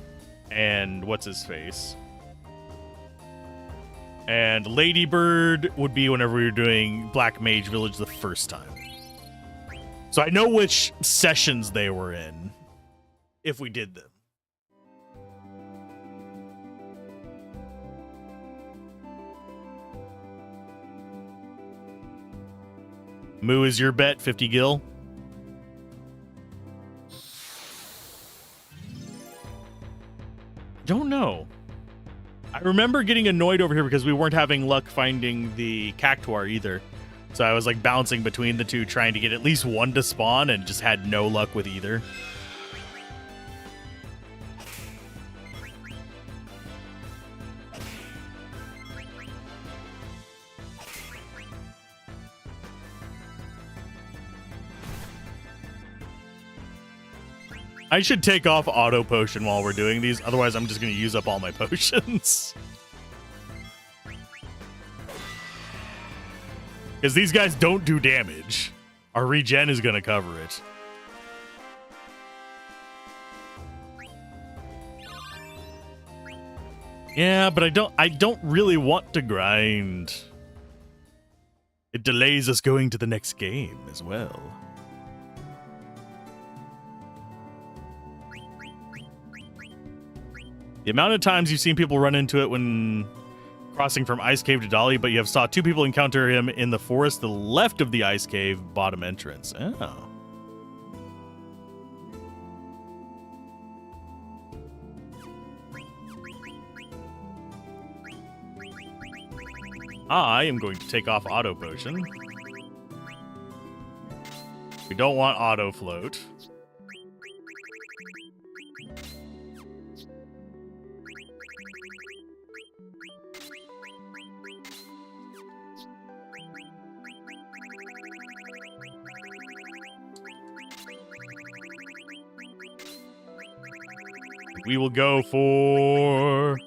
[SPEAKER 1] And what's his face? And Ladybird would be whenever we were doing Black Mage Village the first time. So I know which sessions they were in, if we did them. Moo is your bet, 50 gil. Don't know. I remember getting annoyed over here because we weren't having luck finding the Cactuar either. So I was like bouncing between the two trying to get at least one to spawn and just had no luck with either. I should take off auto potion while we're doing these. Otherwise, I'm just going to use up all my potions. Because these guys don't do damage. Our regen is going to cover it. Yeah, but I don't really want to grind. It delays us going to the next game as well. The amount of times you've seen people run into it when crossing from Ice Cave to Dolly, but you have saw two people encounter him in the forest, the left of the Ice Cave, bottom entrance. Oh. I am going to take off auto potion. We don't want auto float. We will go for...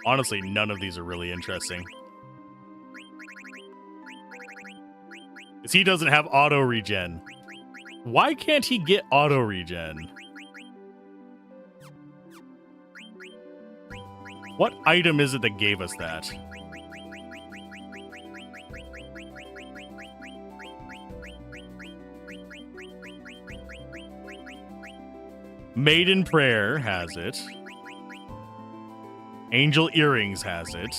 [SPEAKER 1] Honestly, none of these are really interesting. Because he doesn't have auto regen. Why can't he get auto regen? What item is it that gave us that? Maiden Prayer has it. Angel Earrings has it.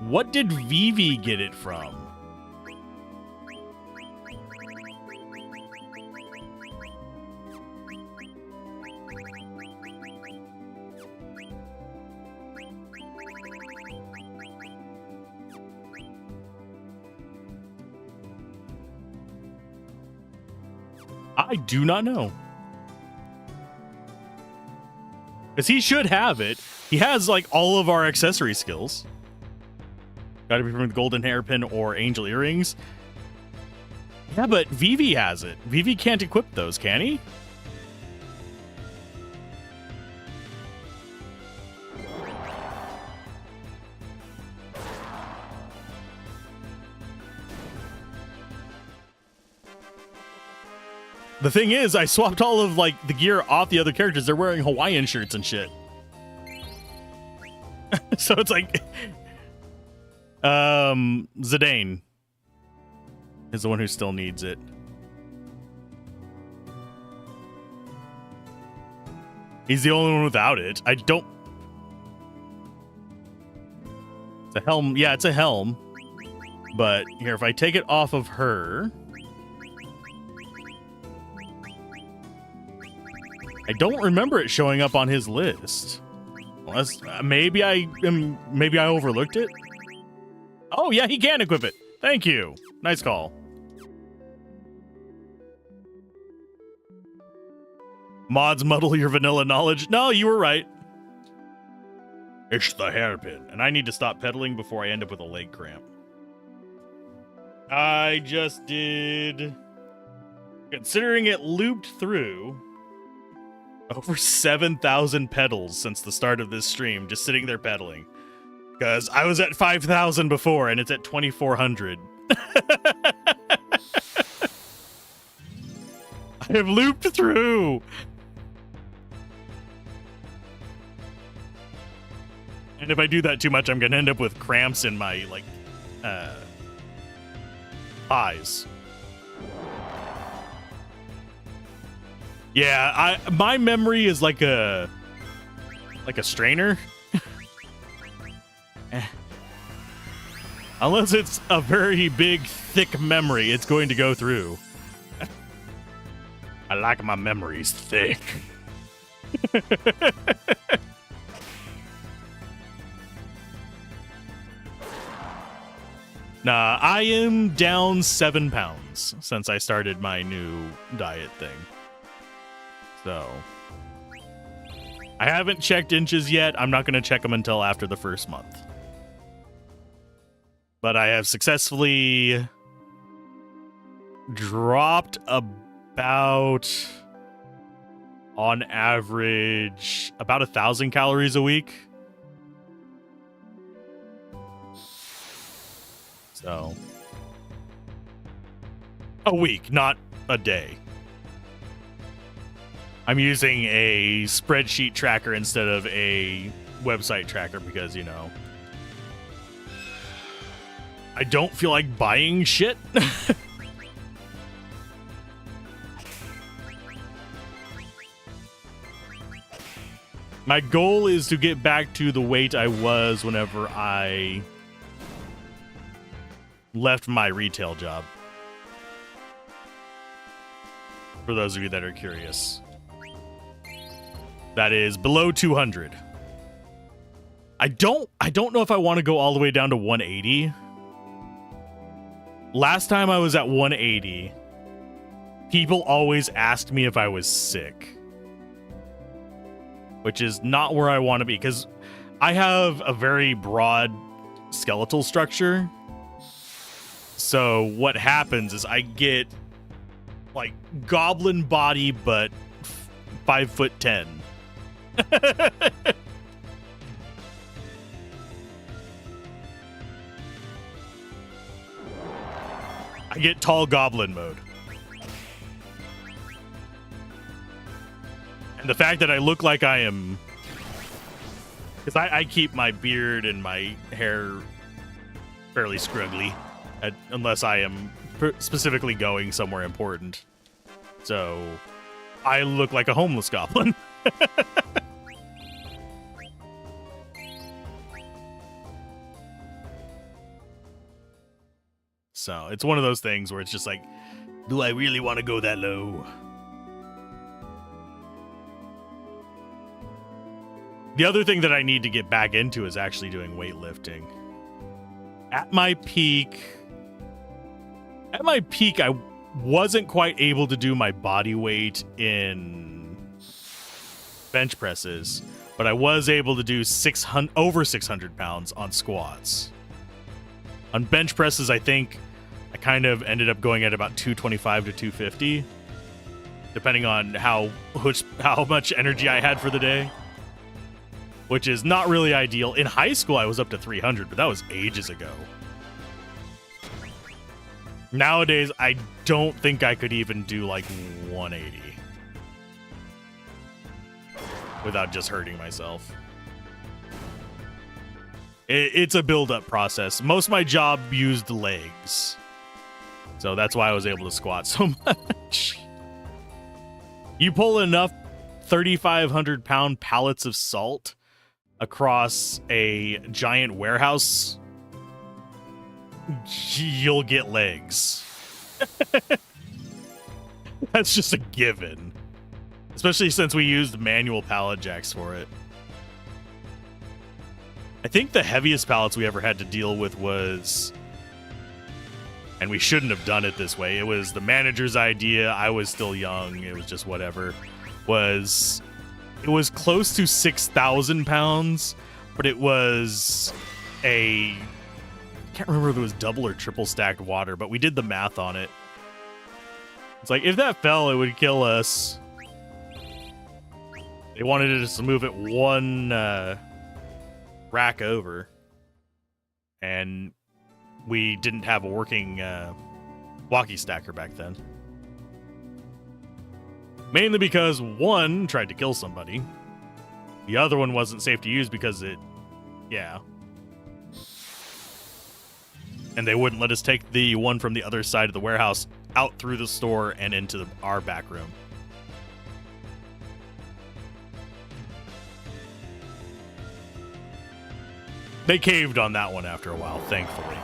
[SPEAKER 1] What did Vivi get it from? I do not know. Because he should have it. He has, like, all of our accessory skills. Gotta be from the golden hairpin or angel earrings. Yeah, but Vivi has it. Vivi can't equip those, can he? The thing is, I swapped all of, like, the gear off the other characters. They're wearing Hawaiian shirts and shit. So it's like... Zidane is the one who still needs it. He's the only one without it. I don't... It's a helm. Yeah, it's a helm. But here, if I take it off of her... I don't remember it showing up on his list. Unless maybe I overlooked it. Oh yeah, he can equip it. Thank you. Nice call. Mods muddle your vanilla knowledge. No, you were right. It's the hairpin, and I need to stop pedaling before I end up with a leg cramp. I just did. Considering it looped through. Over 7,000 pedals since the start of this stream, just sitting there pedaling. Because I was at 5,000 before, and it's at 2,400. I have looped through. And if I do that too much, I'm going to end up with cramps in my, like, eyes. Yeah, my memory is like a strainer. Unless it's a very big, thick memory, it's going to go through. I like my memories thick. Nah, I am down 7 pounds since I started my new diet thing. So, I haven't checked inches yet. I'm not going to check them until after the first month. But I have successfully dropped about, on average, about 1,000 calories a week. So, a week, not a day. I'm using a spreadsheet tracker instead of a website tracker because, you know, I don't feel like buying shit. My goal is to get back to the weight I was whenever I left my retail job. For those of you that are curious. That is below 200. I don't know if I want to go all the way down to 180. Last time I was at 180, people always asked me if I was sick. Which is not where I want to be, because I have a very broad skeletal structure. So what happens is I get like goblin body, but 5'10". I get tall goblin mode. And the fact that I look like I am, because I keep my beard and my hair fairly scruggly, unless I am specifically going somewhere important. So I look like a homeless goblin. So it's one of those things where it's just like, do I really want to go that low? The other thing that I need to get back into is actually doing weightlifting. At my peak, I wasn't quite able to do my body weight in bench presses, but I was able to do over 600 pounds on squats. On bench presses, I think I kind of ended up going at about 225 to 250, depending on how much energy I had for the day, which is not really ideal. In high school, I was up to 300, but that was ages ago. Nowadays, I don't think I could even do like 180 without just hurting myself. It's a build-up process. Most of my job used legs, so that's why I was able to squat so much. You pull enough 3,500-pound pallets of salt across a giant warehouse, you'll get legs. That's just a given. Especially since we used manual pallet jacks for it. I think the heaviest pallets we ever had to deal with was, and we shouldn't have done it this way, it was the manager's idea. I was still young. It was just whatever. It was close to 6,000 pounds, but it was I can't remember if it was double or triple stacked water, but we did the math on it. It's like, if that fell, it would kill us. They wanted us to move it one rack over, and we didn't have a working walkie stacker back then. Mainly because one tried to kill somebody. The other one wasn't safe to use because yeah. And they wouldn't let us take the one from the other side of the warehouse out through the store and into our back room. They caved on that one after a while, thankfully.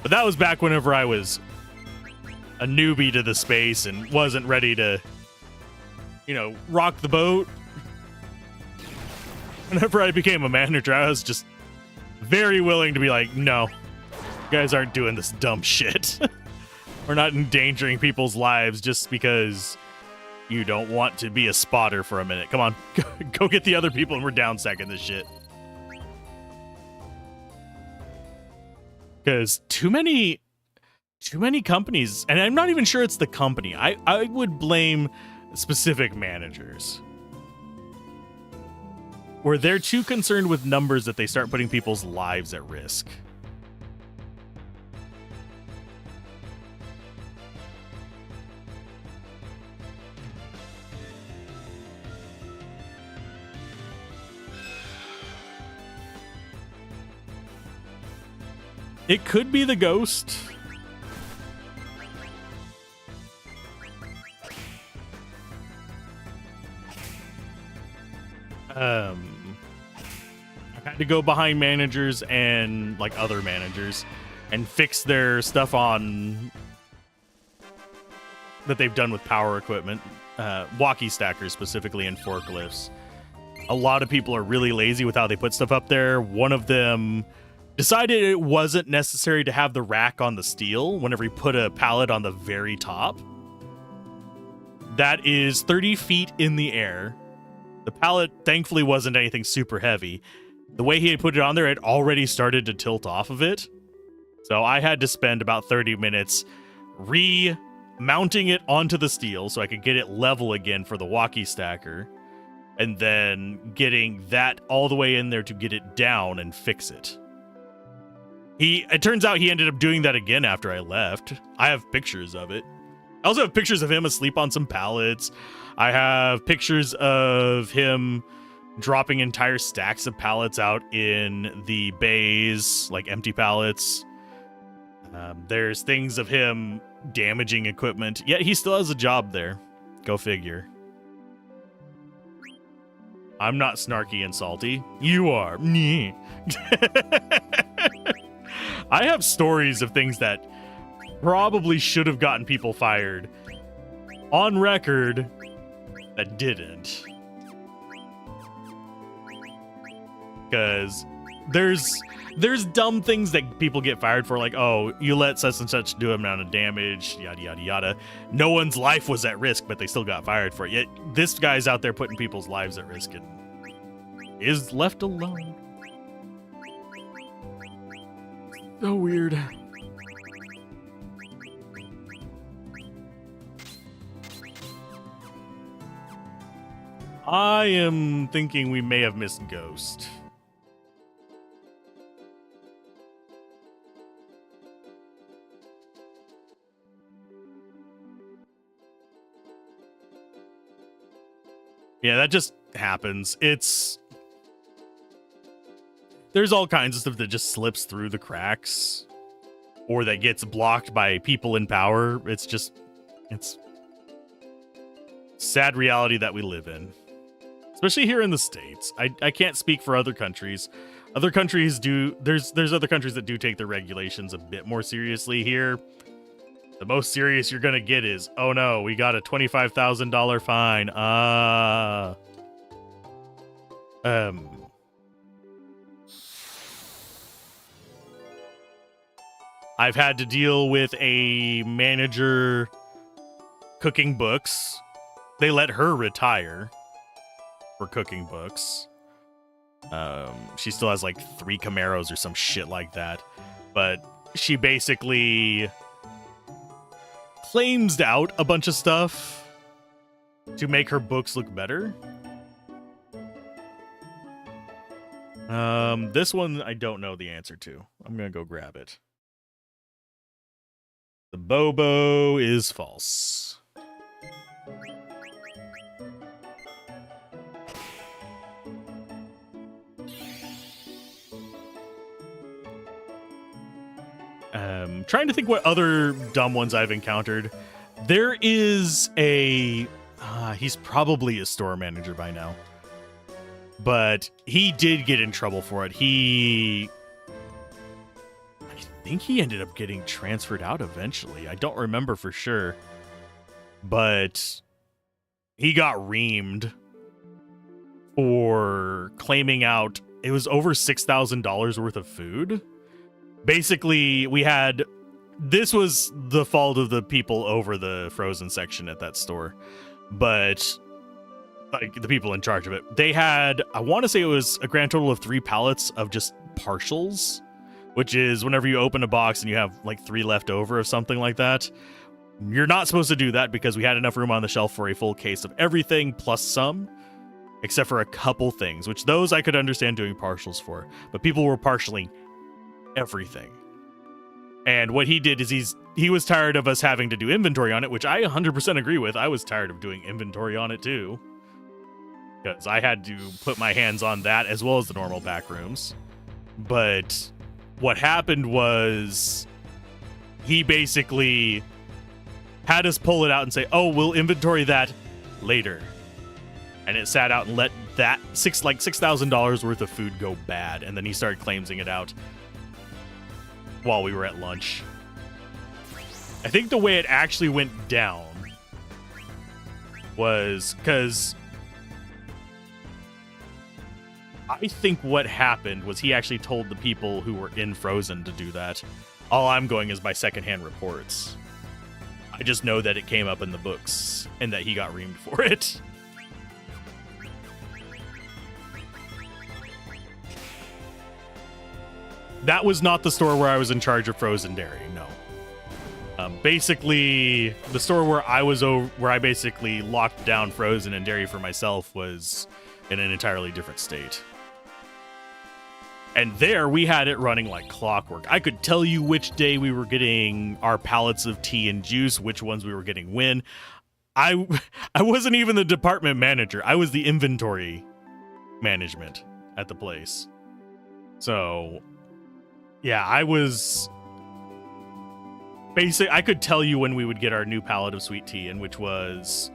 [SPEAKER 1] But that was back whenever I was a newbie to the space and wasn't ready to, rock the boat. Whenever I became a manager, I was just very willing to be like, no, you guys aren't doing this dumb shit. We're not endangering people's lives just because you don't want to be a spotter for a minute. Come on, go get the other people and we're down second this shit. Because too many companies, and I'm not even sure it's the company. I would blame specific managers, where they're too concerned with numbers that they start putting people's lives at risk. It could be the ghost. I had to go behind managers and other managers and fix their stuff on that they've done with power equipment, walkie stackers specifically, and forklifts. A lot of people are really lazy with how they put stuff up there. One of them decided it wasn't necessary to have the rack on the steel whenever he put a pallet on the very top. That is 30 feet in the air. The pallet thankfully wasn't anything super heavy. The way he had put it on there, it already started to tilt off of it. So I had to spend about 30 minutes mounting it onto the steel so I could get it level again for the walkie stacker, and then getting that all the way in there to get it down and fix it. It turns out he ended up doing that again after I left. I have pictures of it. I also have pictures of him asleep on some pallets. I have pictures of him dropping entire stacks of pallets out in the bays, like empty pallets. There's things of him damaging equipment, yet he still has a job there. Go figure. I'm not snarky and salty. You are. I have stories of things that probably should have gotten people fired on record that didn't. Because there's dumb things that people get fired for, like, oh, you let such and such do an amount of damage, yada, yada, yada. No one's life was at risk, but they still got fired for it. Yet this guy's out there putting people's lives at risk and is left alone. So weird. I am thinking we may have missed Ghost. Yeah, that just happens. There's all kinds of stuff that just slips through the cracks or that gets blocked by people in power. It's sad reality that we live in, especially here in the States. I can't speak for other countries. Other countries do. There's other countries that do take their regulations a bit more seriously. Here, the most serious you're gonna get is, oh no, we got a $25,000 fine. I've had to deal with a manager cooking books. They let her retire for cooking books. She still has like 3 Camaros or some shit like that. But she basically claims out a bunch of stuff to make her books look better. This one I don't know the answer to. I'm gonna go grab it. The Bobo is false. Trying to think what other dumb ones I've encountered. There is a... he's probably a store manager by now. But he did get in trouble for it. I think he ended up getting transferred out eventually. I don't remember for sure. But he got reamed for claiming out... It was over $6,000 worth of food. Basically, this was the fault of the people over the frozen section at that store, but like the people in charge of it, they had, I want to say it was a grand total of 3 pallets of just partials, which is whenever you open a box and you have like 3 left over or something like that. You're not supposed to do that because we had enough room on the shelf for a full case of everything plus some, except for a couple things, which those I could understand doing partials for, but people were partialing everything. And what he did is he was tired of us having to do inventory on it, which I 100% agree with. I was tired of doing inventory on it too, because I had to put my hands on that as well as the normal back rooms. But what happened was he basically had us pull it out and say, oh, we'll inventory that later. And it sat out and let that $6,000 worth of food go bad. And then he started claiming it out while we were at lunch. I think the way it actually went down was because I think what happened was he actually told the people who were in Frozen to do that. All I'm going is by secondhand reports. I just know that it came up in the books and that he got reamed for it. That was not the store where I was in charge of frozen dairy, no. Basically, the store where I basically locked down frozen and dairy for myself was in an entirely different state. And there, we had it running like clockwork. I could tell you which day we were getting our pallets of tea and juice, which ones we were getting when. I wasn't even the department manager. I was the inventory management at the place. So... yeah, I was basically, I could tell you when we would get our new pallet of sweet tea, and which was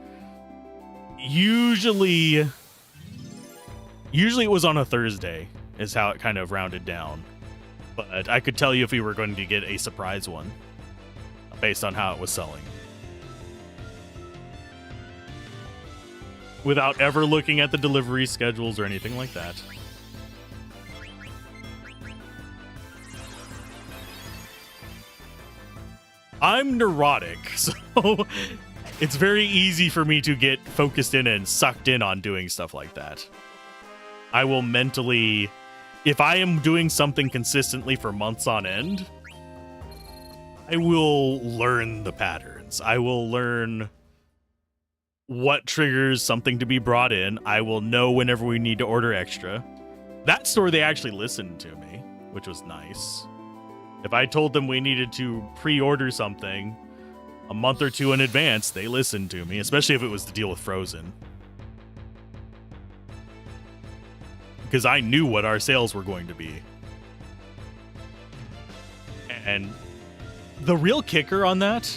[SPEAKER 1] usually it was on a Thursday is how it kind of rounded down. But I could tell you if we were going to get a surprise one based on how it was selling. Without ever looking at the delivery schedules or anything like that. I'm neurotic, so it's very easy for me to get focused in and sucked in on doing stuff like that. I will mentally, if I am doing something consistently for months on end, I will learn the patterns. I will learn what triggers something to be brought in. I will know whenever we need to order extra. That store, they actually listened to me, which was nice. If I told them we needed to pre-order something a month or 2 in advance, they listened to me, especially if it was to deal with Frozen. Because I knew what our sales were going to be. And the real kicker on that,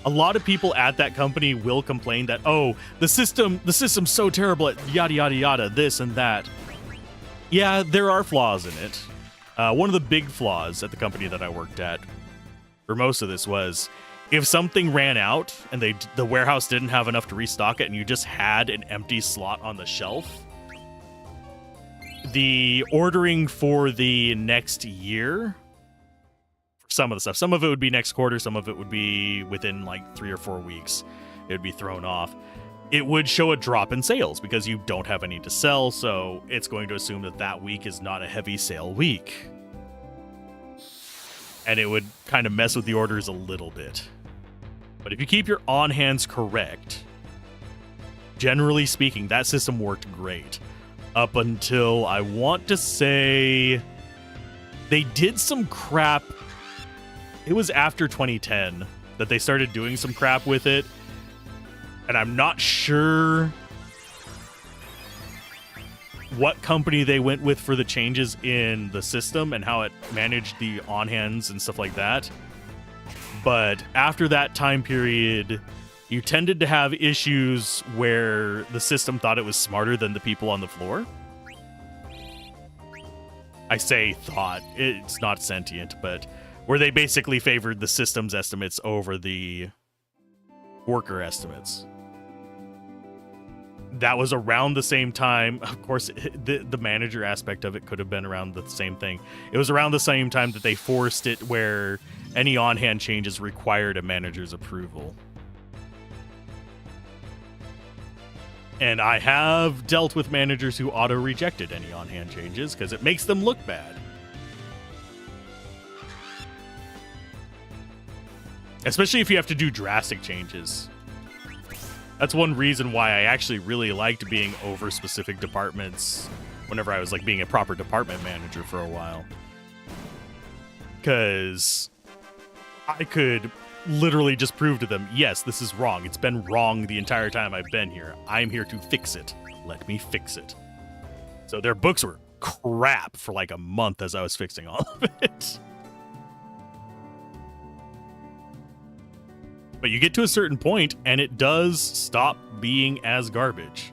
[SPEAKER 1] a lot of people at that company will complain that, oh, the system's so terrible at yada, yada, yada, this and that. Yeah, there are flaws in it. One of the big flaws at the company that I worked at for most of this was if something ran out and the warehouse didn't have enough to restock it and you just had an empty slot on the shelf, the ordering for the next year, for some of the stuff, some of it would be next quarter, some of it would be within like 3 or 4 weeks, it would be thrown off. It would show a drop in sales because you don't have any to sell, so it's going to assume that that week is not a heavy sale week. And it would kind of mess with the orders a little bit. But if you keep your on-hands correct, generally speaking, that system worked great. Up until, I want to say, they did some crap. It was after 2010 that they started doing some crap with it. And I'm not sure what company they went with for the changes in the system and how it managed the on-hands and stuff like that. But after that time period, you tended to have issues where the system thought it was smarter than the people on the floor. I say thought, it's not sentient, but where they basically favored the system's estimates over the worker estimates. That was around the same time. Of course, the manager aspect of it could have been around the same thing. It was around the same time that they forced it where any on-hand changes required a manager's approval. And I have dealt with managers who auto-rejected any on-hand changes because it makes them look bad. Especially if you have to do drastic changes. That's one reason why I actually really liked being over specific departments whenever I was like being a proper department manager for a while. Because I could literally just prove to them, yes, this is wrong. It's been wrong the entire time I've been here. I'm here to fix it. Let me fix it. So their books were crap for like a month as I was fixing all of it. But you get to a certain point, and it does stop being as garbage.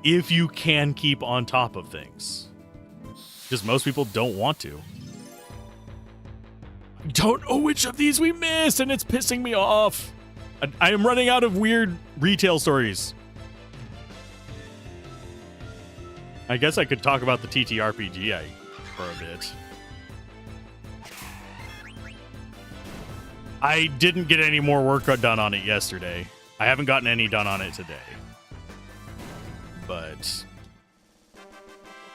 [SPEAKER 1] If you can keep on top of things. Because most people don't want to. I don't know which of these we missed, and it's pissing me off. I am running out of weird retail stories. I guess I could talk about the TTRPG for a bit. I didn't get any more work done on it yesterday. I haven't gotten any done on it today. But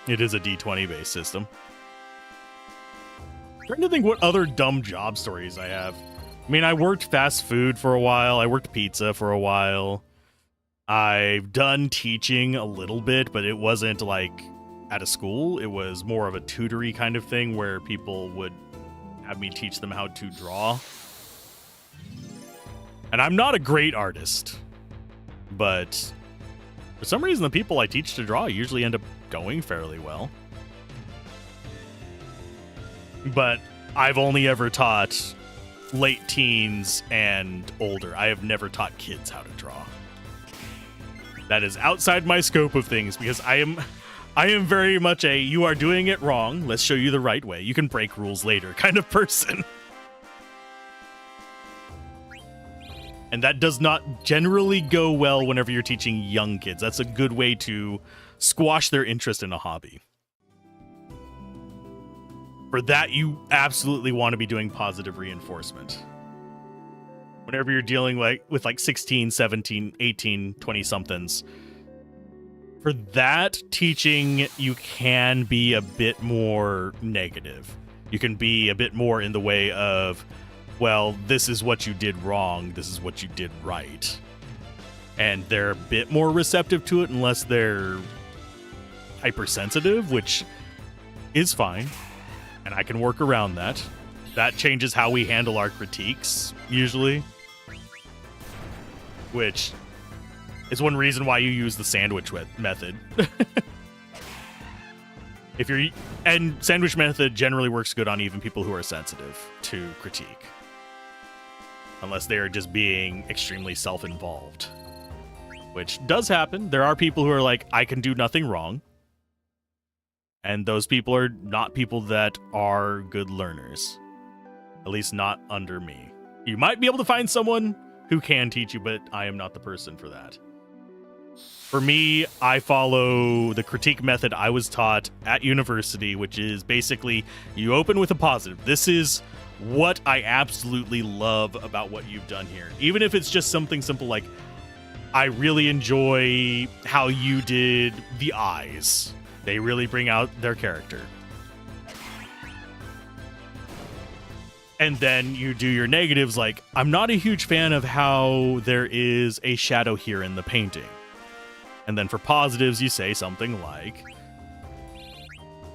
[SPEAKER 1] it is a D20 based system. I'm trying to think what other dumb job stories I have. I mean, I worked fast food for a while. I worked pizza for a while. I've done teaching a little bit, but it wasn't like at a school. It was more of a tutory kind of thing where people would have me teach them how to draw. And I'm not a great artist, but for some reason, the people I teach to draw usually end up going fairly well. But I've only ever taught late teens and older. I have never taught kids how to draw. That is outside my scope of things because I am very much a you are doing it wrong, let's show you the right way. You can break rules later kind of person. And that does not generally go well whenever you're teaching young kids. That's a good way to squash their interest in a hobby. For that, you absolutely want to be doing positive reinforcement. Whenever you're dealing with 16, 17, 18, 20-somethings. For that, teaching, you can be a bit more negative. You can be a bit more in the way of, well, this is what you did wrong, this is what you did right. And they're a bit more receptive to it unless they're hypersensitive, which is fine. And I can work around that. That changes how we handle our critiques, usually. Which is one reason why you use the sandwich method. And sandwich method generally works good on even people who are sensitive to critique. Unless they are just being extremely self-involved. Which does happen. There are people who are like, I can do nothing wrong. And those people are not people that are good learners. At least not under me. You might be able to find someone who can teach you, but I am not the person for that. For me, I follow the critique method I was taught at university, which is basically you open with a positive. This is what I absolutely love about what you've done here. Even if it's just something simple like, I really enjoy how you did the eyes. They really bring out their character. And then you do your negatives like, I'm not a huge fan of how there is a shadow here in the painting. And then for positives, you say something like,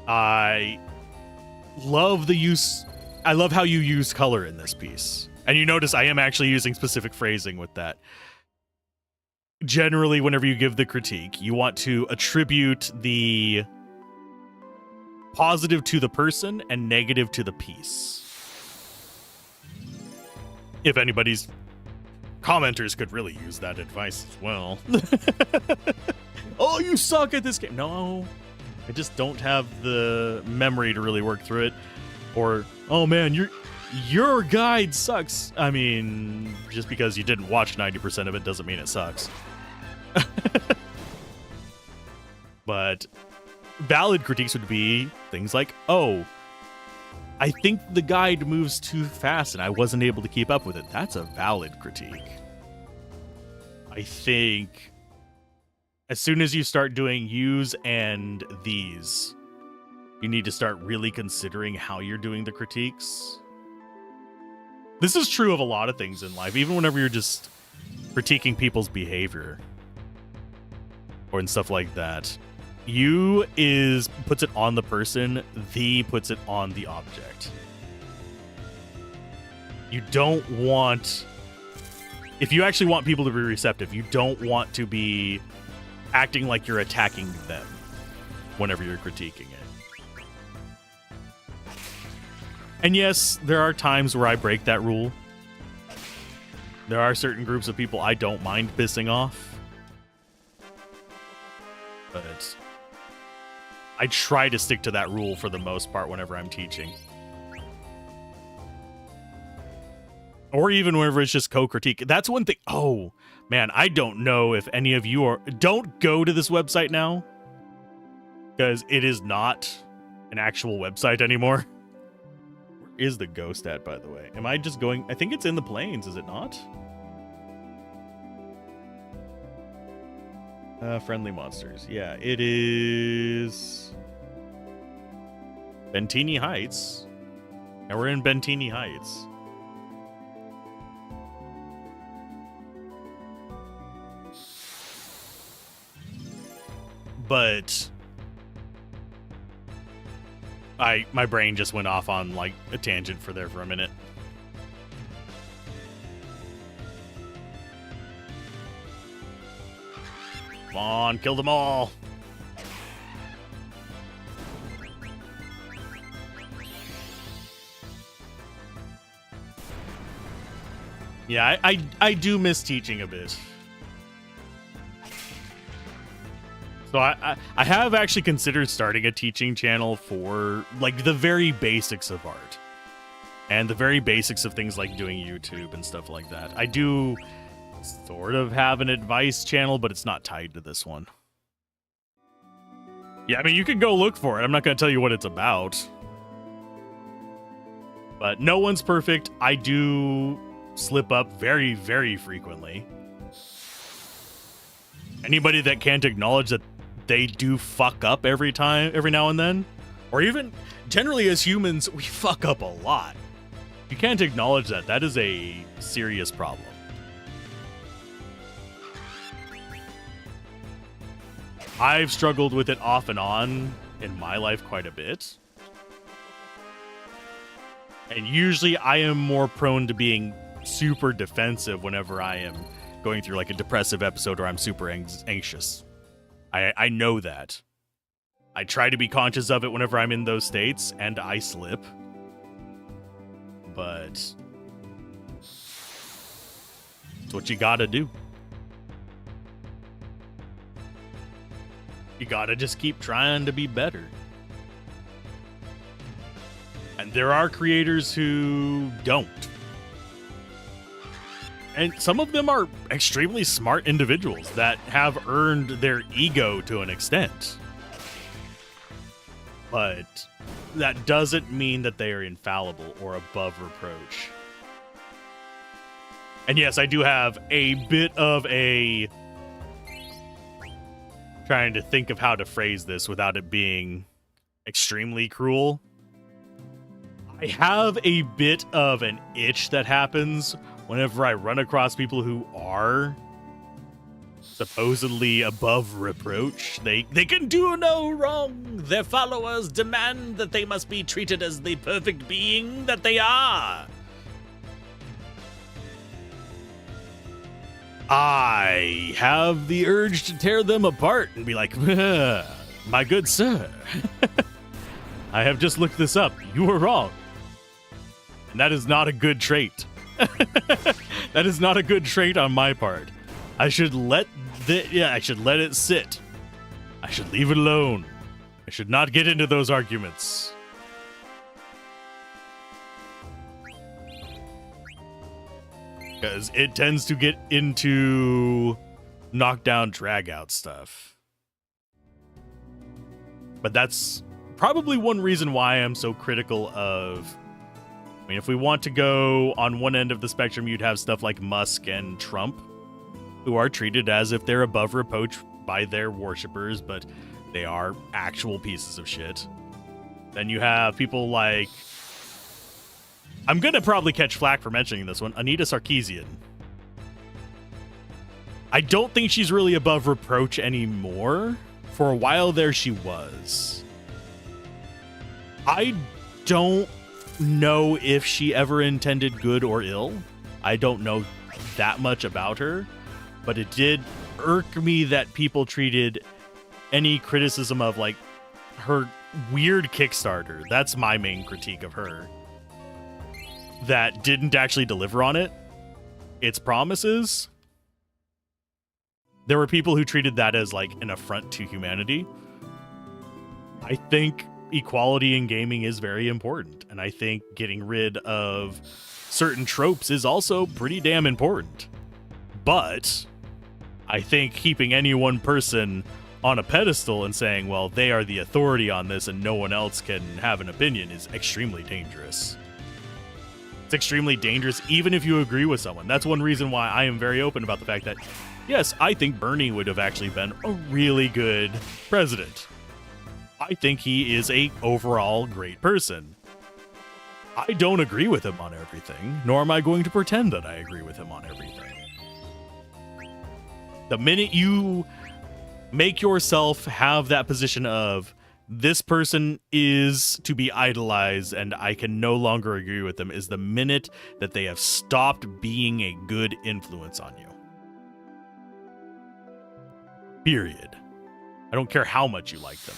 [SPEAKER 1] I love how you use color in this piece. And you notice I am actually using specific phrasing with that. Generally, whenever you give the critique, you want to attribute the positive to the person and negative to the piece. If anybody's commenters could really use that advice as well. Oh, you suck at this game. No, I just don't have the memory to really work through it. Or, oh man, your guide sucks. I mean, just because you didn't watch 90% of it doesn't mean it sucks. But valid critiques would be things like, oh, I think the guide moves too fast and I wasn't able to keep up with it. That's a valid critique. I think as soon as you start doing yous and these, you need to start really considering how you're doing the critiques. This is true of a lot of things in life, even whenever you're just critiquing people's behavior or and stuff like that. You puts it on the person, the puts it on the object. You don't want, if you actually want people to be receptive, you don't want to be acting like you're attacking them whenever you're critiquing it. And yes, there are times where I break that rule. There are certain groups of people I don't mind pissing off. But I try to stick to that rule for the most part whenever I'm teaching. Or even whenever it's just co-critique. That's one thing. Oh, man, I don't know if any of you are... Don't go to this website now. Because it is not an actual website anymore. Where is the ghost at, by the way? Am I just going... I think it's in the plains, is it not? Friendly monsters. Yeah, it is... Bentini Heights. And we're in Bentini Heights. But... my brain just went off on, like, a tangent for a minute. Come on, kill them all. Yeah, I do miss teaching a bit. So I have actually considered starting a teaching channel for, like, the very basics of art. And the very basics of things like doing YouTube and stuff like that. I do sort of have an advice channel, but it's not tied to this one. Yeah, I mean, you can go look for it. I'm not going to tell you what it's about. But no one's perfect. I do slip up very, very frequently. Anybody that can't acknowledge that they do fuck up every now and then, or even generally as humans, we fuck up a lot. You can't acknowledge that. That is a serious problem. I've struggled with it off and on in my life quite a bit. And usually I am more prone to being super defensive whenever I am going through like a depressive episode or I'm super anxious. I know that. I try to be conscious of it whenever I'm in those states, and I slip. But it's what you gotta do. You gotta just keep trying to be better. And there are creators who don't. And some of them are extremely smart individuals that have earned their ego to an extent. But that doesn't mean that they are infallible or above reproach. And yes, I do have a bit of a... trying to think of how to phrase this without it being extremely cruel. I have a bit of an itch that happens whenever I run across people who are supposedly above reproach. They can do no wrong. Their followers demand that they must be treated as the perfect being that they are. I have the urge to tear them apart and be like, my good sir, I have just looked this up. You were wrong. And that is not a good trait. That is not a good trait on my part. I should let I should let it sit. I should leave it alone. I should not get into those arguments. Because it tends to get into knockdown, drag out stuff. But that's probably one reason why I'm so critical of... I mean, if we want to go on one end of the spectrum, you'd have stuff like Musk and Trump, who are treated as if they're above reproach by their worshippers, but they are actual pieces of shit. Then you have people like... I'm going to probably catch flack for mentioning this one, Anita Sarkeesian. I don't think she's really above reproach anymore. For a while there, she was. I don't know if she ever intended good or ill. I don't know that much about her. But it did irk me that people treated any criticism of, like, her weird Kickstarter. That's my main critique of her. That didn't actually deliver on its promises. There were people who treated that as, like, an affront to humanity. I think equality in gaming is very important. And I think getting rid of certain tropes is also pretty damn important. But... I think keeping any one person on a pedestal and saying, well, they are the authority on this and no one else can have an opinion is extremely dangerous. It's extremely dangerous even if you agree with someone. That's one reason why I am very open about the fact that, yes, I think Bernie would have actually been a really good president. I think he is a overall great person. I don't agree with him on everything, nor am I going to pretend that I agree with him on everything. The minute you make yourself have that position of this person is to be idolized and I can no longer agree with them is the minute that they have stopped being a good influence on you. Period. I don't care how much you like them.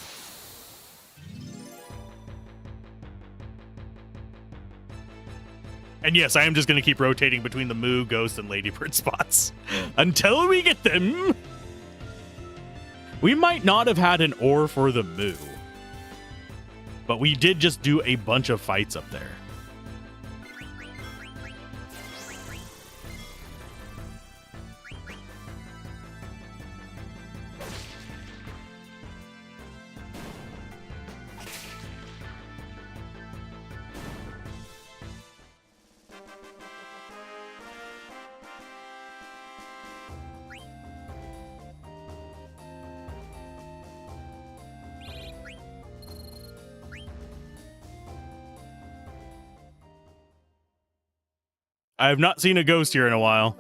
[SPEAKER 1] And yes, I am just going to keep rotating between the Moo, Ghost, and Ladybird spots until we get them. We might not have had an ore for the Moo, but we did just do a bunch of fights up there. I have not seen a ghost here in a while.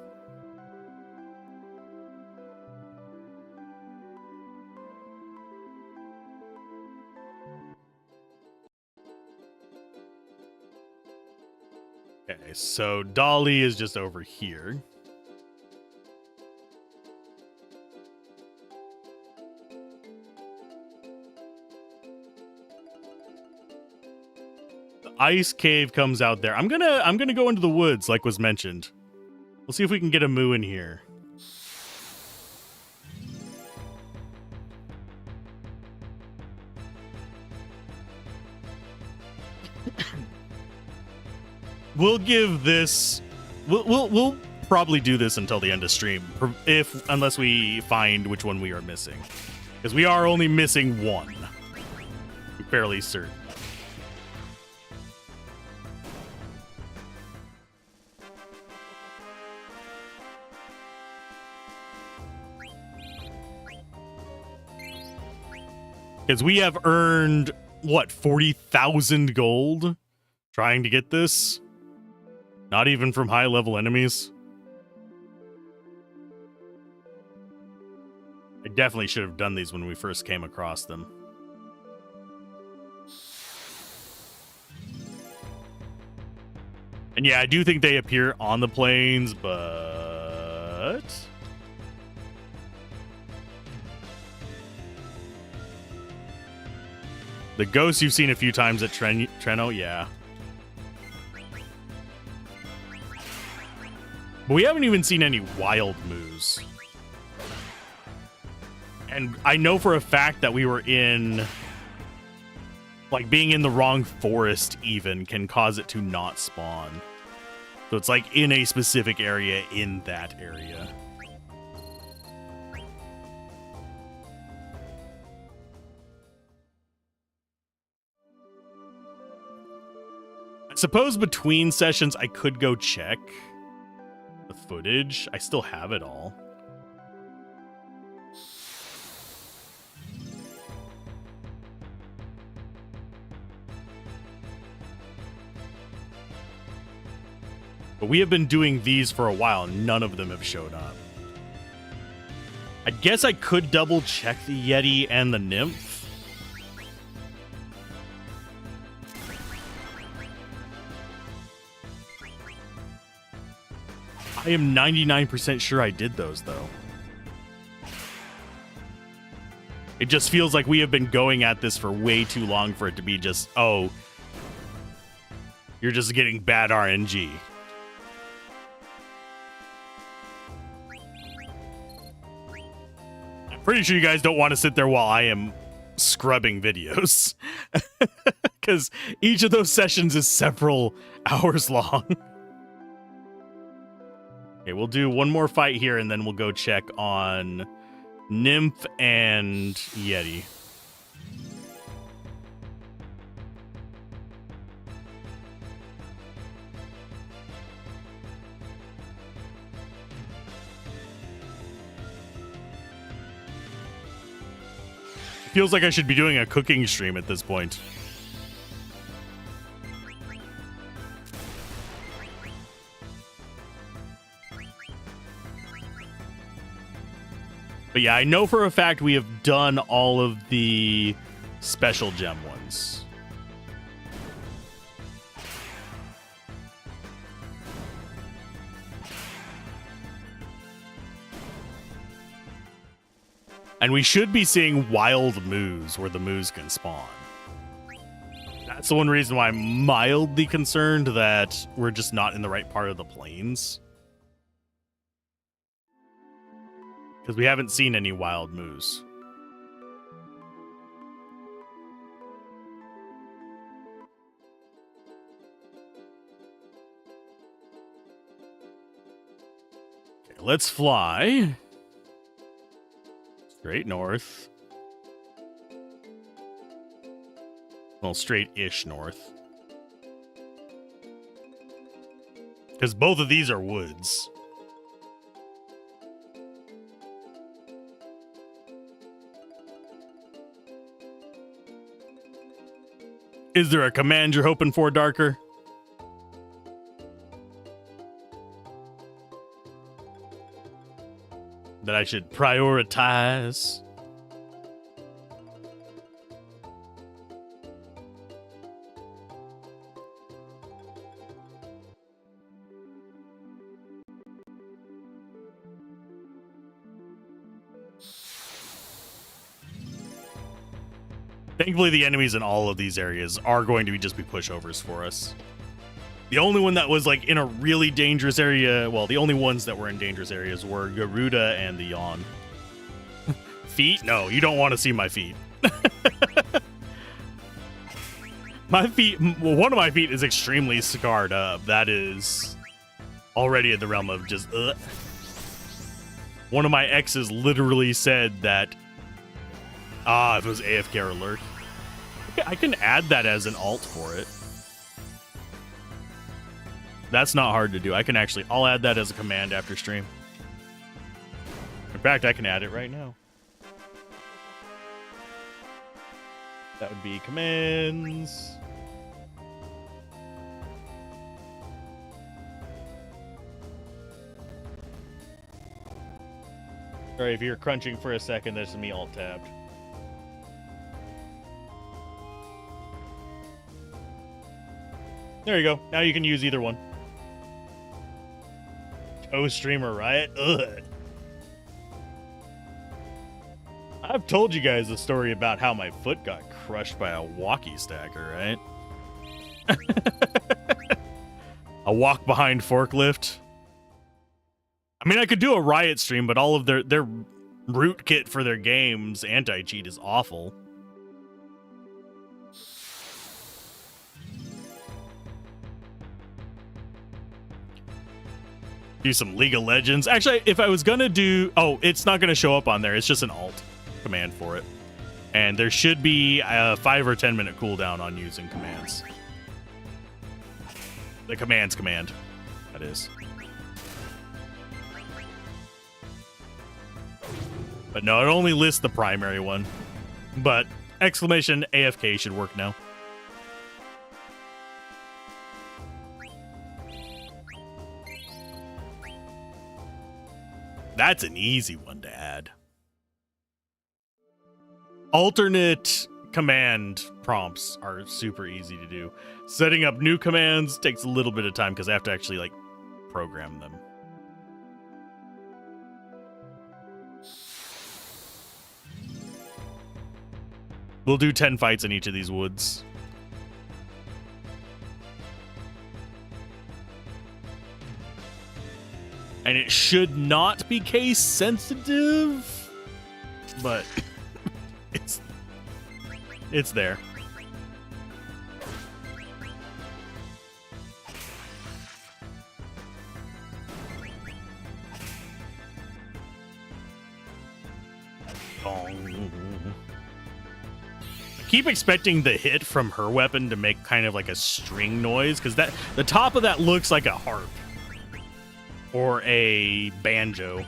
[SPEAKER 1] Okay, so Dolly is just over here. Ice cave comes out there. I'm gonna go into the woods like was mentioned. We'll see if we can get a Moo in here. We'll give this we'll probably do this until the end of stream unless we find which one we are missing. Because we are only missing one. I'm fairly certain. Because we have earned, what, 40,000 gold trying to get this. Not even from high-level enemies. I definitely should have done these when we first came across them. And yeah, I do think they appear on the plains, but... the ghosts you've seen a few times at Treno, yeah. But we haven't even seen any wild moose. And I know for a fact that we were in... like, being in the wrong forest even can cause it to not spawn. So it's like in a specific area in that area. I suppose between sessions I could go check the footage. I still have it all. But we have been doing these for a while, and none of them have showed up. I guess I could double check the Yeti and the Nymph. I am 99% sure I did those, though. It just feels like we have been going at this for way too long for it to be just, oh, you're just getting bad RNG. Pretty sure you guys don't want to sit there while I am scrubbing videos. Because each of those sessions is several hours long. Okay, we'll do one more fight here and then we'll go check on Nymph and Yeti. Feels like I should be doing a cooking stream at this point. But yeah, I know for a fact we have done all of the special gem ones. And we should be seeing wild moose where the moose can spawn. That's the one reason why I'm mildly concerned that we're just not in the right part of the plains. Because we haven't seen any wild moose. Okay, let's fly. Straight north. Well, straight-ish north. Because both of these are woods. Is there a command you're hoping for, Darker? That I should prioritize? Thankfully, the enemies in all of these areas are going to just be pushovers for us. The only one that was like in a really dangerous area, well, the only ones that were in dangerous areas were Garuda and the Yawn. Feet? No, you don't want to see my feet. My feet, well, one of my feet is extremely scarred up. That is already in the realm of just, ugh. One of my exes literally said that, if it was AFK or lurk. Okay, I can add that as an alt for it. That's not hard to do. I'll add that as a command after stream. In fact, I can add it right now. That would be commands. Sorry, if you're crunching for a second, that's me alt-tabbed. There you go. Now you can use either one. Co-streamer riot? Ugh. I've told you guys the story about how my foot got crushed by a walkie stacker, right? A walk-behind forklift. I mean, I could do a riot stream, but all of their rootkit for their games, anti-cheat, is awful. Do some League of Legends. Actually, if I was gonna do... Oh, it's not gonna show up on there. It's just an alt command for it. And there should be a 5 or 10 minute cooldown on using commands. The commands command, that is. But no, it only lists the primary one. But exclamation AFK should work now. That's an easy one to add. Alternate command prompts are super easy to do. Setting up new commands takes a little bit of time because I have to actually like program them. We'll do 10 fights in each of these woods. And it should not be case sensitive, but it's there. I keep expecting the hit from her weapon to make kind of like a string noise, because that the top of that looks like a harp or a banjo.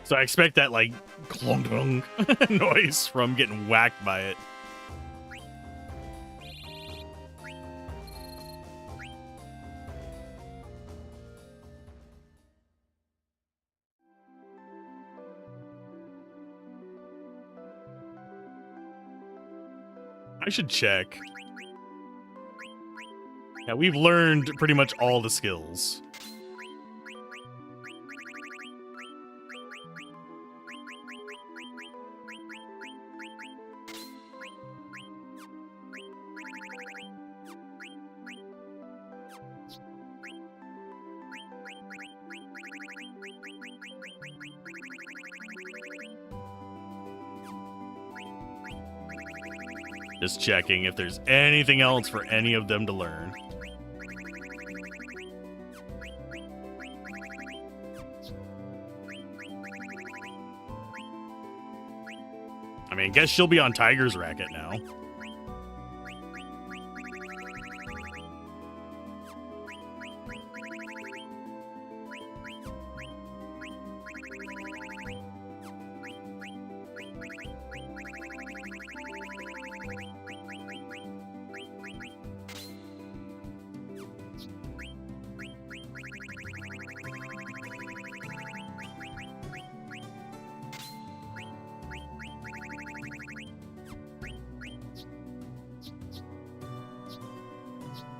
[SPEAKER 1] So I expect that like clong clong noise from getting whacked by it. I should check. Yeah, we've learned pretty much all the skills. Just checking if there's anything else for any of them to learn. I mean, I guess she'll be on Tiger's Racket now.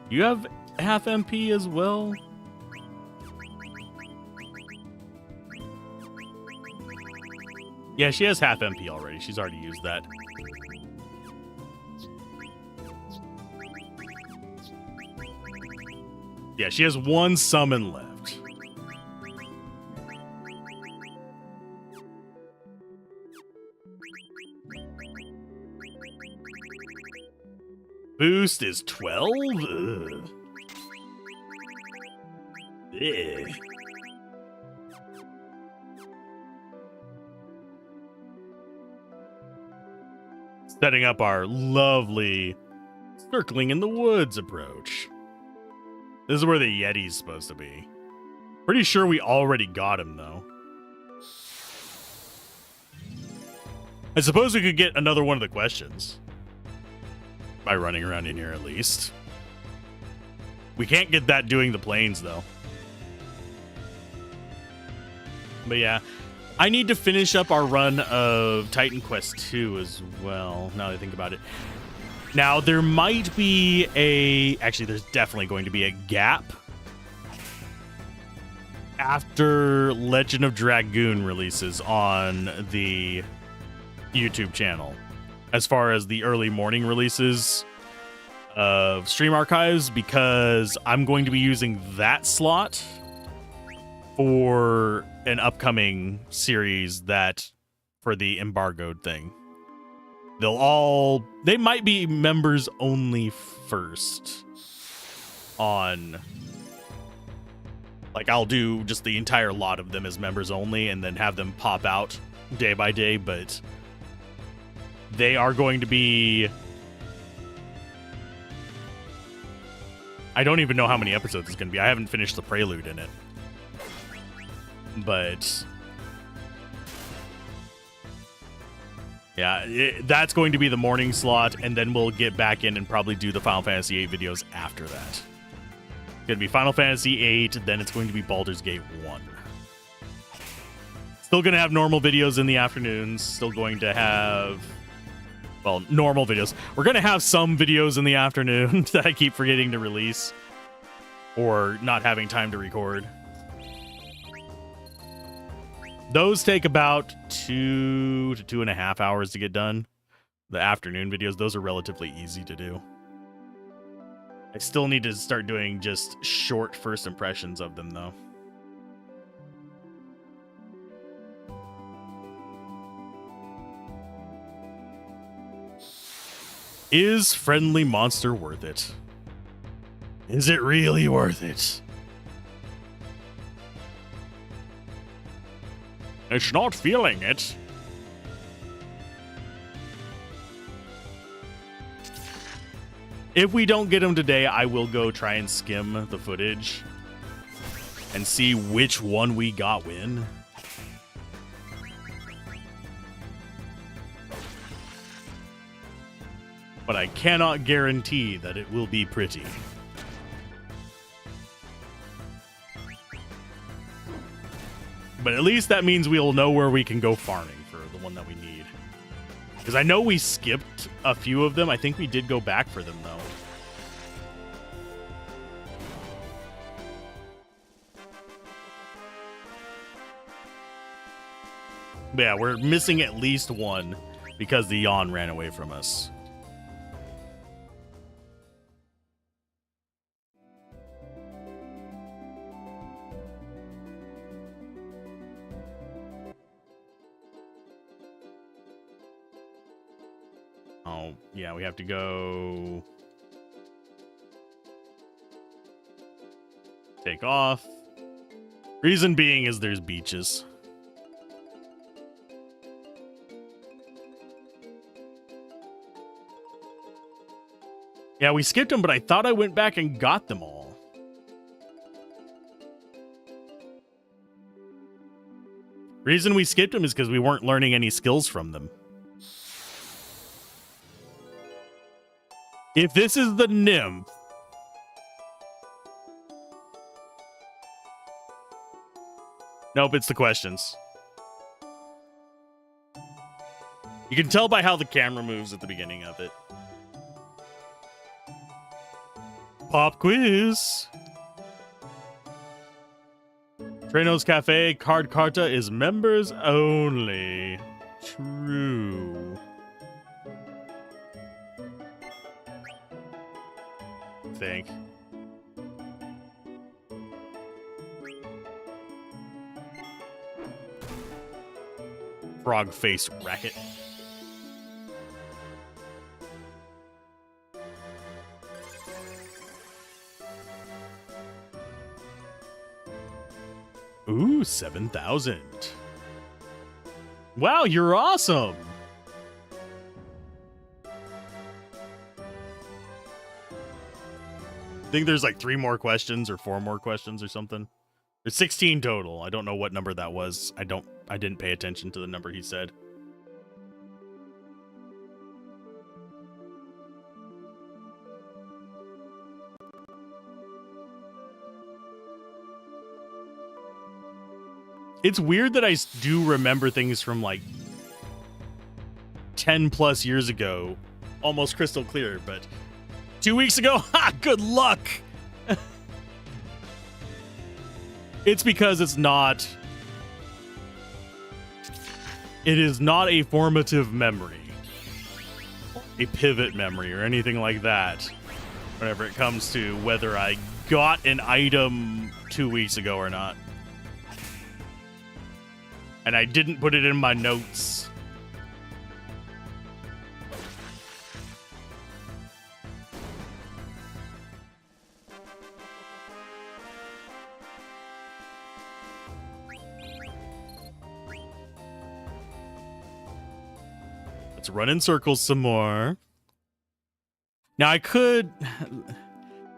[SPEAKER 1] You have half MP as well? Yeah, she has half MP already. She's already used that. Yeah, she has one summon left. Boost is 12? Ugh. Ugh. Setting up our lovely circling in the woods approach. This is where the Yeti's supposed to be. Pretty sure we already got him, though. I suppose we could get another one of the questions. By running around in here, at least. We can't get that doing the planes, though. But yeah, I need to finish up our run of Titan Quest 2 as well, now that I think about it. Now, there might be actually, there's definitely going to be a gap after Legend of Dragoon releases on the YouTube channel, as far as the early morning releases of stream archives, because I'm going to be using that slot for an upcoming series that for the embargoed thing. They might be members only first on, like, I'll do just the entire lot of them as members only and then have them pop out day by day, but they are going to be, I don't even know how many episodes it's going to be. I haven't finished the prelude in it. But yeah, that's going to be the morning slot, and then we'll get back in and probably do the Final Fantasy VIII videos after that. It's going to be Final Fantasy VIII, then it's going to be Baldur's Gate 1. Still going to have normal videos in the afternoons. Still going to have, well, normal videos. We're going to have some videos in the afternoon that I keep forgetting to release or not having time to record. Those take about 2 to 2.5 hours to get done. The afternoon videos, those are relatively easy to do. I still need to start doing just short first impressions of them, though. Is Friendly Monster worth it? Is it really worth it? It's not feeling it. If we don't get him today, I will go try and skim the footage and see which one we got when. But I cannot guarantee that it will be pretty. But at least that means we'll know where we can go farming for the one that we need. Because I know we skipped a few of them. I think we did go back for them, though. But yeah, we're missing at least one because the yawn ran away from us. Oh, yeah, we have to go take off. Reason being is there's beaches. Yeah, we skipped them, but I thought I went back and got them all. Reason we skipped them is because we weren't learning any skills from them. If this is the nymph, nope, it's the questions. You can tell by how the camera moves at the beginning of it. Pop quiz. Treno's Cafe Card Carta is members only. True. Think. Frog face racket. Ooh, 7,000. Wow, you're awesome. I think there's like 3 more questions or 4 more questions or something. There's 16 total. I don't know what number that was. I didn't pay attention to the number he said. It's weird that I do remember things from like 10 plus years ago, almost crystal clear, but 2 weeks ago, ha, good luck. It's because it is not a formative memory, a pivot memory, or anything like that whenever it comes to whether I got an item 2 weeks ago or not. And I didn't put it in my notes. Let's run in circles some more. Now I could...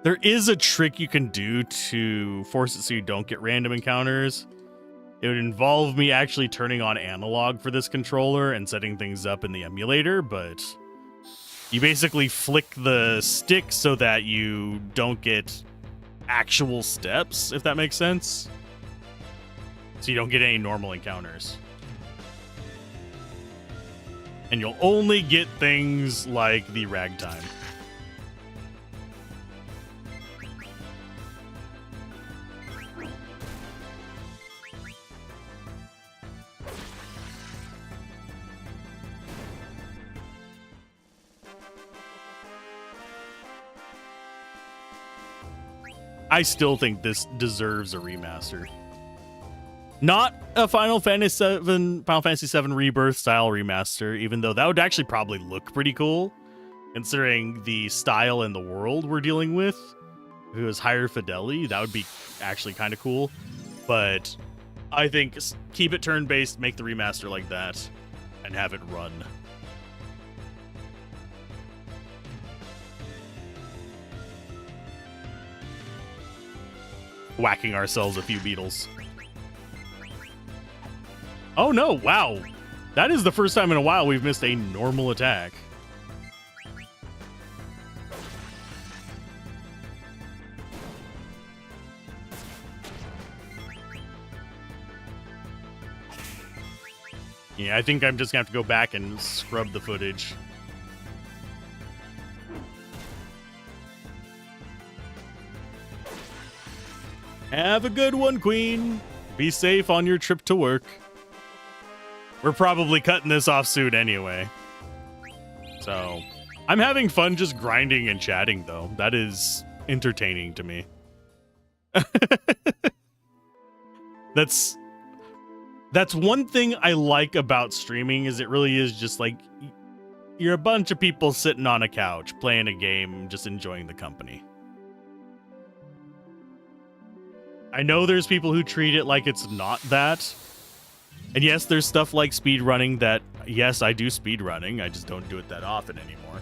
[SPEAKER 1] There is a trick you can do to force it so you don't get random encounters. It would involve me actually turning on analog for this controller and setting things up in the emulator, but you basically flick the stick so that you don't get actual steps, if that makes sense. So you don't get any normal encounters. And you'll only get things like the ragtime. I still think this deserves a remaster. Not a Final Fantasy VII Rebirth style remaster, even though that would actually probably look pretty cool, considering the style and the world we're dealing with. If it was higher fidelity, that would be actually kind of cool. But I think keep it turn-based, make the remaster like that, and have it run. Whacking ourselves a few beetles. Oh no, wow. That is the first time in a while we've missed a normal attack. Yeah, I think I'm just gonna have to go back and scrub the footage. Have a good one, Queen. Be safe on your trip to work. We're probably cutting this off soon anyway. So, I'm having fun just grinding and chatting, though. That is entertaining to me. That's one thing I like about streaming, is it really is just like you're a bunch of people sitting on a couch playing a game, just enjoying the company. I know there's people who treat it like it's not that. And yes, there's stuff like speedrunning that, yes, I do speedrunning. I just don't do it that often anymore.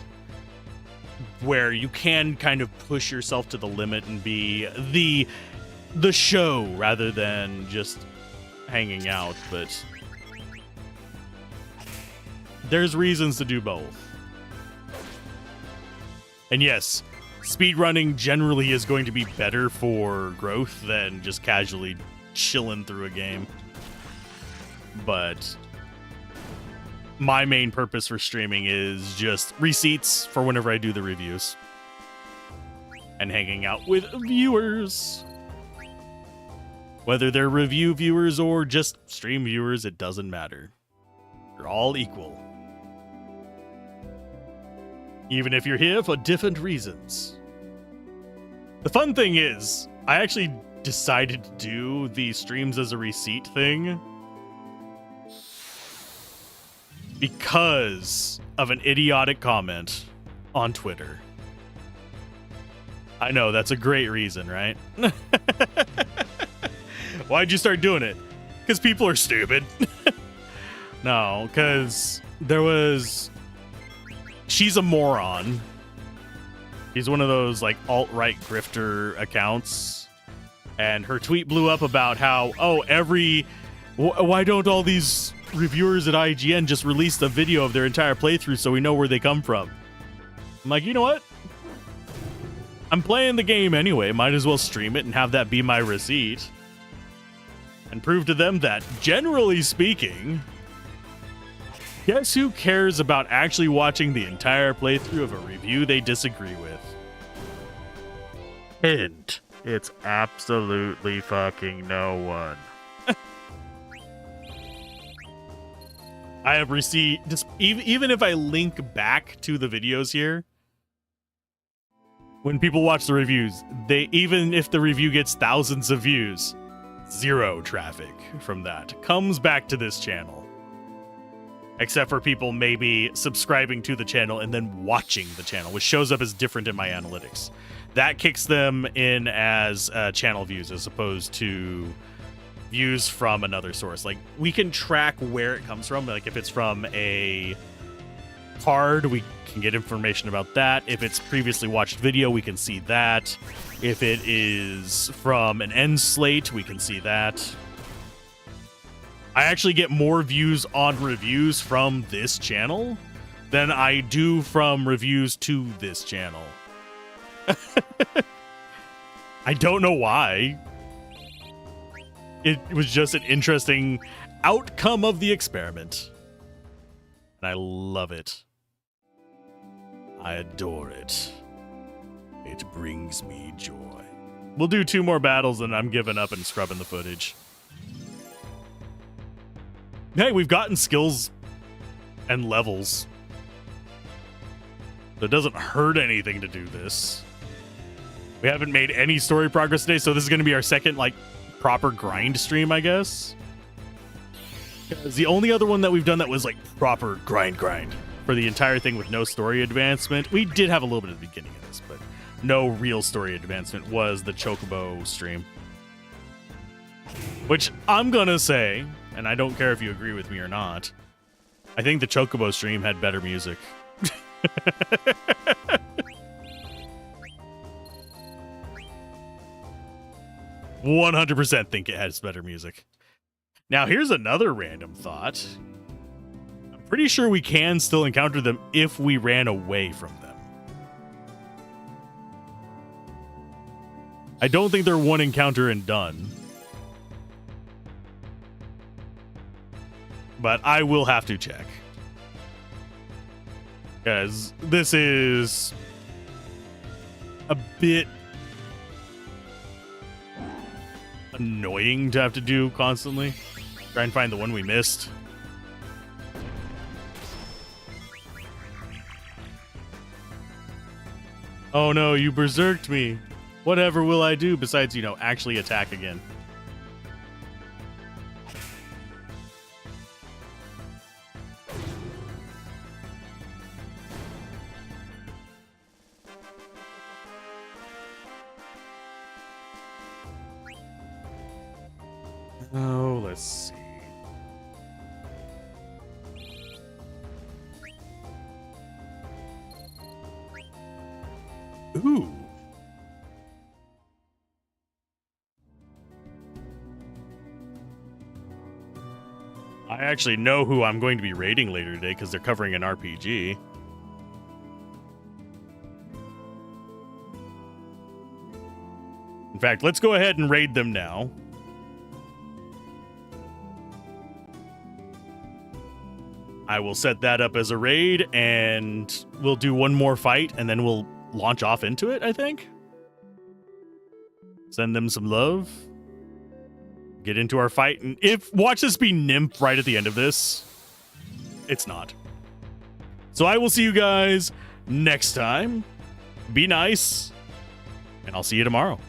[SPEAKER 1] Where you can kind of push yourself to the limit and be the show rather than just hanging out. But there's reasons to do both. And yes, speedrunning generally is going to be better for growth than just casually chilling through a game. But my main purpose for streaming is just receipts for whenever I do the reviews. And hanging out with viewers. Whether they're review viewers or just stream viewers, it doesn't matter. You're all equal. Even if you're here for different reasons. The fun thing is, I actually decided to do the streams as a receipt thing because of an idiotic comment on Twitter. I know, that's a great reason, right? Why'd you start doing it? Because people are stupid. No, because there was... She's a moron. He's one of those like alt-right grifter accounts. And her tweet blew up about how, why don't all these reviewers at IGN just release a video of their entire playthrough so we know where they come from? I'm like, you know what? I'm playing the game anyway. Might as well stream it and have that be my receipt. and prove to them that, generally speaking, guess who cares about actually watching the entire playthrough of a review they disagree with? Hint. It's absolutely fucking no one. I have received, just even if I link back to the videos here, when people watch the reviews, even if the review gets thousands of views, 0 traffic from that comes back to this channel. Except for people maybe subscribing to the channel and then watching the channel, which shows up as different in my analytics. That kicks them in as channel views as opposed to views from another source. Like, we can track where it comes from. Like, if it's from a card, we can get information about that. If it's previously watched video, we can see that. If it is from an end slate, we can see that. I actually get more views on reviews from this channel than I do from reviews to this channel. I don't know why. It was just an interesting outcome of the experiment. And I love it. I adore it. It brings me joy. We'll do 2 more battles and I'm giving up and scrubbing the footage. Hey, we've gotten skills and levels. So it doesn't hurt anything to do this. We haven't made any story progress today, so this is going to be our second, like, proper grind stream, I guess. Because the only other one that we've done that was, like, proper grind for the entire thing with no story advancement. We did have a little bit at the beginning of this, but no real story advancement was the Chocobo stream. Which I'm going to say, and I don't care if you agree with me or not, I think the Chocobo stream had better music. 100% think it has better music. Now, here's another random thought. I'm pretty sure we can still encounter them if we ran away from them. I don't think they're one encounter and done. But I will have to check. Because this is a bit annoying to have to do constantly. Try and find the one we missed. Oh no, you berserked me. Whatever will I do besides, actually attack again? Oh, let's see. Ooh. I actually know who I'm going to be raiding later today because they're covering an RPG. In fact, let's go ahead and raid them now. I will set that up as a raid, and we'll do one more fight, and then we'll launch off into it, I think. Send them some love. Get into our fight, and watch this be Nymph right at the end of this. It's not. So I will see you guys next time. Be nice, and I'll see you tomorrow.